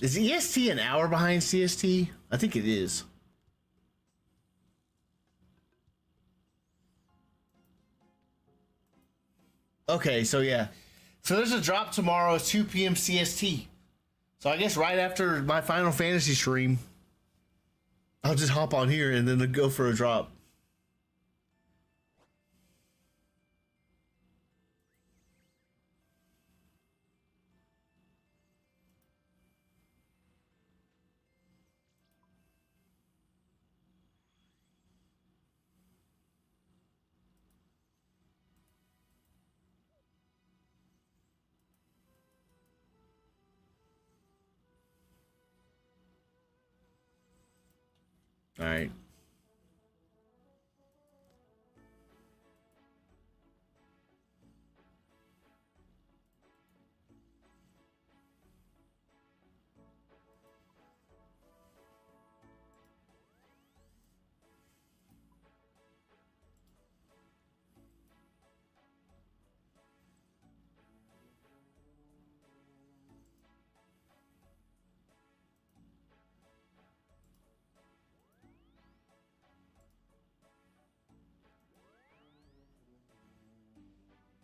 Is EST an hour behind CST? I think it is. Okay, so yeah. So there's a drop tomorrow at 2 p.m. CST. So I guess right after my Final Fantasy stream, I'll just hop on here and then go for a drop. All right.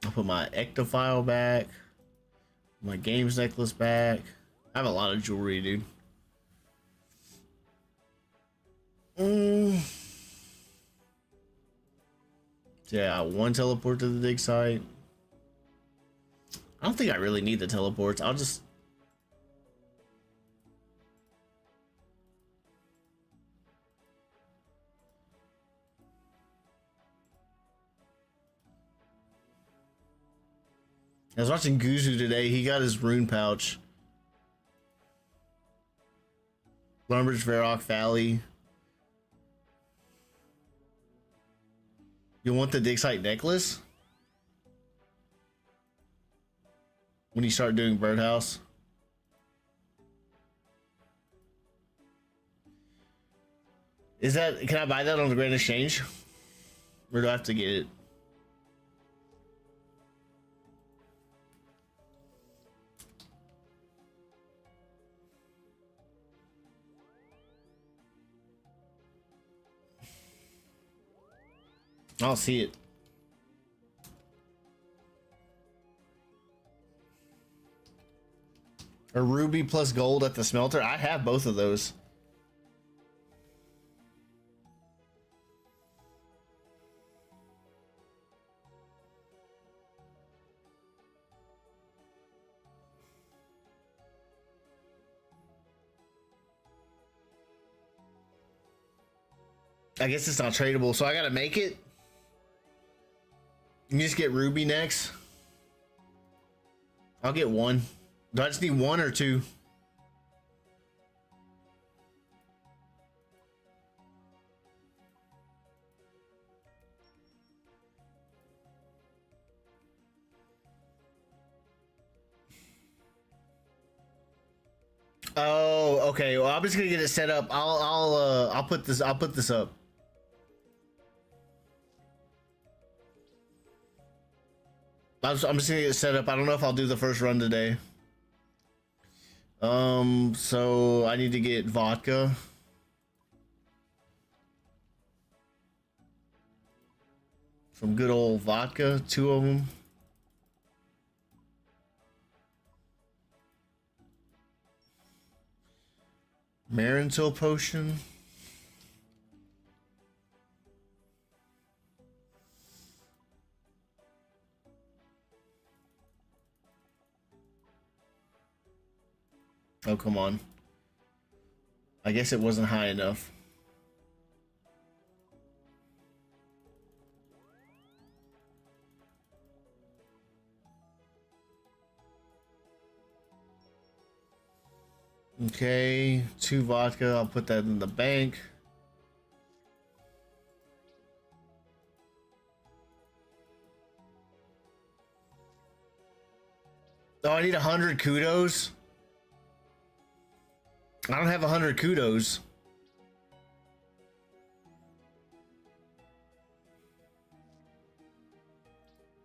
I'll put my ectophile back, my games necklace back. I have a lot of jewelry, dude. Yeah, one teleport to the dig site. I don't think I really need the teleports. I'll just... I was watching Guzu today. He got his rune pouch. Lumbridge Varrock Valley. You want the dig site necklace? When you start doing birdhouse? Is that, can I buy that on the Grand Exchange? Or do I have to get it? I don't see it. A ruby plus gold at the smelter. I have both of those. I guess it's not tradable, so I gotta make it. You just get ruby next. I'll get one. Do I just need one or two? Oh, okay. Well, I'm just gonna get it set up. I'll put this up. I'm just gonna get it set up. I don't know if I'll do the first run today. So I need to get vodka. Some good old vodka, 2 of them. Marintil potion. Oh, come on. I guess it wasn't high enough. Okay, 2 vodka. I'll put that in the bank. Oh, I need 100 kudos. I don't have 100 kudos.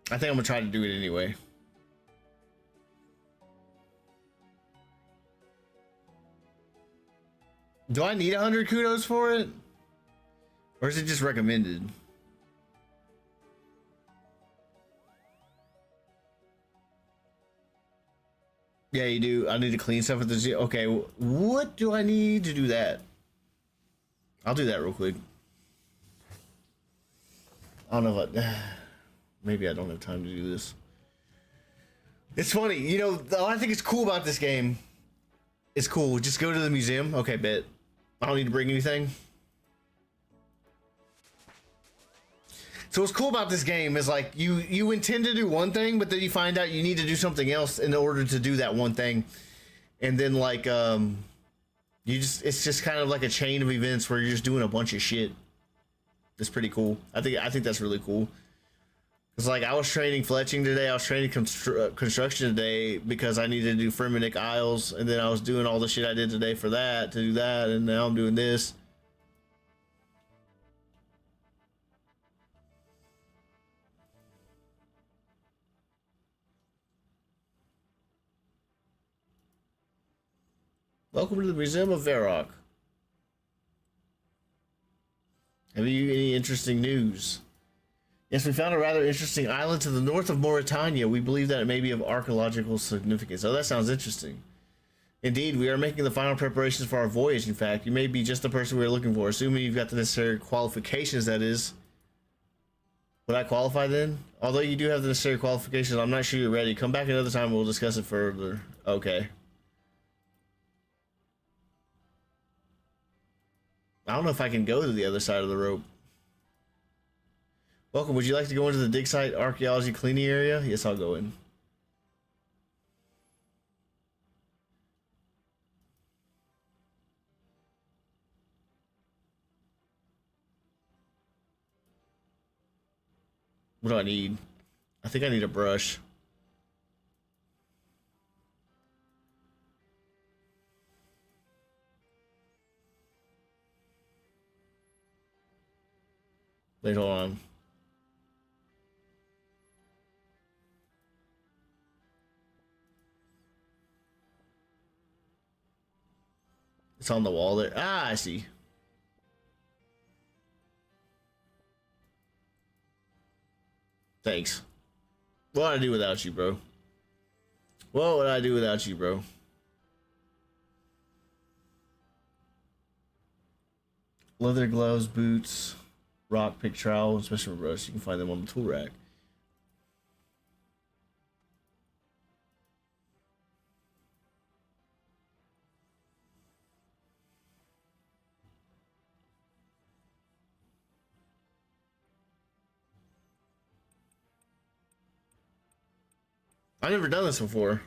I think I'm gonna try to do it anyway. Do I need 100 kudos for it? Or is it just recommended? Yeah, you do. I need to clean stuff at the gym. Okay, what do I need to do that? I'll do that real quick. I don't know what. Maybe I don't have time to do this. It's funny, you know. I think it's cool about this game. It's cool. Just go to the museum. Okay, bet. I don't need to bring anything. So what's cool about this game is like you intend to do one thing, but then you find out you need to do something else in order to do that one thing, and then like it's just kind of like a chain of events where you're just doing a bunch of shit. It's pretty cool. I think that's really cool. Cause like I was training fletching today, I was training construction today because I needed to do Fremennik Isles, and then I was doing all the shit I did today for that to do that, and now I'm doing this. Welcome to the Museum of Varrock. Have you any interesting news? Yes, we found a rather interesting island to the north of Mauritania. We believe that it may be of archaeological significance. Oh, that sounds interesting. Indeed, we are making the final preparations for our voyage, in fact. You may be just the person we are looking for, assuming you've got the necessary qualifications, that is. Would I qualify then? Although you do have the necessary qualifications, I'm not sure you're ready. Come back another time and we'll discuss it further. Okay. I don't know if I can go to the other side of the rope. Welcome. Would you like to go into the dig site archaeology cleaning area? Yes, I'll go in. What do I need? I think I need a brush. Wait, hold on. It's on the wall there. Ah, I see. Thanks. What would I do without you, bro? What would I do without you, bro? Leather gloves, boots, rock pick trowel, and special brush. You can find them on the tool rack. I've never done this before.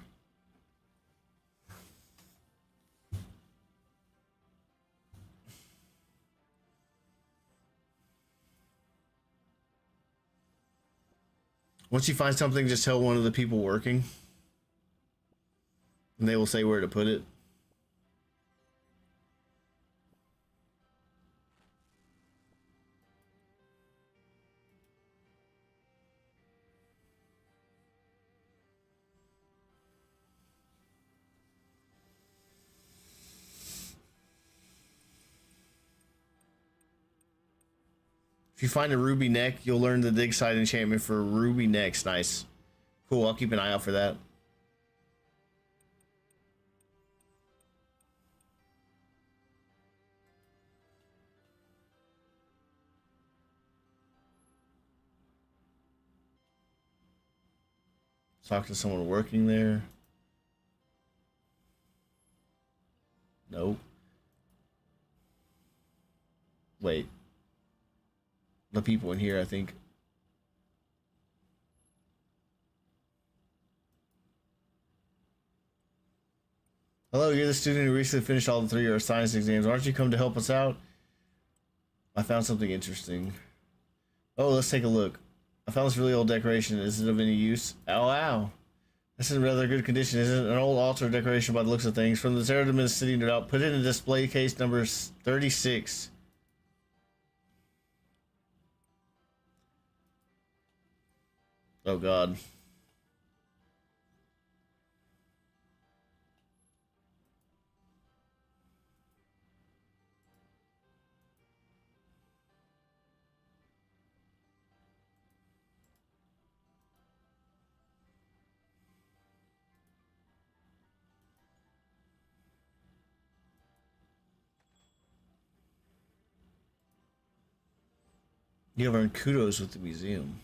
Once you find something, just tell one of the people working, and they will say where to put it. If you find a ruby neck, you'll learn the dig side enchantment for ruby necks. Nice. Cool, I'll keep an eye out for that. Talk to someone working there. Nope. Wait. The people in here, I think. Hello, you're the student who recently finished all the 3-year science exams. Aren't you come to help us out? I found something interesting. Oh, let's take a look. I found this really old decoration. Is it of any use? Oh, wow. This is in rather good condition. Isn't it an old altar decoration by the looks of things? From the Zeratim City out. Put it in display case number 36. Oh, God. You have earned kudos with the museum.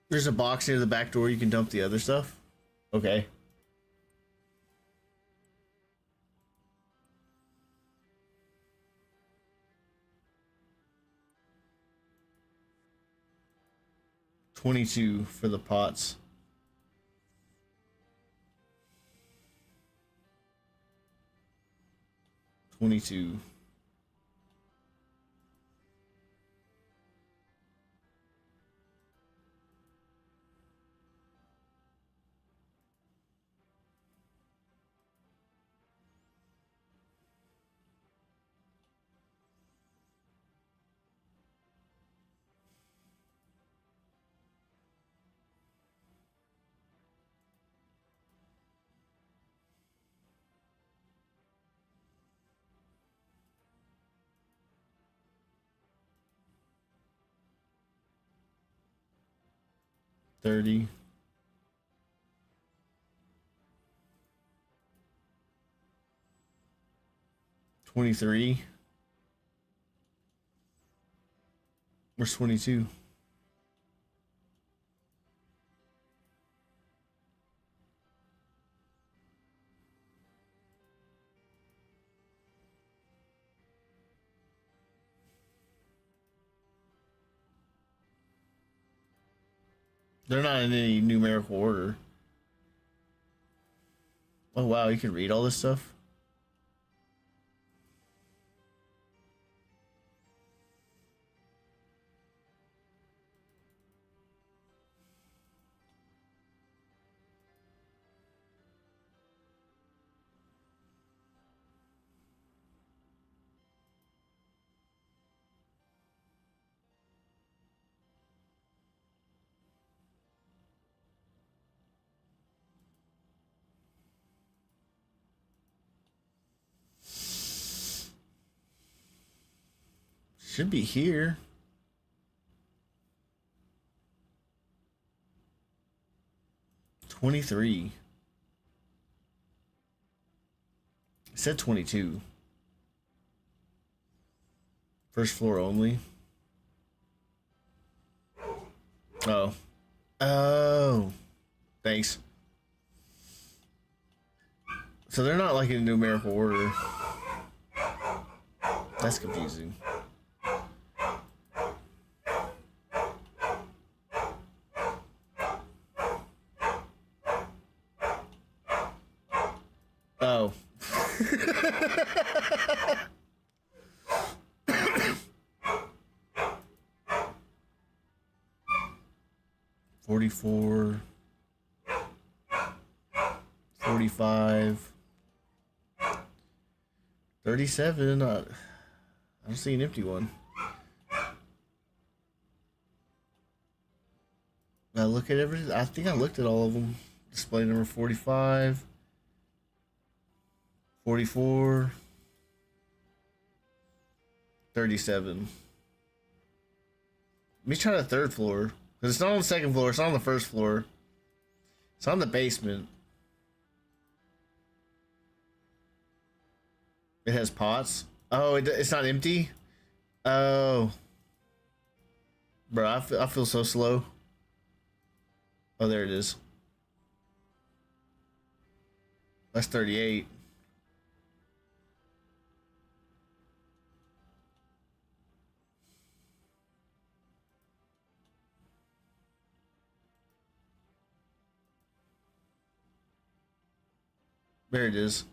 There's a box near the back door. You can dump the other stuff. Okay. $22 for the pots. $22. $30. $23. Where's 22? They're not in any numerical order. Oh wow, you can read all this stuff? Should be here. $23. It said 22. First floor only. Oh. Oh. Thanks. So they're not like in numerical order. That's confusing. Oh. 44, 45, 37. I don't see an empty one. I look at everything. I think I looked at all of them. Display number 45, 44, 37. Let me try the third floor. Because it's not on the second floor, it's not on the first floor. It's on the basement. It has pots. Oh, it's not empty? Oh. Bro, I feel so slow. Oh, there it is. That's 38. There it is.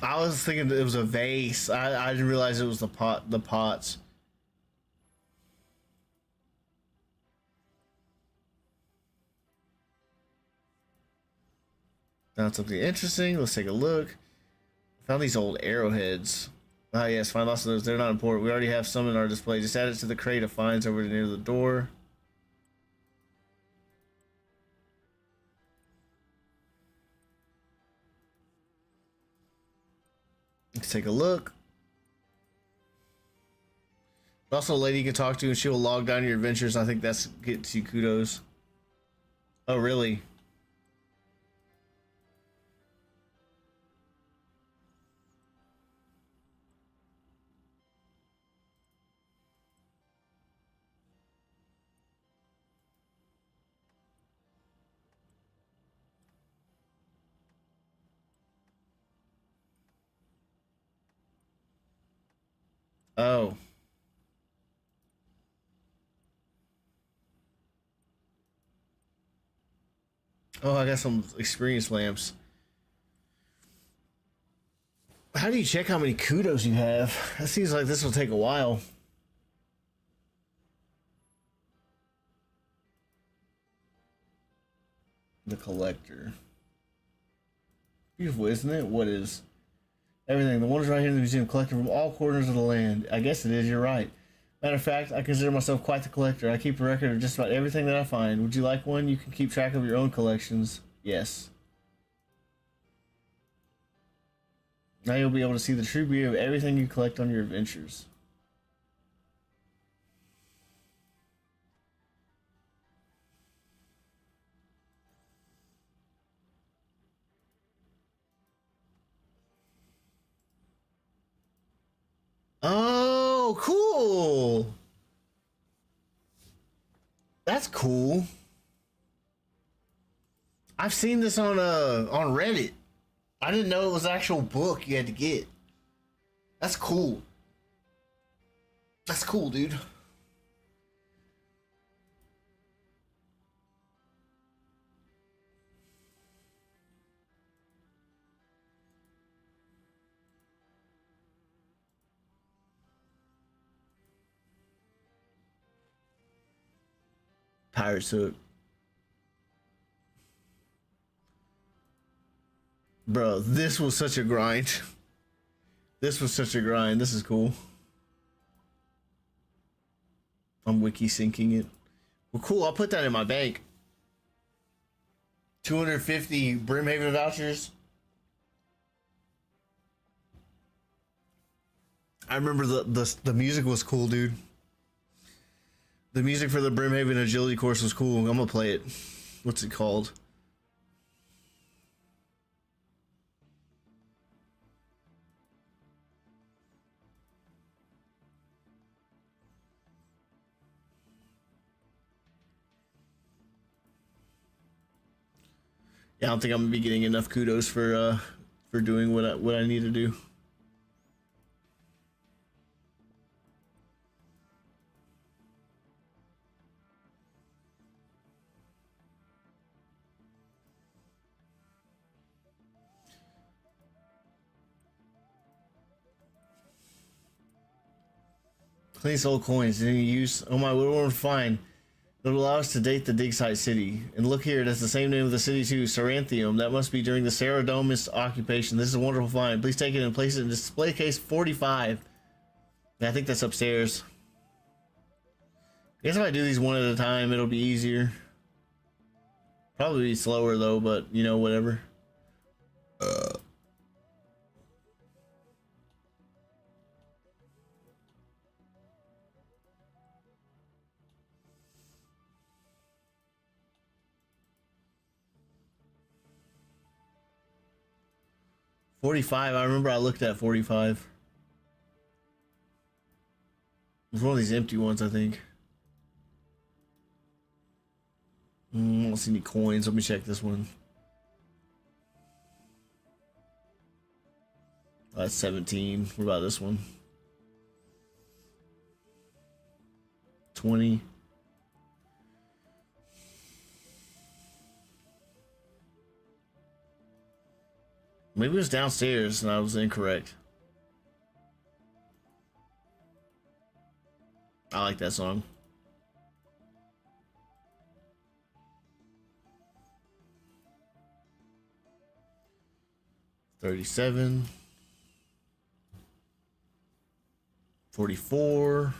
I was thinking that it was a vase. I didn't realize it was the pots. Found something interesting. Let's take a look. Found these old arrowheads. Ah, yes, find lots of those. They're not important. We already have some in our display. Just add it to the crate of finds over near the door. Let's take a look. Also, a lady you can talk to, and she will log down your adventures. I think that's gets you kudos. Oh, really? Oh. Oh, I got some experience lamps. How do you check how many kudos you have? That seems like this will take a while. The collector. Beautiful, isn't it? What is everything? The wonders right here in the museum, collected from all corners of the land. I guess it is. You're right. Matter of fact, I consider myself quite the collector. I keep a record of just about everything that I find. Would you like one? You can keep track of your own collections. Yes. Now you'll be able to see the true beauty of everything you collect on your adventures. Oh, cool. That's cool. I've seen this on Reddit. I didn't know it was an actual book you had to get. That's cool. That's cool, dude. Pirate's Hook. Bro, this was such a grind. This was such a grind. This is cool. I'm wiki syncing it. Well, cool. I'll put that in my bank. 250 Brimhaven vouchers. I remember the music was cool, dude. The music for the Brimhaven agility course was cool. I'm gonna play it. What's it called? Yeah, I don't think I'm gonna be getting enough kudos for doing what I need to do. Clean soul coins. Any use? Oh my, what one fine. It'll allow us to date the dig site city. And look here, that's the same name of the city too, Saranthium. That must be during the Saradomus occupation. This is a wonderful find. Please take it and place it in display case 45. I think that's upstairs. I guess if I do these one at a time, it'll be easier. Probably be slower though, but you know, whatever. 45. I remember I looked at 45. It was one of these empty ones, I think. I don't see any coins. Let me check this one. Oh, that's 17. What about this one? 20. Maybe it was downstairs and I was incorrect. I like that song. $37. 44.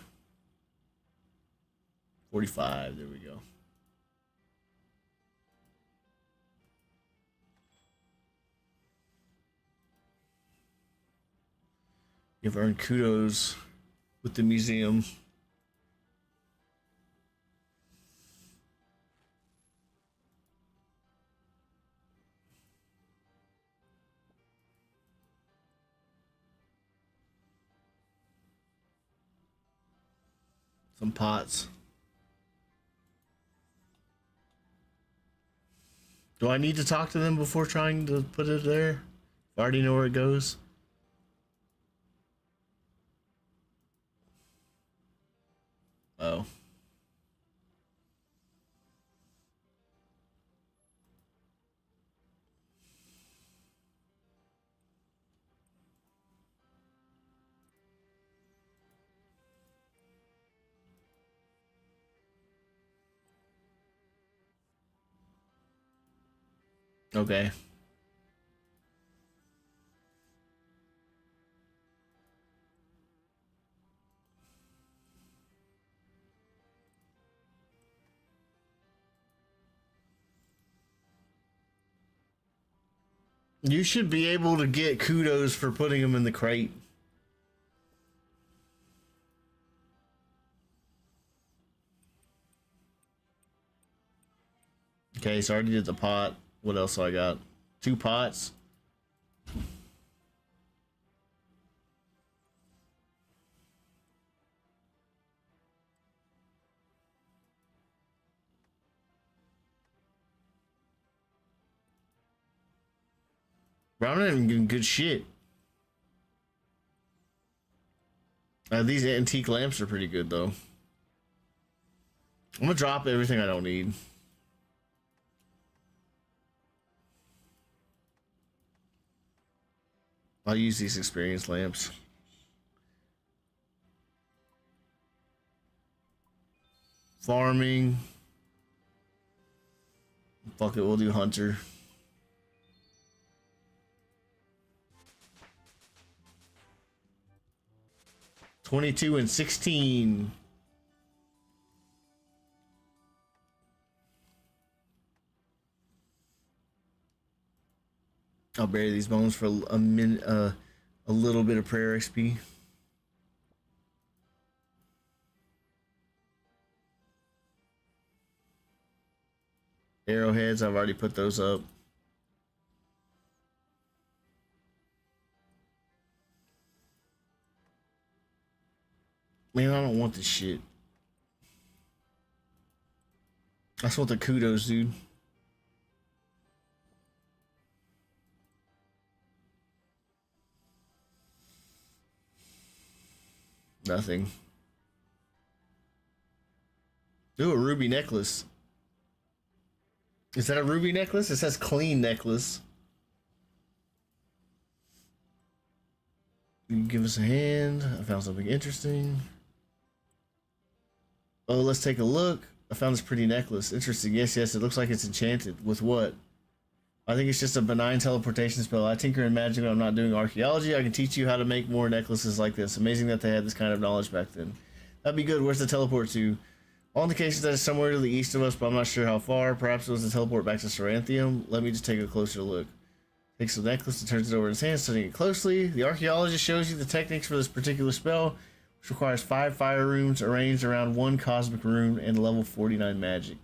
45. There we go. You've earned kudos with the museum. Some pots. Do I need to talk to them before trying to put it there? I already know where it goes. Oh. Okay. You should be able to get kudos for putting them in the crate. Okay, so I already did the pot. What else I got? 2 pots. Bro, I'm not even getting good shit. These antique lamps are pretty good, though. I'm gonna drop everything I don't need. I'll use these experience lamps. Farming. Fuck it, we'll do hunter. $22 and $16. I'll bury these bones for a minute, a little bit of prayer XP. Arrowheads, I've already put those up. Man, I don't want this shit. I just want the kudos, dude. Nothing. Ooh, a ruby necklace. Is that a ruby necklace? It says clean necklace. You can give us a hand. I found something interesting. Oh, let's take a look. I found this pretty necklace. Interesting. Yes, it looks like it's enchanted. With what? I think it's just a benign teleportation spell. I tinker in magic when I'm not doing archaeology. I can teach you how to make more necklaces like this. Amazing that they had this kind of knowledge back then. That'd be good. Where's the teleport to? All indications that it's somewhere to the east of us, but I'm not sure how far. Perhaps it was the teleport back to Seranthium. Let me just take a closer look. Takes the necklace and turns it over in his hand, studying it closely. The archaeologist shows you the techniques for this particular spell, which requires 5 fire runes arranged around 1 cosmic rune and level 49 magic.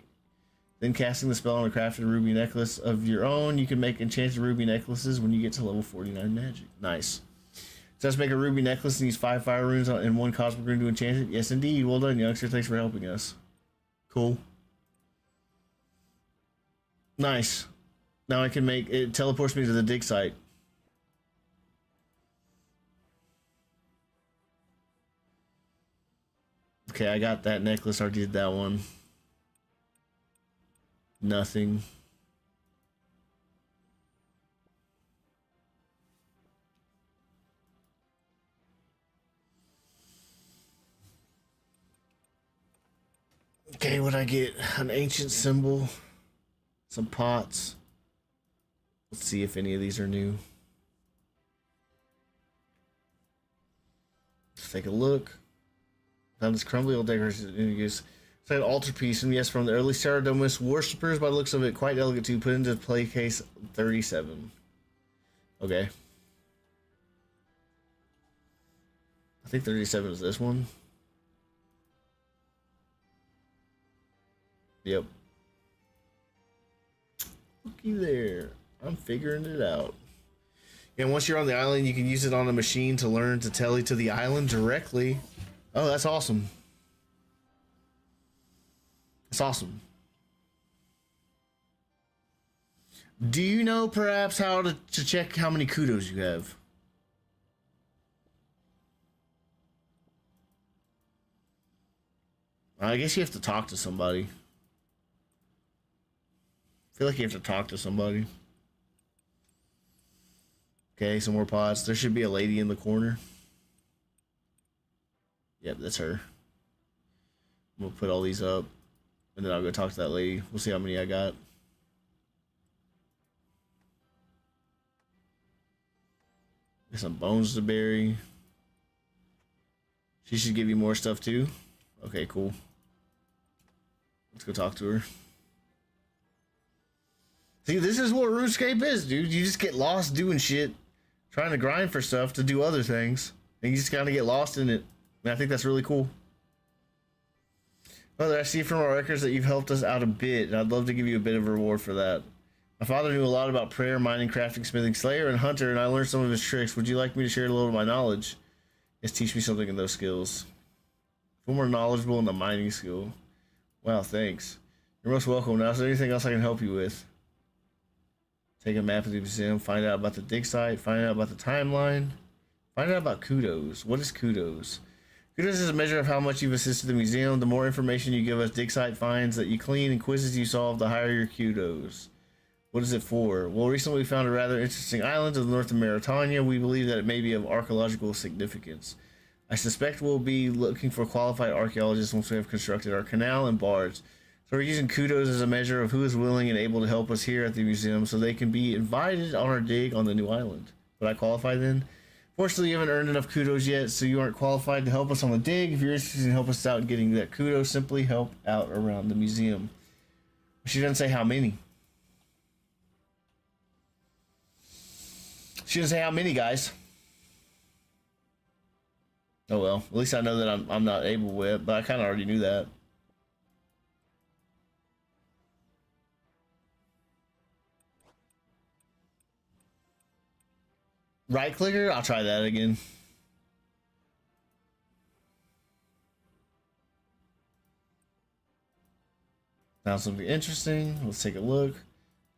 Then casting the spell on a crafted ruby necklace of your own, you can make enchanted ruby necklaces when you get to level 49 magic. Nice. So let's make a ruby necklace and use 5 fire runes and 1 cosmic rune to enchant it. Yes, indeed. Well done, youngster. Thanks for helping us. Cool. Nice. Now I can make it teleports me to the dig site. Okay, I got that necklace. I did that one. Nothing. Okay, what'd I get? An ancient symbol. Some pots. Let's see if any of these are new. Let's take a look. Found this crumbly old decoration in use. It's like an altarpiece, and yes, from the early Saradomus worshippers, by the looks of it, quite elegant too. Put into play case 37. Okay. I think 37 is this one. Yep. Looky there. I'm figuring it out. And once you're on the island, you can use it on a machine to learn to tele to the island directly. Oh, that's awesome. That's awesome. Do you know perhaps how to check how many kudos you have? I guess you have to talk to somebody. I feel like you have to talk to somebody. Okay, some more pots. There should be a lady in the corner. Yep, that's her. I'm gonna put all these up, and then I'll go talk to that lady. We'll see how many I got. Got some bones to bury. She should give you more stuff too. Okay, cool. Let's go talk to her. See, this is what RuneScape is, dude. You just get lost doing shit, trying to grind for stuff to do other things, and you just gotta get lost in it. And I think that's really cool. Brother, I see from our records that you've helped us out a bit, and I'd love to give you a bit of a reward for that. My father knew a lot about prayer, mining, crafting, smithing, slayer, and hunter, and I learned some of his tricks. Would you like me to share a little of my knowledge? Yes, teach me something in those skills. Feel more knowledgeable in the mining skill. Wow, thanks. You're most welcome. Now, is there anything else I can help you with? Take a map of the museum. Find out about the dig site. Find out about the timeline. Find out about kudos. What is kudos? Kudos is a measure of how much you've assisted the museum. The more information you give us, dig site finds that you clean, and quizzes you solve, the higher your kudos. What is it for? Well, recently we found a rather interesting island to the north of Mauritania. We believe that it may be of archaeological significance. I suspect we'll be looking for qualified archaeologists once we have constructed our canal and barge. So we're using kudos as a measure of who is willing and able to help us here at the museum so they can be invited on our dig on the new island. Would I qualify then? Fortunately, you haven't earned enough kudos yet, so you aren't qualified to help us on the dig. If you're interested in help us out in getting that kudos, simply help out around the museum. She doesn't say how many. She didn't say how many, guys. Oh well, at least I know that I'm not able with, but I kind of already knew that. Right clicker? I'll try that again. Found something interesting. Let's take a look.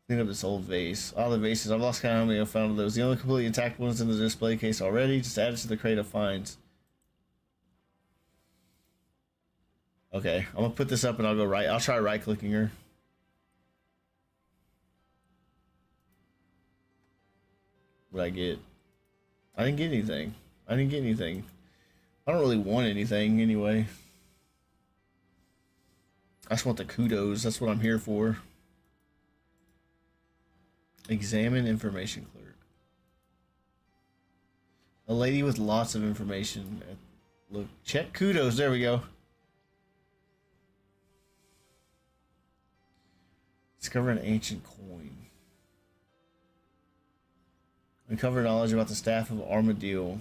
Clean up this old vase. All the vases. I've lost count how many I found of those. The only completely intact ones in the display case already. Just add it to the crate of finds. Okay, I'm gonna put this up and I'll go right. I'll try right clicking her. What did I get? I didn't get anything. I didn't get anything. I don't really want anything anyway. I just want the kudos. That's what I'm here for. Examine information clerk. A lady with lots of information. Look, check kudos. There we go. Discover an ancient coin. Uncover knowledge about the staff of Armadillo.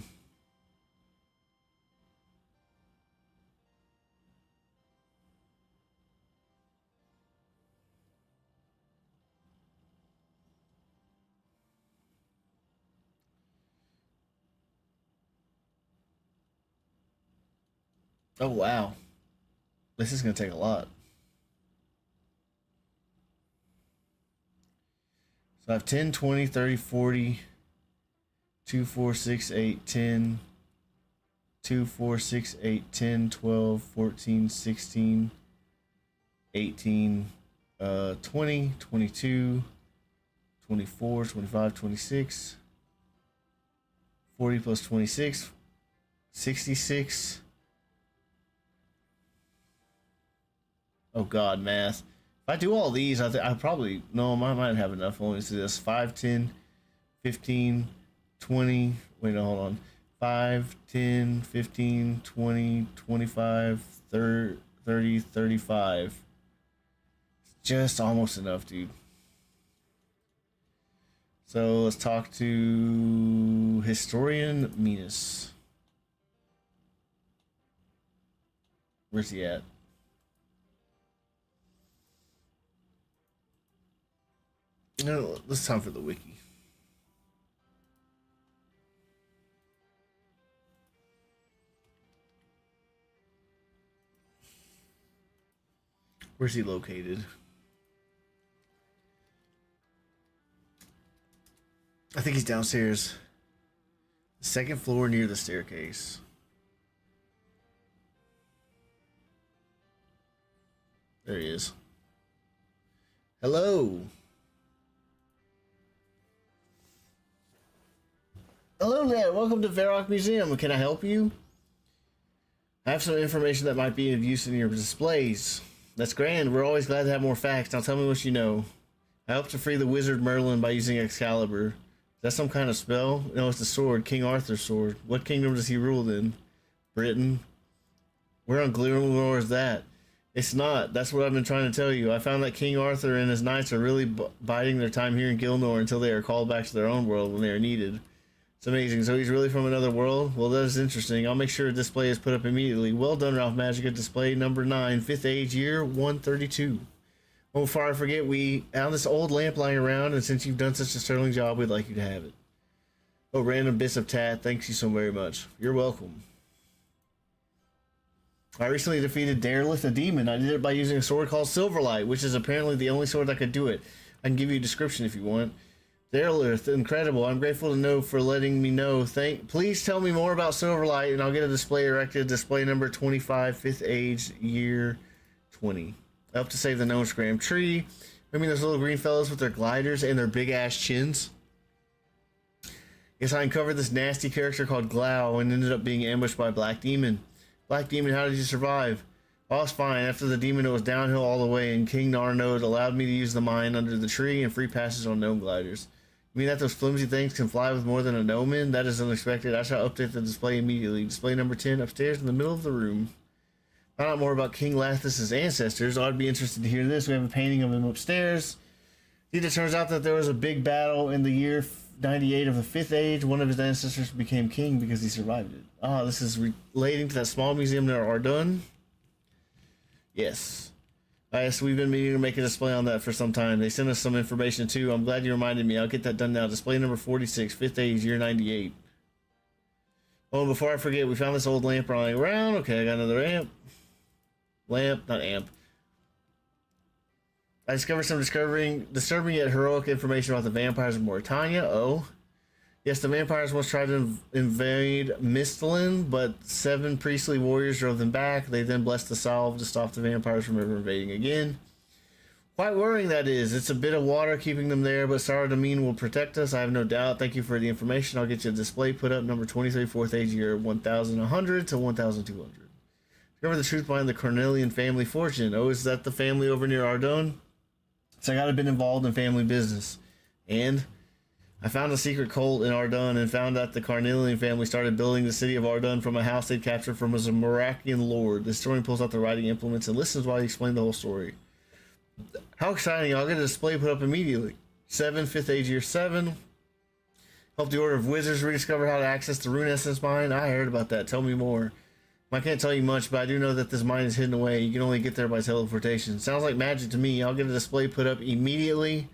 Oh wow. This is going to take a lot. So I have 10, 20, 30, 40, 2, 4, 6, 8, 10, 2, 4, 6, 8, 10, 12, 14, 16, 18, 20, 22, 24, 25, 26, 40 plus 26, 66. Oh God, math. If I do all these, I probably, no, I might have enough only to this. 5, 10, 15, 20, wait, no, hold on. 5, 10, 15, 20, 25, 30, 35. Just almost enough, dude. So let's talk to Historian Minas. Where's he at? No, it's time for the wiki. Where's he located? I think he's downstairs. Second floor near the staircase. There he is. Hello. Hello there, welcome to Varrock Museum. Can I help you? I have some information that might be of use in your displays. That's grand. We're always glad to have more facts. Now tell me what you know. I helped to free the wizard Merlin by using Excalibur. Is that some kind of spell? No, it's the sword, King Arthur's sword. What kingdom does he rule in? Britain? Where on Glenmore is that? It's not. That's what I've been trying to tell you. I found that King Arthur and his knights are really biding their time here in Gilnor until they are called back to their own world when they are needed. It's amazing. So he's really from another world? Well, that is interesting. I'll make sure a display is put up immediately. Well done, Ralph Magica. Display number 9, 5th age, year 132. Oh, before I forget, we found this old lamp lying around, and since you've done such a sterling job, we'd like you to have it. Oh, random bits of tat. Thanks you so very much. You're welcome. I recently defeated Darelith the Demon. I did it by using a sword called Silverlight, which is apparently the only sword that could do it. I can give you a description if you want. Derelith, incredible. I'm grateful to know for letting me know. Please tell me more about Silverlight, and I'll get a display erected. Display number 25, 5th age, year 20. Up to save the gnome scram tree. I mean, those little green fellows with their gliders and their big ass chins. Yes, I uncovered this nasty character called Glow and ended up being ambushed by Black Demon. Black Demon, how did you survive? All was fine. After the demon, it was downhill all the way, and King Narnode allowed me to use the mine under the tree and free passage on gnome gliders. You mean that those flimsy things can fly with more than a gnome in? That is unexpected. I shall update the display immediately. Display number 10 upstairs in the middle of the room. Find out more about King Lathis' ancestors. I'd be interested to hear this. We have a painting of him upstairs. It turns out that there was a big battle in the year 98 of the 5th age. One of his ancestors became king because he survived it. Ah, this is relating to that small museum near Ardun. Yes. Yes, we've been meaning to make a display on that for some time. They sent us some information too. I'm glad you reminded me. I'll get that done now. Display number 46, 5th age, year 98. Oh, before I forget, we found this old lamp lying around. Okay, I got another amp. Lamp, not amp. I discovered some disturbing yet heroic information about the vampires of Mauritania. Oh. Yes, the vampires once tried to invade Mistlin, but 7 priestly warriors drove them back. They then blessed the salve to stop the vampires from ever invading again. Quite worrying, that is. It's a bit of water keeping them there, but Saradamine will protect us, I have no doubt. Thank you for the information. I'll get you a display put up, number 23, 4th age, year 1100 to 1200. Discover the truth behind the Cornelian family fortune. Oh, is that the family over near Ardun? So I gotta been involved in family business. And I found a secret cult in Ardun and found out the Carnelian family started building the city of Ardun from a house they'd captured from a Zamarakian lord. The historian pulls out the writing implements and listens while he explains the whole story. How exciting. I'll get a display put up immediately. 7, 5th age, year 7. Help the Order of Wizards rediscover how to access the Rune Essence mine. I heard about that. Tell me more. I can't tell you much, but I do know that this mine is hidden away. You can only get there by teleportation. Sounds like magic to me. I'll get a display put up immediately.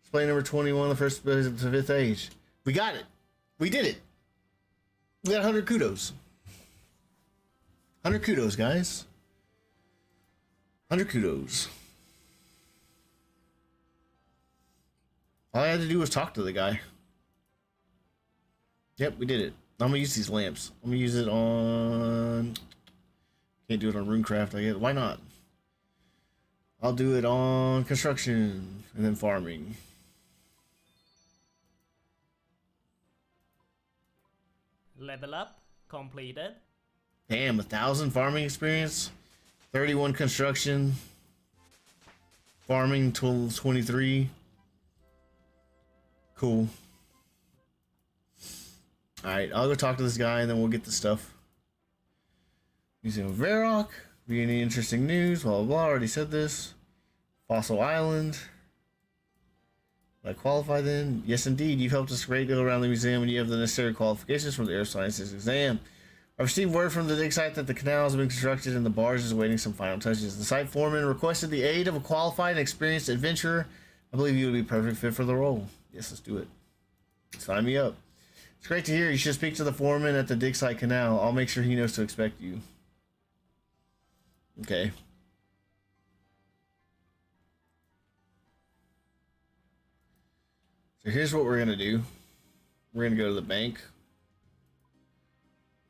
Display number 21, the 1st to 5th age. We got it. We did it. We got 100 kudos. 100 kudos, guys. 100 kudos. All I had to do was talk to the guy. Yep, we did it. I'm gonna use these lamps. I'm gonna use it on... Can't do it on Runecraft, I guess. Why not? I'll do it on construction and then farming. Level up completed. Damn, 1,000 farming experience, 31 construction, farming 23. Cool. Alright, I'll go talk to this guy and then we'll get the stuff. Museum of Varrock. Be any interesting news? Blah, blah, blah. Already said this. Fossil Island. Did I qualify then? Yes, indeed. You've helped us a great deal around the museum and you have the necessary qualifications for the Air Sciences exam. I've received word from the dig site that the canal has been constructed and the barge is awaiting some final touches. The site foreman requested the aid of a qualified and experienced adventurer. I believe you would be a perfect fit for the role. Yes, let's do it. Sign me up. It's great to hear. You should speak to the foreman at the dig site canal. I'll make sure he knows to expect you. Okay. So here's what we're going to do. We're going to go to the bank.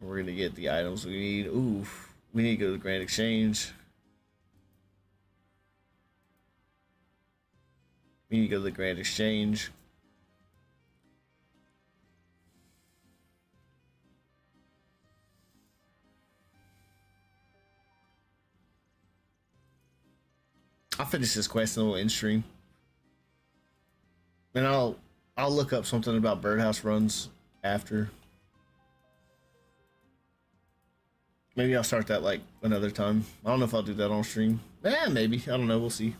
We're going to get the items we need. Ooh, we need to go to the Grand Exchange. We need to go to the Grand Exchange. I'll finish this quest in a little in stream. And I'll look up something about birdhouse runs after. Maybe I'll start that like another time. I don't know if I'll do that on stream. Maybe. I don't know. We'll see.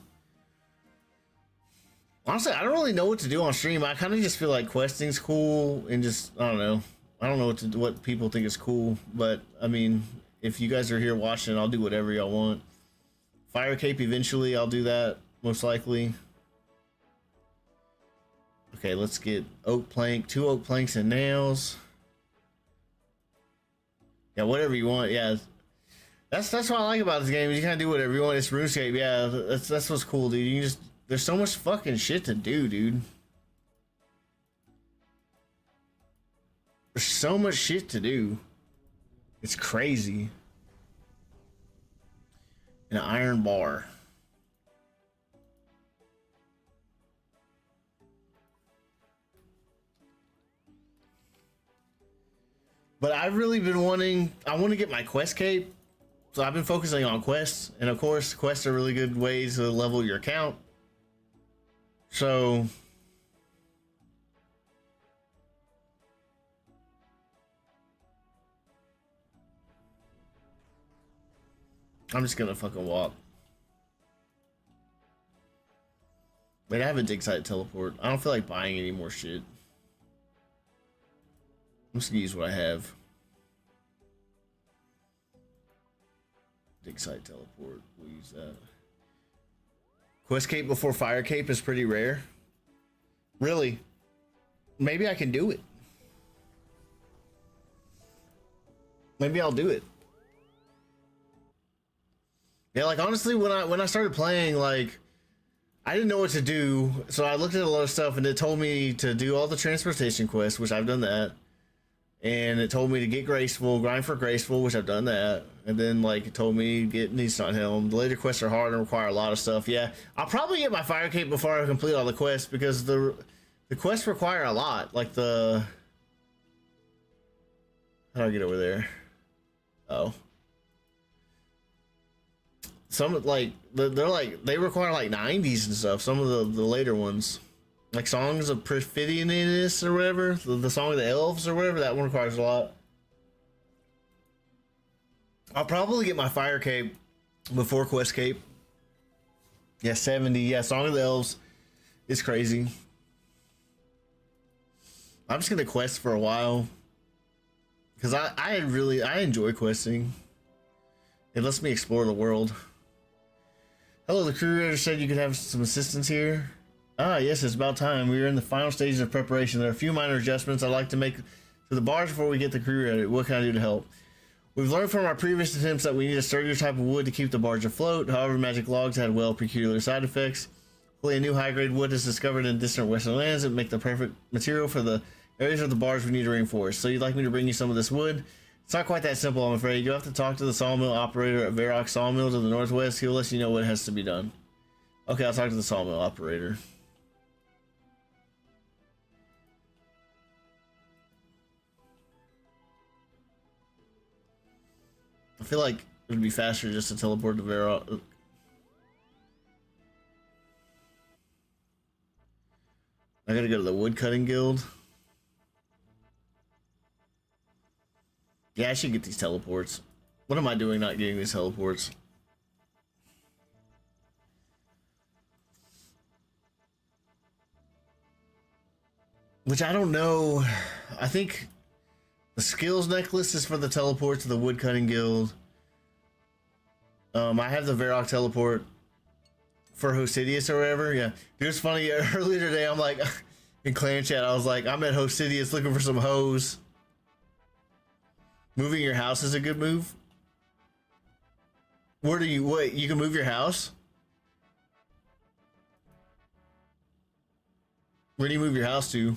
Honestly, I don't really know what to do on stream. I kind of just feel like questing's cool and just, I don't know. I don't know what people think is cool. But, I mean, if you guys are here watching, I'll do whatever y'all want. Fire Cape eventually, I'll do that, most likely. Okay, let's get oak plank, 2 oak planks and nails. Yeah, whatever you want. Yeah, that's what I like about this game. You kind of do whatever you want. It's RuneScape. Yeah, that's what's cool, dude. You can just, there's so much fucking shit to do, dude. There's so much shit to do. It's crazy. An iron bar. But I've really been wanting, I want to get my quest cape. So I've been focusing on quests. And of course, quests are really good ways to level your account. So I'm just gonna fucking walk. Wait, I have a dig site teleport. I don't feel like buying any more shit. I'm just gonna use what I have. Dig site teleport. We'll use that. Quest cape before fire cape is pretty rare. Really? Maybe I can do it. Maybe I'll do it. Yeah, like honestly, when I started playing, like I didn't know what to do, so I looked at a lot of stuff, and it told me to do all the transportation quests, which I've done that, and it told me to get graceful, grind for graceful, which I've done that, and then like it told me get Neitzinot Helm. The later quests are hard and require a lot of stuff. Yeah, I'll probably get my fire cape before I complete all the quests because the quests require a lot. Like the how do I get over there? Oh. Some like they require like 90s and stuff. Some of the later ones, like songs of Perfidianus or whatever, the song of the elves or whatever, that one requires a lot. I'll probably get my fire cape before quest cape. Yeah, 70. Yeah, song of the elves is crazy. I'm just gonna quest for a while because I enjoy questing. It lets me explore the world. Hello, the crew leader said you could have some assistance here. Ah, yes, it's about time. We are in the final stages of preparation. There are a few minor adjustments I'd like to make to the bars before we get the crew ready. What can I do to help? We've learned from our previous attempts that we need a sturdier type of wood to keep the barge afloat. However, magic logs had well peculiar side effects. Hopefully, a new high-grade wood is discovered in distant western lands that make the perfect material for the areas of the barge we need to reinforce. So you'd like me to bring you some of this wood? It's not quite that simple, I'm afraid. You'll have to talk to the sawmill operator at Varrock Sawmill to the northwest. He'll let you know what has to be done. Okay, I'll talk to the sawmill operator. I feel like it would be faster just to teleport to Varrock. I gotta go to the woodcutting guild. Yeah, I should get these teleports. What am I doing not getting these teleports? Which I don't know. I think the skills necklace is for the teleport to the woodcutting guild. I have the Varrock teleport for Hosidius or whatever. Yeah. Dude, it's funny. Earlier today, I'm like, in clan chat, I was like, I'm at Hosidius looking for some hose. Moving your house is a good move. Where do you wait? You can move your house? Where do you move your house to?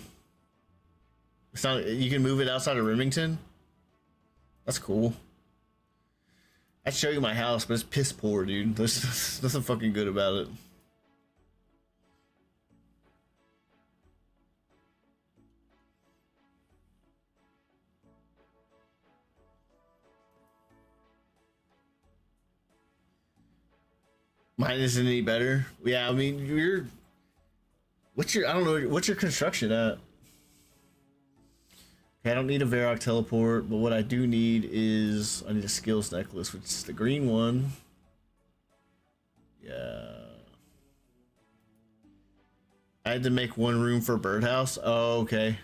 It's not, you can move it outside of Remington? That's cool. I'd show you my house, but it's piss poor, dude. There's nothing fucking good about it. Mine isn't any better. Yeah, I mean, I don't know, what's your construction at? Okay, I don't need a Varrock teleport, but what I do need is, I need a skills necklace, which is the green one. Yeah. I had to make one room for birdhouse. Oh, okay.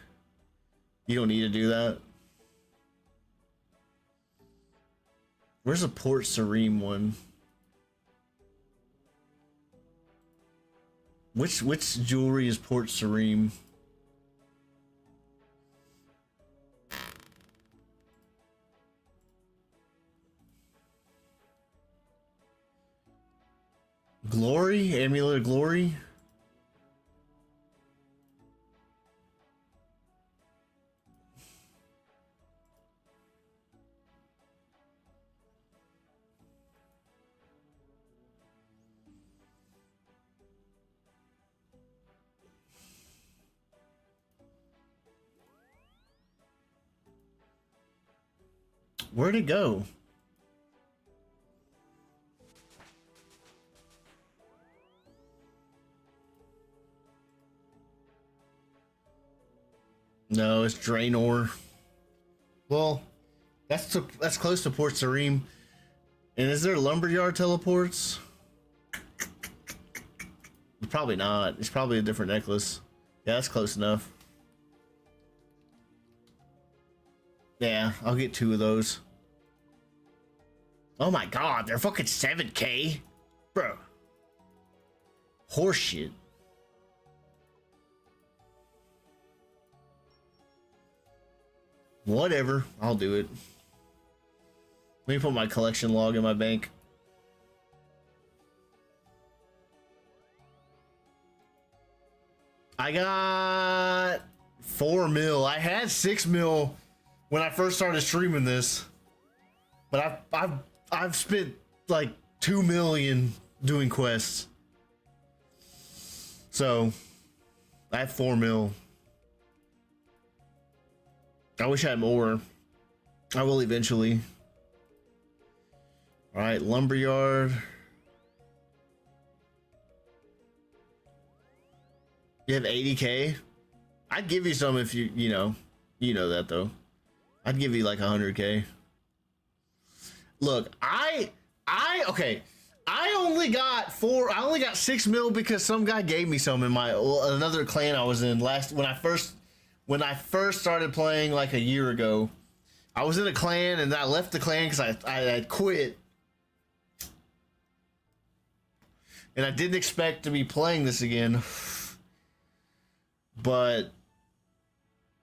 You don't need to do that. Where's the Port Serene one? Which jewelry is Port Serene? Glory? Amulet of Glory? Where'd it go? No, it's Draenor. Well, that's close to Port Sareem. And is there lumberyard teleports? Probably not. It's probably a different necklace. Yeah, that's close enough. Yeah, I'll get 2 of those. Oh my god, they're fucking 7K? Bro. Horseshit. Whatever, I'll do it. Let me put my collection log in my bank. I got 4 mil. I had 6 mil when I first started streaming this, but I've spent like 2 million doing quests. So I have 4 mil. I wish I had more. I will eventually. All right, lumberyard. You have 80K? I'd give you some if you know that though. I'd give you like 100K. Look, okay. I only got 6 mil because some guy gave me some in my another clan I was in when I first started playing like a year ago. I was in a clan and I left the clan because I had quit. And I didn't expect to be playing this again. But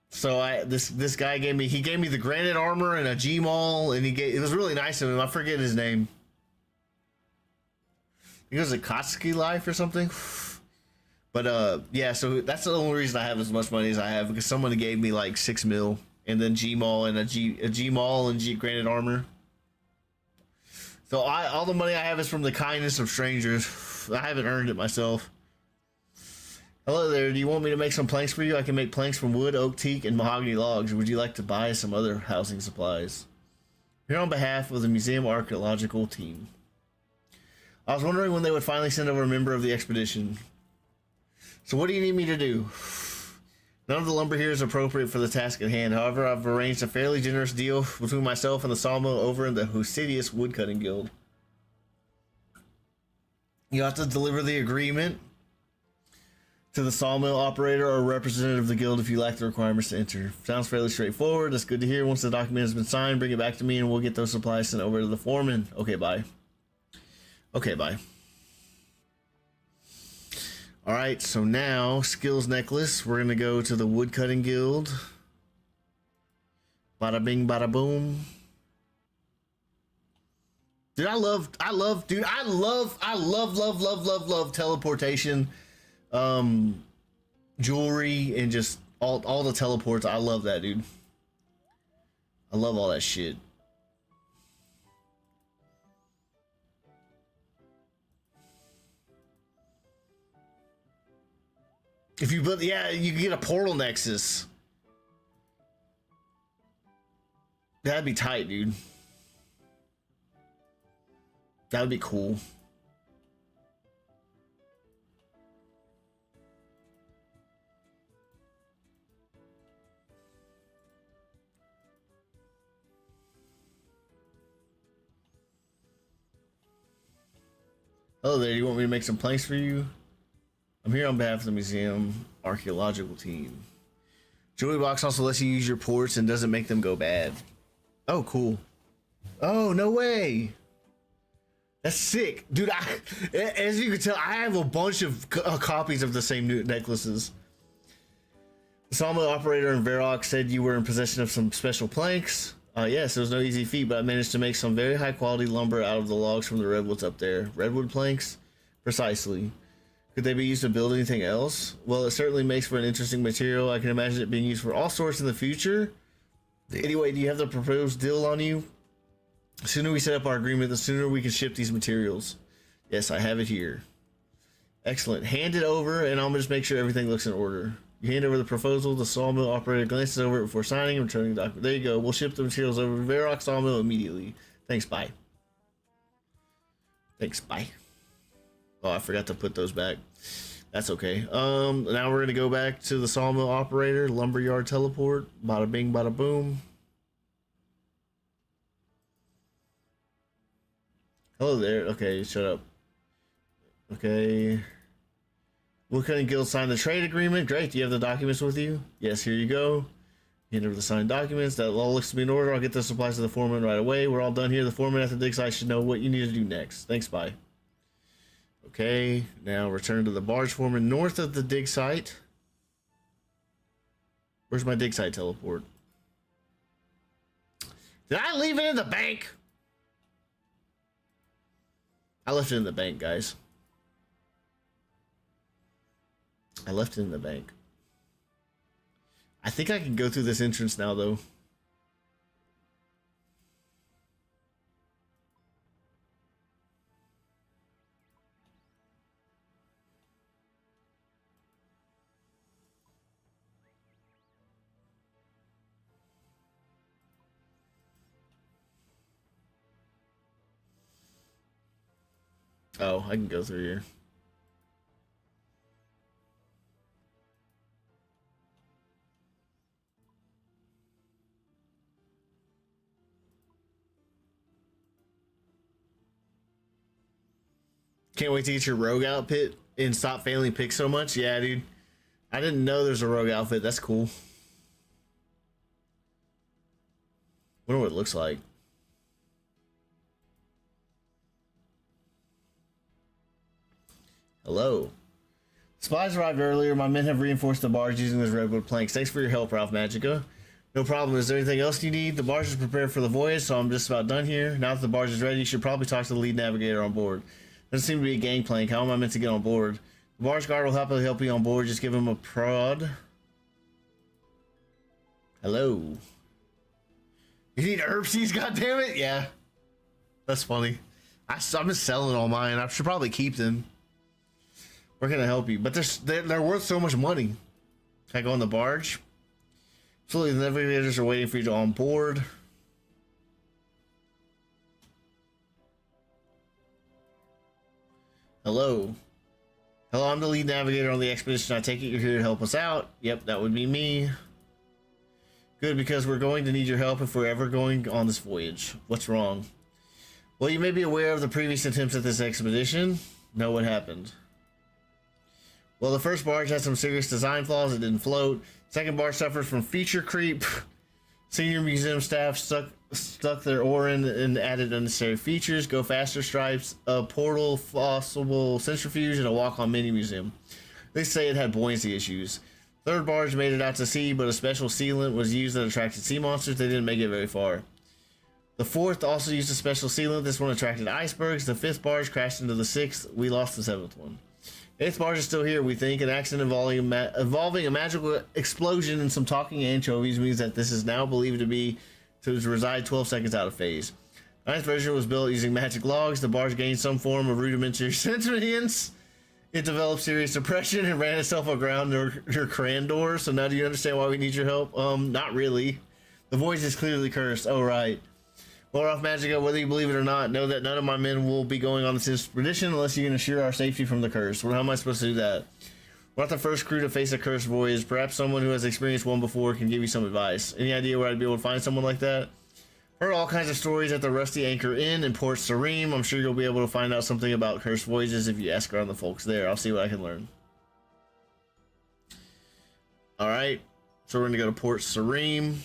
so this guy gave me the granite armor and a G-Maul, and it was really nice of him. I forget his name. He was a Katsuki Life or something. But yeah, so that's the only reason I have as much money as I have, because someone gave me like 6 mil and then G-Maul and a G-Maul and granite armor. So all the money I have is from the kindness of strangers. I haven't earned it myself. Hello there, do you want me to make some planks for you? I can make planks from wood, oak, teak, and mahogany logs. Would you like to buy some other housing supplies? Here on behalf of the Museum Archaeological team. I was wondering when they would finally send over a member of the expedition. So what do you need me to do? None of the lumber here is appropriate for the task at hand. However, I've arranged a fairly generous deal between myself and the sawmill over in the Husidius Woodcutting Guild. You have to deliver the agreement to the sawmill operator or representative of the guild if you lack the requirements to enter. Sounds fairly straightforward. That's good to hear. Once the document has been signed, bring it back to me and we'll get those supplies sent over to the foreman. Okay, bye. Okay, bye. Alright, so now, skills necklace. We're gonna go to the woodcutting guild. Bada bing, bada boom. Dude, I love teleportation. Jewelry and just all the teleports. I love that, dude. I love all that shit. If you build, yeah, you can get a portal nexus. That'd be tight, dude. That would be cool. Hello there, you want me to make some planks for you? I'm here on behalf of the museum archaeological team. Jewelry box also lets you use your ports and doesn't make them go bad. Oh, cool. Oh, no way. That's sick. Dude, as you can tell, I have a bunch of copies of the same new necklaces. The sawmill operator in Varrock said you were in possession of some special planks. Yes, it was no easy feat, but I managed to make some very high quality lumber out of the logs from the redwoods up there. Redwood planks? Precisely. Could they be used to build anything else? Well, it certainly makes for an interesting material. I can imagine it being used for all sorts in the future. Anyway, do you have the proposed deal on you? The sooner we set up our agreement, the sooner we can ship these materials. Yes, I have it here. Excellent. Hand it over, and I'll just make sure everything looks in order. You hand over the proposal. The sawmill operator glances over it before signing and returning the document. There you go. We'll ship the materials over to Varrock Sawmill immediately. Thanks, bye. Thanks, bye. Oh, I forgot to put those back. That's okay. Now we're gonna go back to the sawmill operator, lumberyard teleport. Bada bing, bada boom. Hello there. Okay, shut up. Okay. Woodcutting Guild signed the trade agreement. Great. Do you have the documents with you? Yes, here you go. Hand over the signed documents. That all looks to be in order. I'll get the supplies to the foreman right away. We're all done here. The foreman at the dig site should know what you need to do next. Thanks, bye. Okay, now return to the barge foreman north of the dig site. Where's my dig site teleport? Did I leave it in the bank? I left it in the bank, guys. I left it in the bank. I think I can go through this entrance now, though. Oh, I can go through here. Can't wait to get your rogue outfit and stop failing picks so much. Yeah, dude. I didn't know there's a rogue outfit. That's cool. Wonder what it looks like. Hello. Supplies arrived earlier. My men have reinforced the barge using those redwood planks. Thanks for your help, Ralph Magica. No problem. Is there anything else you need? The barge is prepared for the voyage, so I'm just about done here. Now that the barge is ready, you should probably talk to the lead navigator on board. Doesn't seem to be a gangplank. How am I meant to get on board? The barge guard will happily help you on board. Just give him a prod. Hello. You need herb seeds, goddammit? Yeah. That's funny. I'm just selling all mine. I should probably keep them. Where can I help you? But they're worth so much money. Can I go on the barge? Absolutely, the navigators are waiting for you to on board. Hello. Hello, I'm the lead navigator on the expedition. I take it you're here to help us out. Yep, that would be me. Good, because we're going to need your help if we're ever going on this voyage. What's wrong? Well, you may be aware of the previous attempts at this expedition. Know what happened? Well, the first barge had some serious design flaws. It didn't float. Second barge suffered from feature creep. Senior museum staff stuck their oar in and added unnecessary features. Go faster stripes, a portal, possible centrifuge, and a walk-on mini museum. They say it had buoyancy issues. Third barge made it out to sea, but a special sealant was used that attracted sea monsters. They didn't make it very far. The fourth also used a special sealant. This one attracted icebergs. The fifth barge crashed into the sixth. We lost the seventh one. Eighth barge is still here, we think. An accident involving a magical explosion and some talking anchovies means that this is now believed to reside 12 seconds out of phase. Ninth version was built using magic logs. The barge gained some form of rudimentary sentience. It developed serious depression and ran itself aground near Crandor. So now do you understand why we need your help? Not really. The voyage is clearly cursed. Oh, right. Well, Ralph Magica, whether you believe it or not, know that none of my men will be going on this expedition unless you can assure our safety from the curse. Well, how am I supposed to do that? We're not the first crew to face a cursed voyage. Perhaps someone who has experienced one before can give you some advice. Any idea where I'd be able to find someone like that? Heard all kinds of stories at the Rusty Anchor Inn in Port Sareem. I'm sure you'll be able to find out something about cursed voyages if you ask around the folks there. I'll see what I can learn. Alright, so we're going to go to Port Sareem.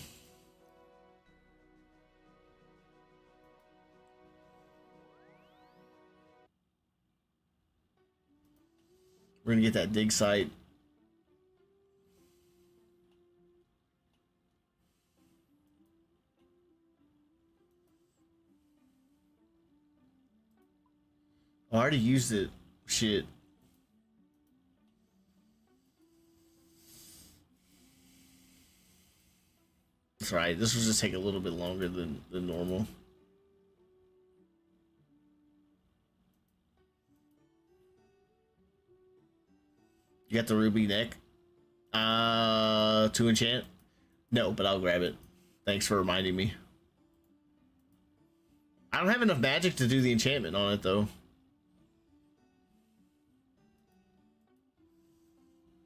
We're going to get that dig site. I already used it. Shit. That's right. This will just take a little bit longer than normal. You got the ruby neck? To enchant? No, but I'll grab it. Thanks for reminding me. I don't have enough magic to do the enchantment on it, though.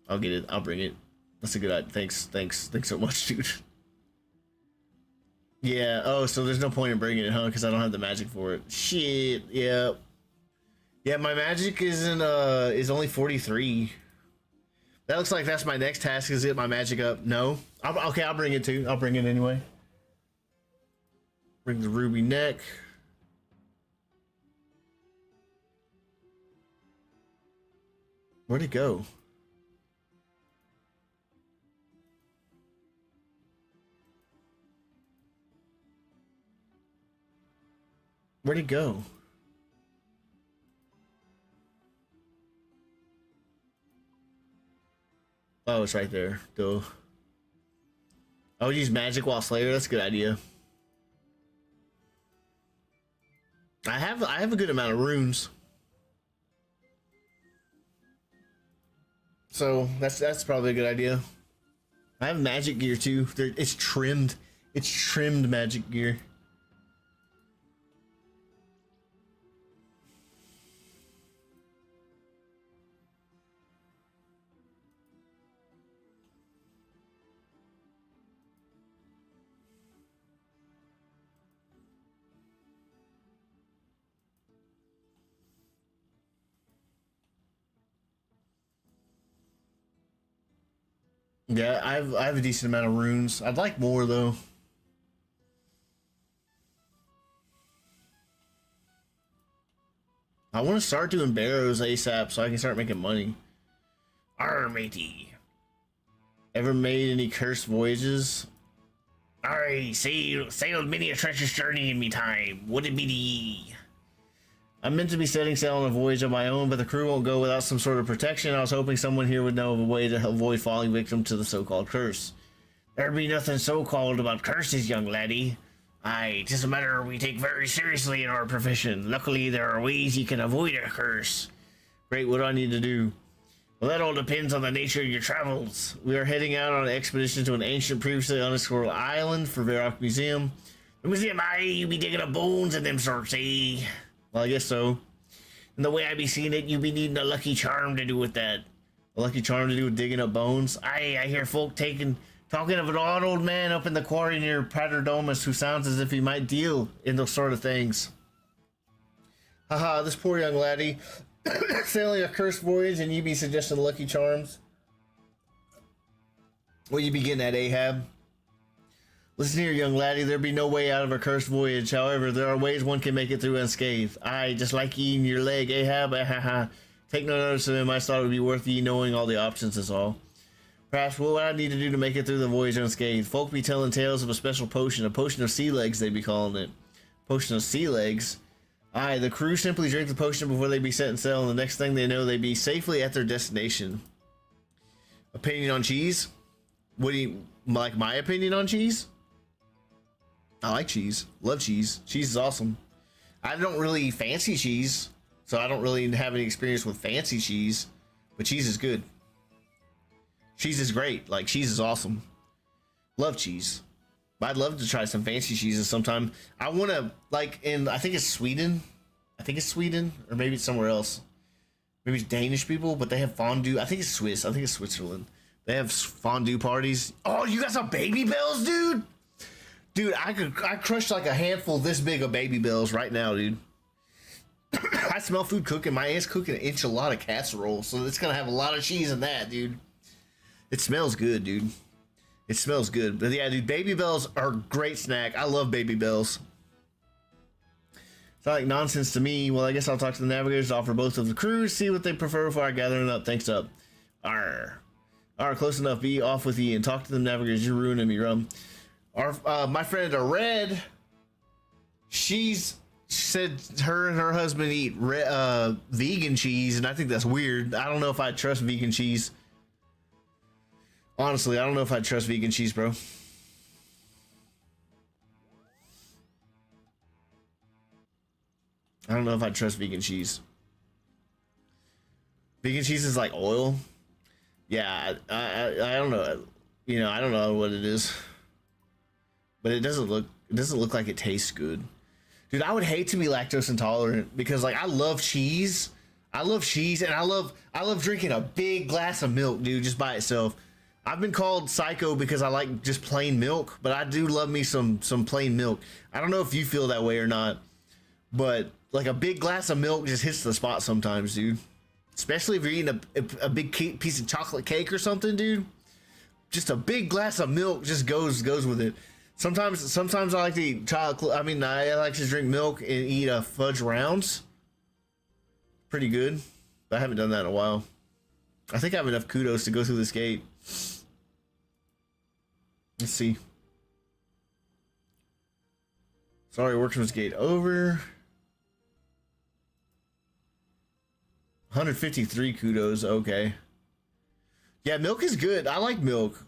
I'll get it. I'll bring it. That's a good idea. Thanks so much, dude. Yeah. Oh, so there's no point in bringing it, huh? Because I don't have the magic for it. Shit. Yeah. Yeah, my magic is only 43. That looks like that's my next task. Is get my magic up? No. Okay, I'll bring it too. I'll bring it anyway. Bring the ruby neck. Where'd it go? Where'd it go? Oh, it's right there. Go. Oh, use magic while Slayer. That's a good idea. I have a good amount of runes. So that's probably a good idea. I have magic gear too. It's trimmed. It's trimmed magic gear. Yeah, I have a decent amount of runes. I'd like more though. I want to start doing barrows ASAP so I can start making money. Arr, matey. Ever made any cursed voyages? I sailed many a treacherous journey in me time. Would it be thee? I'm meant to be setting sail on a voyage of my own, but the crew won't go without some sort of protection. I was hoping someone here would know of a way to avoid falling victim to the so-called curse. There be nothing so-called about curses, young laddie. Aye, 'tis a matter we take very seriously in our profession. Luckily, there are ways you can avoid a curse. Great, what do I need to do? Well, that all depends on the nature of your travels. We are heading out on an expedition to an ancient, previously unexplored island for Varrock Museum. The museum, aye, you be digging up bones and them sorts, eh? Well, I guess so. And the way I be seeing it, you be needing a lucky charm to do with that. A lucky charm to do with digging up bones? Aye, I hear folk talking of an old man up in the quarry near Praterdomus who sounds as if he might deal in those sort of things. Haha, this poor young laddie. Sailing a cursed voyage and you be suggesting lucky charms? What you be getting at, Ahab? Listen here, young laddie, there be no way out of a cursed voyage. However, there are ways one can make it through unscathed. Aye, just like eating your leg, Ahab. Take no notice of him. I thought it would be worth ye knowing all the options is all. Perhaps what I need to do to make it through the voyage unscathed. Folk be telling tales of a special potion. A potion of sea legs, they be calling it. Potion of sea legs? Aye, the crew simply drink the potion before they be set sail, and the next thing they know, they be safely at their destination. Opinion on cheese? What do you like? My opinion on cheese? I like cheese. Love cheese. Cheese is awesome. I don't really fancy cheese, so I don't really have any experience with fancy cheese, but cheese is good. Cheese is great. Like, cheese is awesome. Love cheese. I'd love to try some fancy cheeses sometime. I want to, like, I think it's Sweden. Or maybe it's somewhere else. Maybe it's Danish people, but they have fondue. I think it's Swiss. I think it's Switzerland. They have fondue parties. Oh, you got some baby bells, dude? Dude, I crushed like a handful this big of baby bells right now, dude. I smell food cooking. My aunt's cooking an enchilada casserole, so it's gonna have a lot of cheese in that, dude. It smells good, dude. It smells good. But yeah, dude, baby bells are a great snack. I love baby bells. It's not like nonsense to me. Well, I guess I'll talk to the navigators to offer both of the crews, see what they prefer before I gather them up. Thanks up. Arr, close enough. Be off with ye and talk to the navigators. You're ruining me, rum. My friend Red, she said her and her husband eat vegan cheese, and I think that's weird. I don't know if I trust vegan cheese. Honestly, I don't know if I trust vegan cheese, bro. I don't know if I trust vegan cheese. Vegan cheese is like oil. Yeah, I don't know. You know, I don't know what it is, but it doesn't look like it tastes good. Dude, I would hate to be lactose intolerant because like I love cheese. I love cheese and I love drinking a big glass of milk, dude, just by itself. I've been called psycho because I like just plain milk, but I do love me some plain milk. I don't know if you feel that way or not, but like a big glass of milk just hits the spot sometimes, dude. Especially if you're eating a big piece of chocolate cake or something, dude. Just a big glass of milk just goes with it. Sometimes I like to eat chocolate. I mean, I like to drink milk and eat fudge rounds. Pretty good, but I haven't done that in a while. I think I have enough kudos to go through this gate. Let's see. Sorry, Workman's Gate over. 153 kudos. Okay. Yeah, milk is good. I like milk.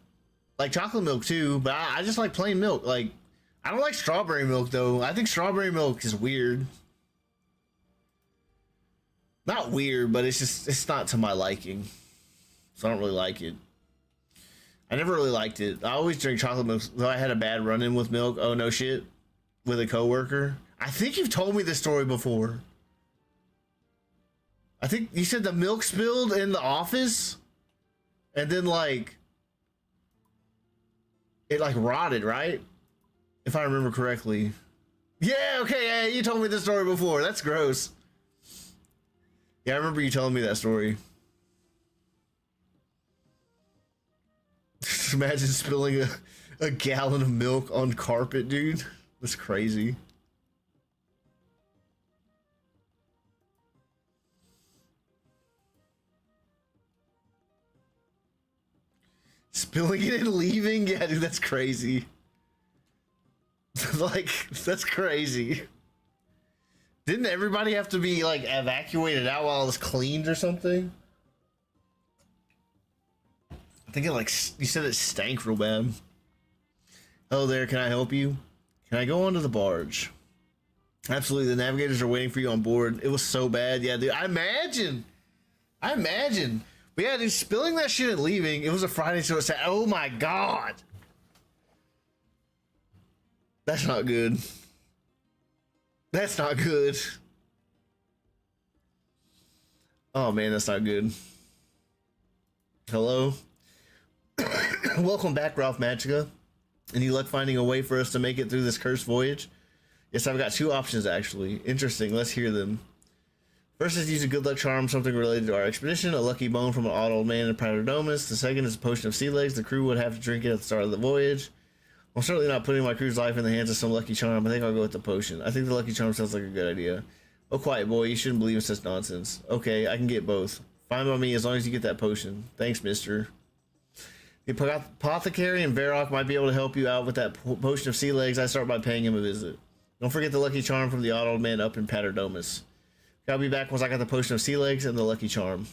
Like chocolate milk too, but I just like plain milk. Like, I don't like strawberry milk though. I think strawberry milk is weird. Not weird, but it's not to my liking. So I don't really like it. I never really liked it. I always drink chocolate milk, though I had a bad run-in with milk. Oh no shit. With a coworker. I think you've told me this story before. I think you said the milk spilled in the office and then like it like rotted, right? If I remember correctly. Yeah, okay, yeah, you told me this story before. That's gross. Yeah, I remember you telling me that story. Just imagine spilling a gallon of milk on carpet, dude. That's crazy. Spilling it and leaving? Yeah, dude, that's crazy. Like, that's crazy. Didn't everybody have to be, like, evacuated out while it was cleaned or something? I think it, like, you said it stank real bad. Hello there, can I help you? Can I go onto the barge? Absolutely, the navigators are waiting for you on board. It was so bad. Yeah, dude, I imagine. But yeah, dude, spilling that shit and leaving. It was a Friday, so it said, oh my god. That's not good. That's not good. Oh man, that's not good. Hello? Welcome back, Ralph Magica. Any luck finding a way for us to make it through this cursed voyage? Yes, I've got two options actually. Interesting, let's hear them. First is use a good luck charm, something related to our expedition, a lucky bone from an odd man in Paterdomus. The second is a potion of sea legs. The crew would have to drink it at the start of the voyage. I'm certainly not putting my crew's life in the hands of some lucky charm. I think I'll go with the potion. I think the lucky charm sounds like a good idea. Oh, quiet boy, you shouldn't believe in such nonsense. Okay, I can get both. Fine by me as long as you get that potion. Thanks, mister. The apothecary in Varrock might be able to help you out with that potion of sea legs. I start by paying him a visit. Don't forget the lucky charm from the odd man up in Paterdomus. I'll be back once I got the potion of sea legs and the lucky charm.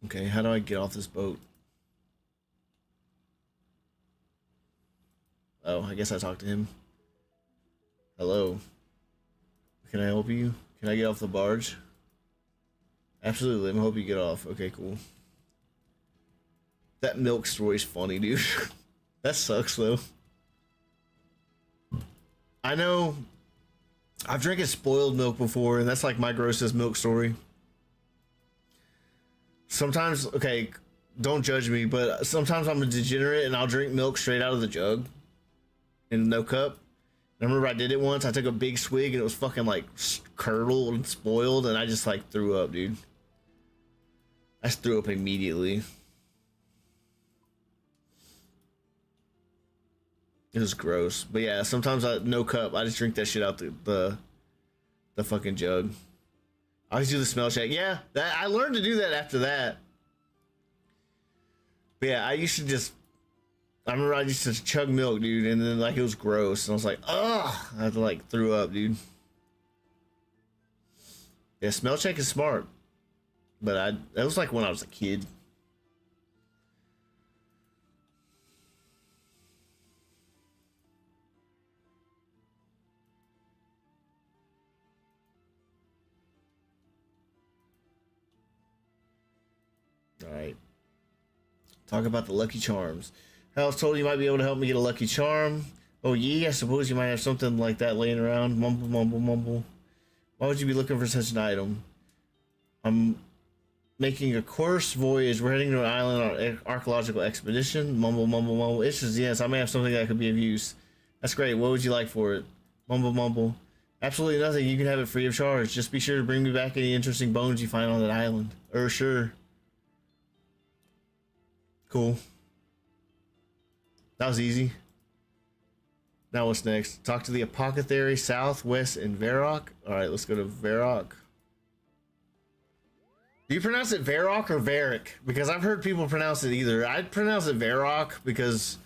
Okay, how do I get off this boat? Oh, I guess I talked to him. Hello. Can I help you? Can I get off the barge? Absolutely, I'm hoping you get off. Okay, cool. That milk story's funny, dude. That sucks, though. I know I've drinking spoiled milk before, and that's like my grossest milk story. Sometimes, okay, don't judge me, but sometimes I'm a degenerate and I'll drink milk straight out of the jug in no cup. And I remember I did it once. I took a big swig and it was fucking like curdled and spoiled, and I just like threw up, dude. I just threw up immediately. It was gross. But yeah, sometimes no cup. I just drink that shit out the fucking jug. I always do the smell check. Yeah, I learned to do that after that. But yeah, I remember I used to chug milk, dude, and then like it was gross. And I was like, ugh, I had to like threw up, dude. Yeah, smell check is smart. But that was like when I was a kid. Alright. Talk about the Lucky Charms. I was told you might be able to help me get a Lucky Charm. Oh yeah, I suppose you might have something like that laying around. Mumble, mumble, mumble. Why would you be looking for such an item? I'm making a course voyage. We're heading to an island on an archaeological expedition. Mumble, mumble, mumble. It's just, yes, I may have something that could be of use. That's great. What would you like for it? Mumble, mumble. Absolutely nothing. You can have it free of charge. Just be sure to bring me back any interesting bones you find on that island. Sure. Cool. That was easy. Now what's next? Talk to the apothecary southwest in Varrock. Alright, let's go to Varrock. Do you pronounce it Varrock or Varric? Because I've heard people pronounce it either. I'd pronounce it Varrock because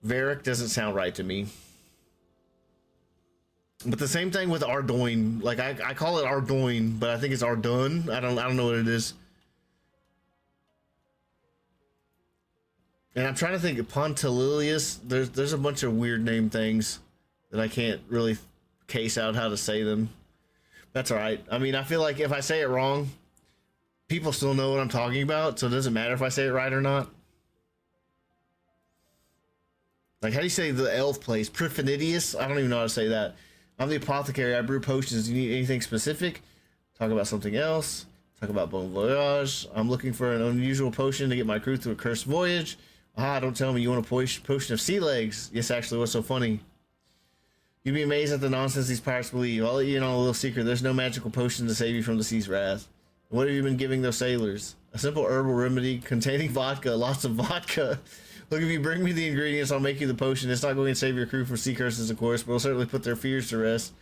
Varric doesn't sound right to me. But the same thing with Ardoin. Like I call it Ardoin, but I think it's Ardun. I don't know what it is. And I'm trying to think of Pontililius. There's a bunch of weird name things that I can't really case out how to say them. That's alright. I mean, I feel like if I say it wrong, people still know what I'm talking about, so it doesn't matter if I say it right or not. Like, how do you say the elf place? Prifinidius? I don't even know how to say that. I'm the apothecary. I brew potions. Do you need anything specific? Talk about something else. Talk about Bon Voyage. I'm looking for an unusual potion to get my crew through a cursed voyage. Ah, don't tell me you want a potion of sea legs. Yes, actually, what's so funny? You'd be amazed at the nonsense these pirates believe. I'll let you know a little secret. There's no magical potion to save you from the sea's wrath. What have you been giving those sailors? A simple herbal remedy containing vodka. Lots of vodka. Look, if you bring me the ingredients, I'll make you the potion. It's not going to save your crew from sea curses, of course, but it'll certainly put their fears to rest.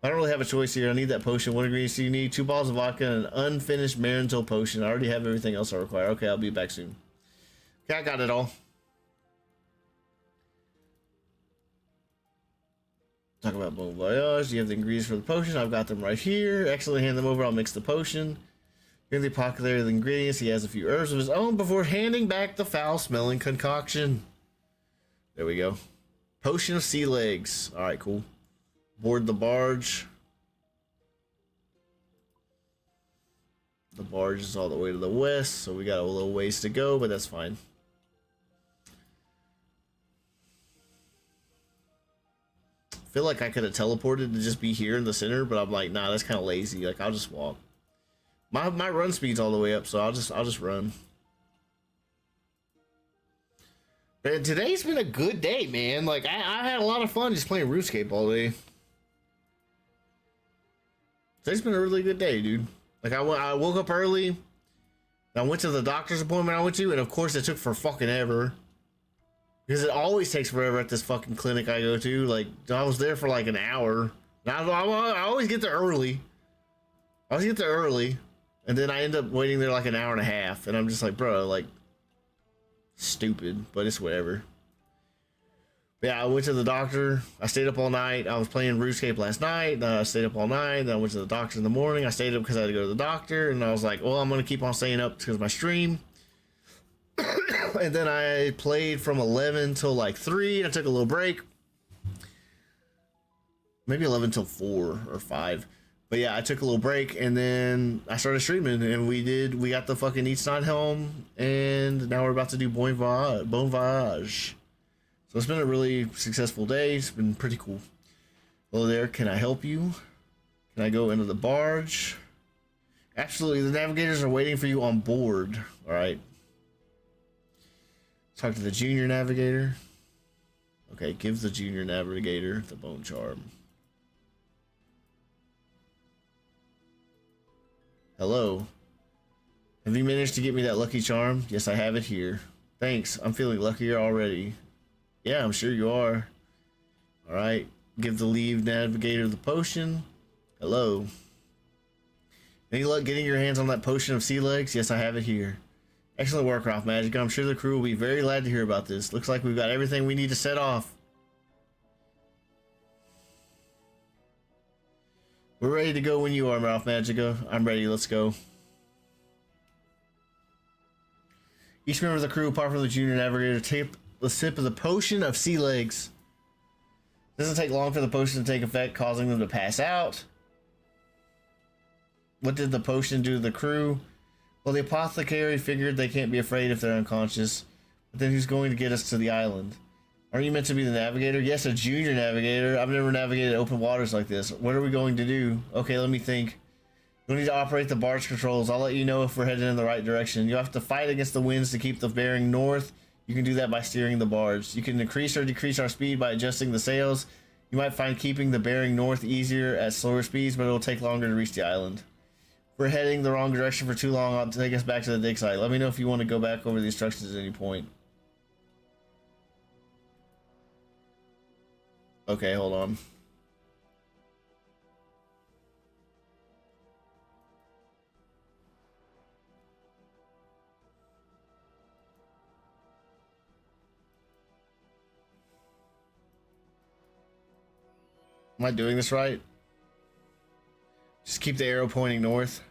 I don't really have a choice here. I need that potion. What ingredients do you need? 2 bottles of vodka and an unfinished Marintil potion. I already have everything else I require. Okay, I'll be back soon. Okay, I got it all. Talk about Bon Voyage. You have the ingredients for the potion. I've got them right here. Excellent. Hand them over. I'll mix the potion. Here's the apothecary of the ingredients. He has a few herbs of his own before handing back the foul-smelling concoction. There we go. Potion of sea legs. All right, cool. Board the barge. The barge is all the way to the west, so we got a little ways to go, but that's fine. I feel like I could have teleported to just be here in the center, but I'm like, nah, that's kind of lazy. Like, I'll just walk. My run speed's all the way up, so I'll just run. But today's been a good day, man. Like, I had a lot of fun just playing RuneScape all day. Today's been a really good day, dude. Like, I woke up early. I went to the doctor's appointment I went to, and of course it took for fucking ever. Because it always takes forever at this fucking clinic I go to. Like, I was there for like an hour. I always get there early. And then I end up waiting there like an hour and a half. And I'm just like, bro, like, stupid. But it's whatever. But yeah, I went to the doctor. I stayed up all night. I was playing RuneScape last night. Then I stayed up all night. Then I went to the doctor in the morning. I stayed up because I had to go to the doctor. And I was like, well, I'm going to keep on staying up because of my stream. And then I played from 11 till like 3. I took a little break. Maybe 11 till 4 or 5. But yeah, I took a little break and then I started streaming and we got the fucking Neitzinot Helm and now we're about to do Bon Voyage. So it's been a really successful day. It's been pretty cool. Hello there, can I help you? Can I go into the barge? Absolutely, the navigators are waiting for you on board. Alright. Talk to the junior navigator. Okay, give the junior navigator the bone charm. Hello. Have you managed to get me that lucky charm? Yes, I have it here. Thanks, I'm feeling luckier already. Yeah, I'm sure you are. Alright, give the lead navigator the potion. Hello. Any luck getting your hands on that potion of sea legs? Yes, I have it here. Excellent work, Ralph Magic. I'm sure the crew will be very glad to hear about this. Looks like we've got everything we need to set off. We're ready to go when you are, Ralph Magica. I'm ready, let's go. Each member of the crew, apart from the junior navigator, take the sip of the potion of sea legs. It doesn't take long for the potion to take effect, causing them to pass out. What did the potion do to the crew? Well, the apothecary figured they can't be afraid if they're unconscious. But then who's going to get us to the island? Aren't you meant to be the navigator? Yes, a junior navigator. I've never navigated open waters like this. What are we going to do? Okay, let me think. We need to operate the barge controls. I'll let you know if we're headed in the right direction. You have to fight against the winds to keep the bearing north. You can do that by steering the barge. You can increase or decrease our speed by adjusting the sails. You might find keeping the bearing north easier at slower speeds, but it'll take longer to reach the island. If we're heading the wrong direction for too long, I'll take us back to the dig site. Let me know if you want to go back over the instructions at any point. Okay, hold on. Am I doing this right? Just keep the arrow pointing north.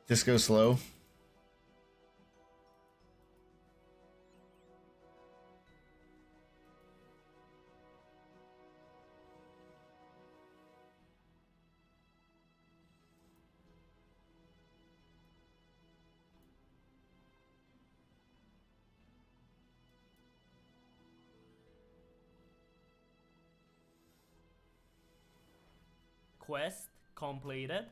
Just go slow. Quest completed.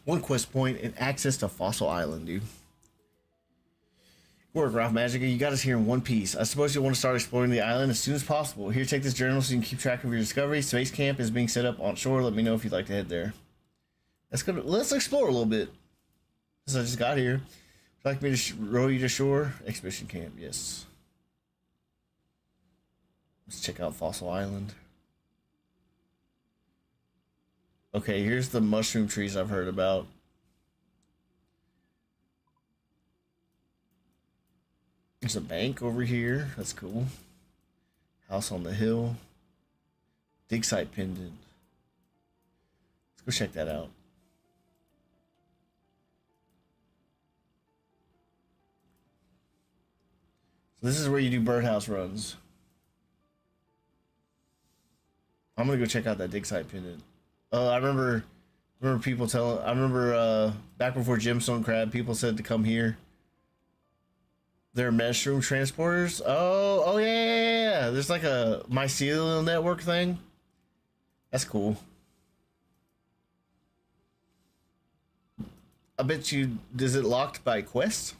One quest point and access to Fossil Island, dude. Good work, Ralph Magica. You got us here in one piece. I suppose you'll want to start exploring the island as soon as possible. Here, take this journal so you can keep track of your discoveries. Space camp is being set up on shore. Let me know if you'd like to head there. Let's explore a little bit. Since I just got here. Would you like me to row you to shore? Expedition camp, yes. Let's check out Fossil Island. Okay, here's the mushroom trees I've heard about. There's a bank over here. That's cool. House on the hill. Dig site pendant. Let's go check that out. So this is where you do birdhouse runs. I'm gonna go check out that dig site pendant. I remember people telling. I remember back before Gemstone Crab, people said to come here. They're mushroom transporters. Oh yeah. There's like a mycelial network thing. That's cool. I bet you. Is it locked by quest?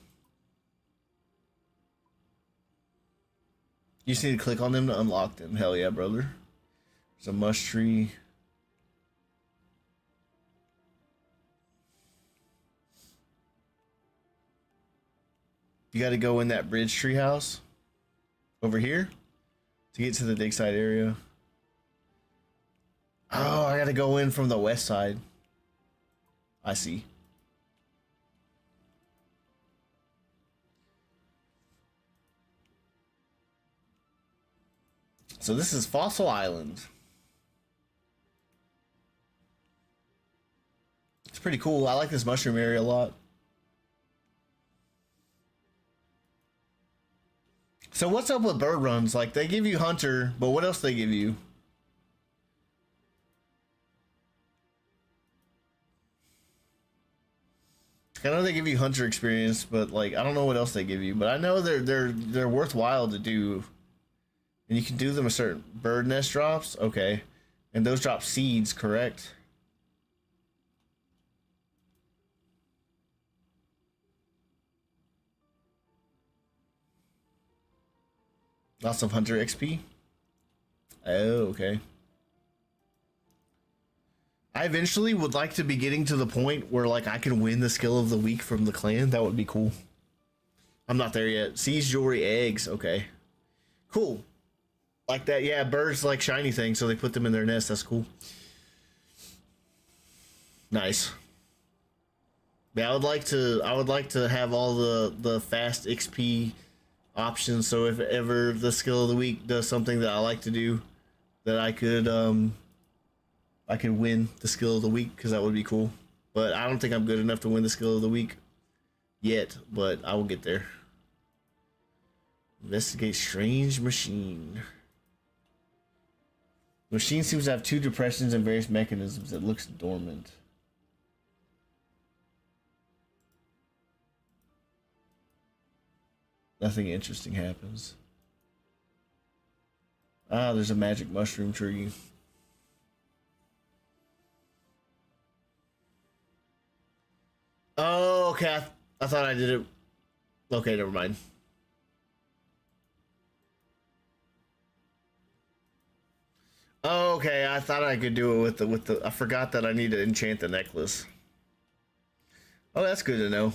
You just need to click on them to unlock them. Hell yeah, brother. There's a mush tree. You got to go in that bridge tree house over here to get to the dig site area. Oh, I got to go in from the west side. I see. So this is Fossil Island. It's pretty cool. I like this mushroom area a lot. So what's up with bird runs? Like, they give you hunter, but what else they give you? I know they give you hunter experience, but like I don't know what else they give you. But I know they're worthwhile to do, and you can do them a certain bird nest drops. Okay, and those drop seeds, correct? Lots of hunter XP. Oh, okay. I eventually would like to be getting to the point where like I can win the skill of the week from the clan. That would be cool. I'm not there yet. Seize jewelry eggs. Okay. Cool. Like that. Yeah, birds like shiny things, so they put them in their nest. That's cool. Nice. Yeah, I would like to have all the fast XP options, so if ever the skill of the week does something that I like to do, that I could win the skill of the week, because that would be cool. but I don't think I'm good enough to win the skill of the week yet, but I will get there. Investigate strange machine. The machine seems to have 2 depressions and various mechanisms. It looks dormant. Nothing interesting happens. Ah, there's a magic mushroom tree. Oh, okay. I thought I did it. Okay, never mind. Oh, okay, I thought I could do it with the. I forgot that I need to enchant the necklace. Oh, that's good to know.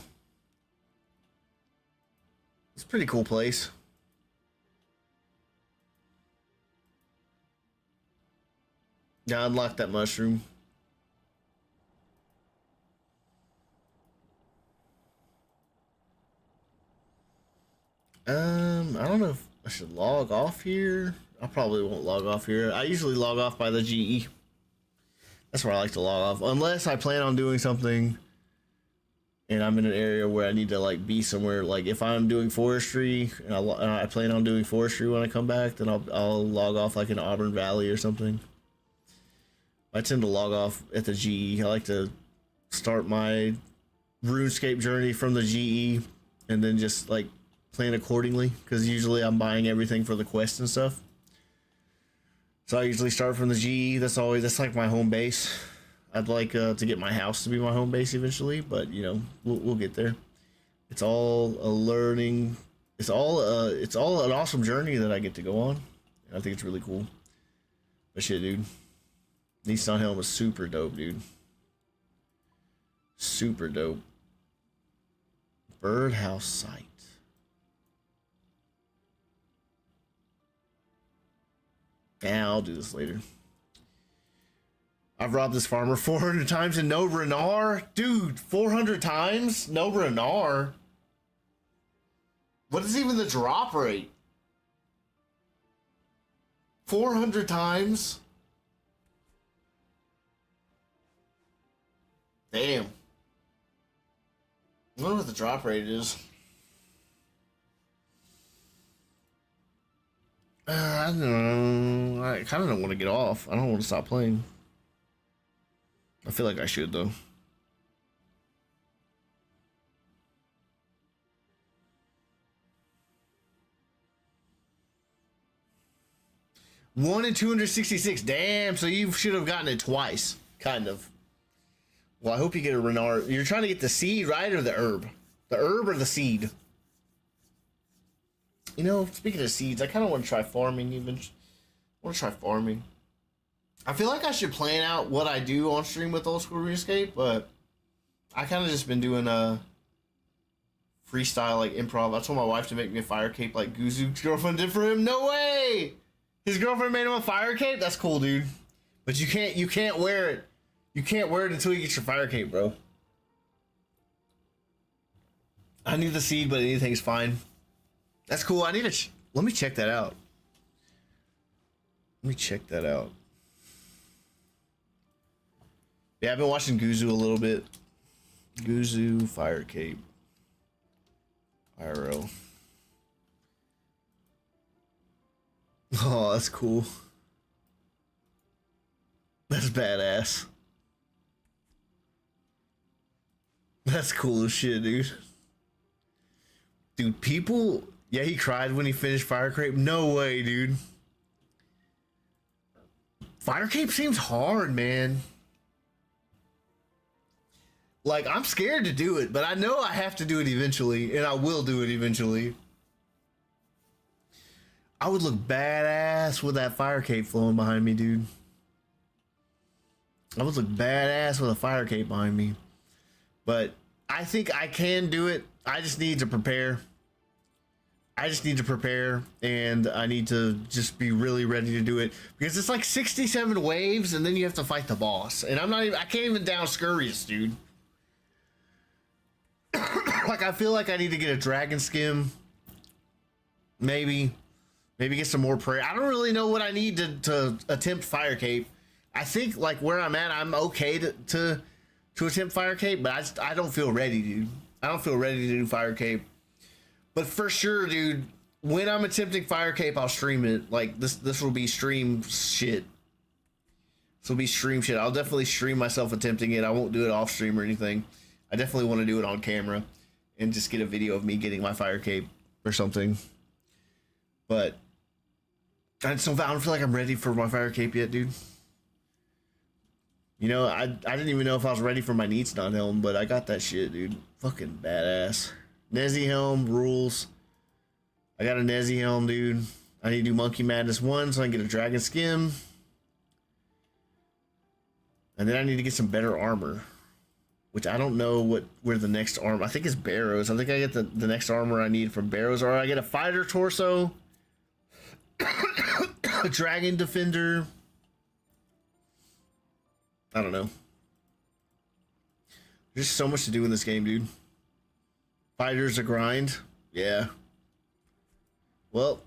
It's a pretty cool place. Yeah, unlock that mushroom. I don't know if I should log off here. I probably won't log off here. I usually log off by the GE. That's where I like to log off. Unless I plan on doing something and I'm in an area where I need to like be somewhere. Like if I'm doing forestry and I plan on doing forestry when I come back, then I'll log off like in Auburn Valley or something. I tend to log off at the GE. I like to start my RuneScape journey from the GE and then just like plan accordingly, because usually I'm buying everything for the quest and stuff. So I usually start from the GE. That's like my home base. I'd like to get my house to be my home base eventually, but you know, we'll get there. It's all a learning. It's all an awesome journey that I get to go on. I think it's really cool. But shit, dude, Neitzinot Helm is super dope, dude. Super dope. Birdhouse site. Yeah, I'll do this later. I've robbed this farmer 400 times and no Renar? Dude, 400 times? No Renar? What is even the drop rate? 400 times? Damn. I wonder what the drop rate is. I don't know. I kind of don't want to get off. I don't want to stop playing. I feel like I should, though. One in 266. Damn, so you should have gotten it twice. Kind of. Well, I hope you get a Renard. You're trying to get the seed, right? Or the herb? The herb or the seed? You know, speaking of seeds, I kind of want to try farming even. I want to try farming. I feel like I should plan out what I do on stream with Old School RuneScape, but I kind of just been doing a freestyle, like improv. I told my wife to make me a fire cape like Guzu's girlfriend did for him. No way! His girlfriend made him a fire cape? That's cool, dude. But you can't wear it. You can't wear it until you get your fire cape, bro. I need the seed, but anything's fine. That's cool. I need to... Let me check that out. Let me check that out. Yeah, I've been watching Guzu a little bit. Guzu, fire cape. IRL. Oh, that's cool. That's badass. That's cool as shit, dude. Dude, people... Yeah, he cried when he finished Fire Cape. No way, dude. Fire Cape seems hard, man. Like, I'm scared to do it, but I know I have to do it eventually, and I will do it eventually. I would look badass with that Fire Cape flowing behind me, dude. I would look badass with a Fire Cape behind me. But I think I can do it. I just need to prepare. And I need to just be really ready to do it, because it's like 67 waves and then you have to fight the boss, and I can't even down Scurrius, dude. Like, I feel like I need to get a dragon skim, maybe get some more prayer. I don't really know what I need to attempt Fire Cape. I think like where I'm at, I'm okay to to attempt fire cape, but I don't feel ready, dude. I don't feel ready to do fire cape. But for sure, dude, when I'm attempting fire cape, I'll stream it. Like this will be stream shit. This will be stream shit. I'll definitely stream myself attempting it. I won't do it off stream or anything. I definitely want to do it on camera and just get a video of me getting my fire cape or something. But I don't feel like I'm ready for my fire cape yet, dude. You know, I didn't even know if I was ready for my Neitzinot helm, but I got that shit, dude. Fucking badass. Nezzy helm rules. I got a Nezzy helm, dude. I need to do Monkey Madness 1 so I can get a Dragon Skim. And then I need to get some better armor. Which I don't know where the next armor... I think it's Barrows. I think I get the next armor I need from Barrows. Or I get a Fighter Torso. A Dragon Defender. I don't know. There's so much to do in this game, dude. Fighter's a grind. Yeah. Well,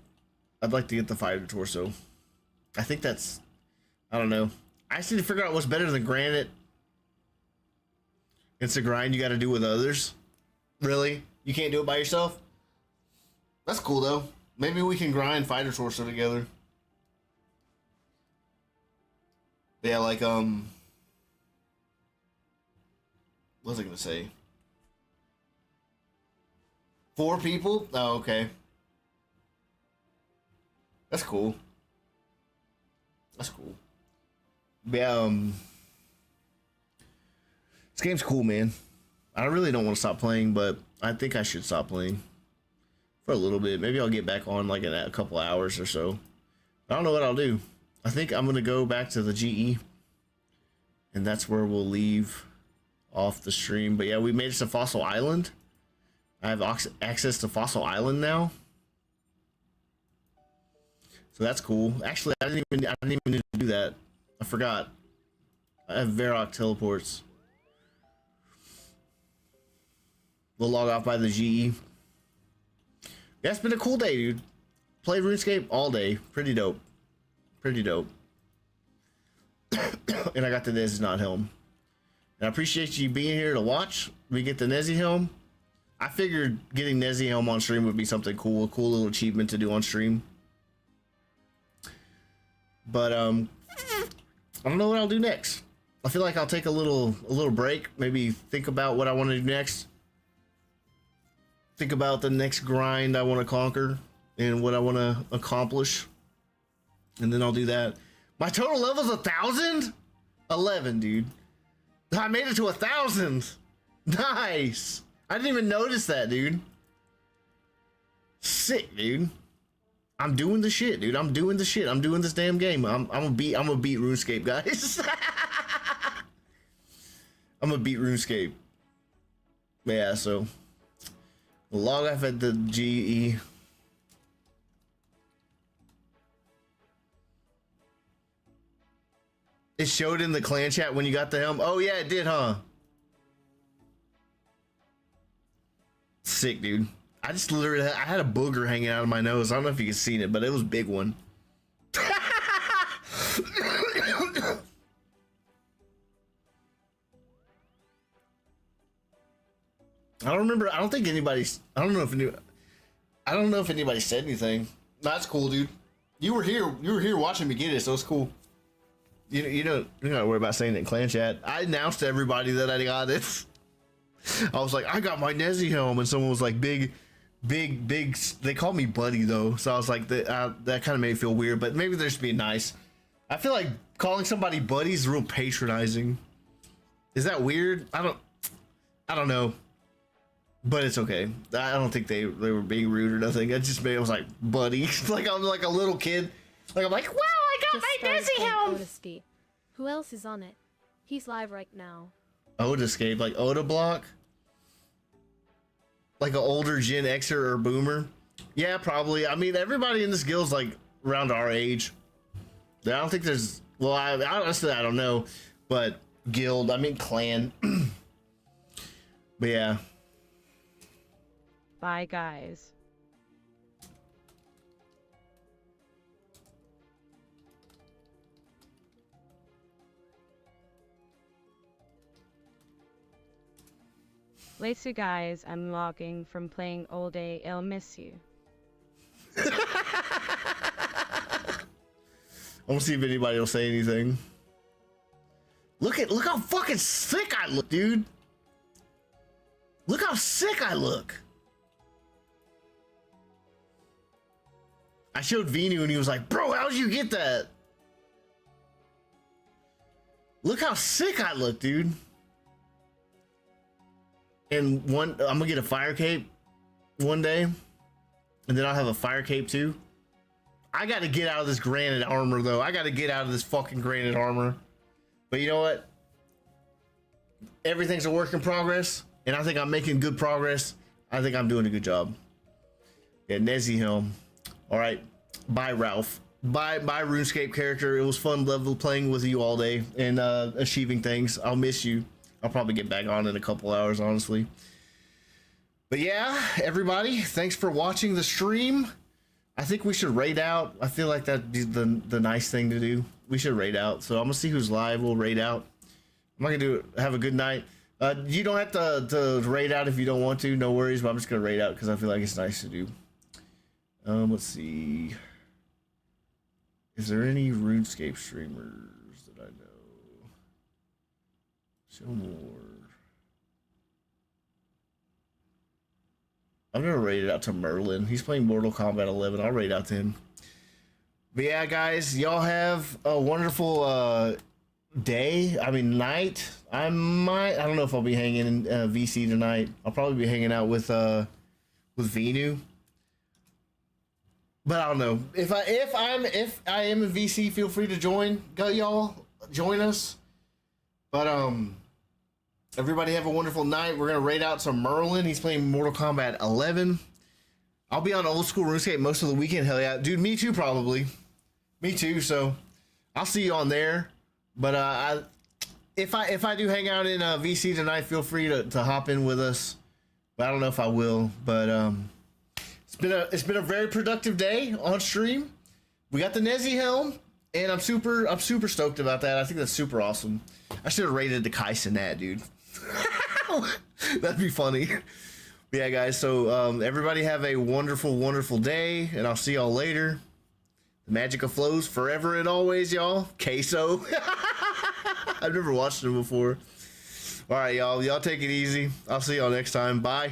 I'd like to get the Fighter Torso. I think that's... I don't know. I just need to figure out what's better than Granite. It's a grind you got to do with others. Really? You can't do it by yourself? That's cool, though. Maybe we can grind Fighter Torso together. Yeah, like, what was I gonna say? 4 people? Oh, okay. That's cool. That's cool. Yeah, this game's cool, man. I really don't want to stop playing, but I think I should stop playing for a little bit. Maybe I'll get back on like in a couple hours or so. I don't know what I'll do. I think I'm gonna go back to the GE, and that's where we'll leave off the stream. But yeah, we made it to Fossil Island. I have access to Fossil Island now, so that's cool. Actually, I didn't even need to do that. I forgot. I have Varrock teleports. We'll log off by the GE. Yeah, it's been a cool day, dude. Played RuneScape all day. Pretty dope. Pretty dope. And I got the Neitzinot helm. And I appreciate you being here to watch me get the Nezzy helm. I figured getting Nezzy helm on stream would be something cool, a cool little achievement to do on stream. But I don't know what I'll do next. I feel like I'll take a little break, maybe think about what I want to do next. Think about the next grind I want to conquer and what I want to accomplish. And then I'll do that. My total level's 1,000? 11, dude. I made it to 1,000. Nice. I didn't even notice that, dude. Sick, dude. I'm doing the shit, dude. I'm doing the shit. I'm doing this damn game. I'm gonna beat RuneScape, guys. I'm gonna beat RuneScape. Yeah, so we'll log off at the GE. It showed in the clan chat when you got the helm. Oh yeah, it did, huh? Sick, dude. I just literally I had a booger hanging out of my nose. I don't know if you can see it, but it was a big one. I don't remember. I don't think anybody's. I don't know if anybody said anything. That's cool, dude. You were here. You were here watching me get it, so it's cool. You don't worry about saying it in clan chat. I announced to everybody that I got it. I was like, I got my Nezzy helm, and someone was like, big. They called me buddy though, so I was like, that kind of made me feel weird. But maybe they're just being nice. I feel like calling somebody buddy is real patronizing. Is that weird? I don't know. But it's okay. I don't think they were being rude or nothing. It just made it was like buddy, like I'm like a little kid. Like I'm like, wow, I got my Nezzy helm. Otiscape. Who else is on it? He's live right now. Otiscape, like Oda Block, like an older Gen Xer or Boomer. Yeah, probably. I mean, everybody in this guild's like around our age. I don't think there's. Well, I honestly I don't know, but guild. I mean clan. But yeah. Bye, guys. Later, guys, I'm logging from playing all day. I'll miss you. I want to see if anybody will say anything. Look how fucking sick I look, dude. Look how sick I look. I showed Vinu and he was like, bro, how'd you get that? Look how sick I look, dude. And I'm gonna get a fire cape one day. And then I'll have a fire cape too. I gotta get out of this granite armor though. I gotta get out of this fucking granite armor. But you know what? Everything's a work in progress. And I think I'm making good progress. I think I'm doing a good job. Yeah, Helm. Alright. Bye, Ralph. Bye, RuneScape character. It was fun level playing with you all day and achieving things. I'll miss you. I'll probably get back on in a couple hours, honestly. But yeah, everybody, thanks for watching the stream. I think we should raid out. I feel like that'd be the nice thing to do. We should raid out. So I'm gonna see who's live. We'll raid out. I'm not gonna do it. Have a good night. You don't have to raid out if you don't want to. No worries. But I'm just gonna raid out because I feel like it's nice to do. Let's see. Is there any RuneScape streamers that I know? Show more. I'm gonna rate it out to Merlin. He's playing Mortal Kombat 11. I'll rate out to him. But yeah, guys, y'all have a wonderful day. I mean, night. I don't know if I'll be hanging in VC tonight. I'll probably be hanging out with Vinu. But I don't know. If I am in VC, feel free to join. Go, y'all, join us. But everybody have a wonderful night. We're gonna raid out some Merlin. He's playing Mortal Kombat 11. I'll be on old school RuneScape most of the weekend. Hell yeah, dude. Me too, probably. Me too. So I'll see you on there. But if I do hang out in VC tonight, feel free to hop in with us. But I don't know if I will. But it's been a very productive day on stream. We got the Helm, and I'm super stoked about that. I think that's super awesome. I should have rated the Kaisen that, dude. That'd be funny. But yeah, guys. So everybody have a wonderful day, and I'll see y'all later. The magic of flows forever and always, y'all. Queso. I've never watched him before. All right, y'all. Y'all take it easy. I'll see y'all next time. Bye.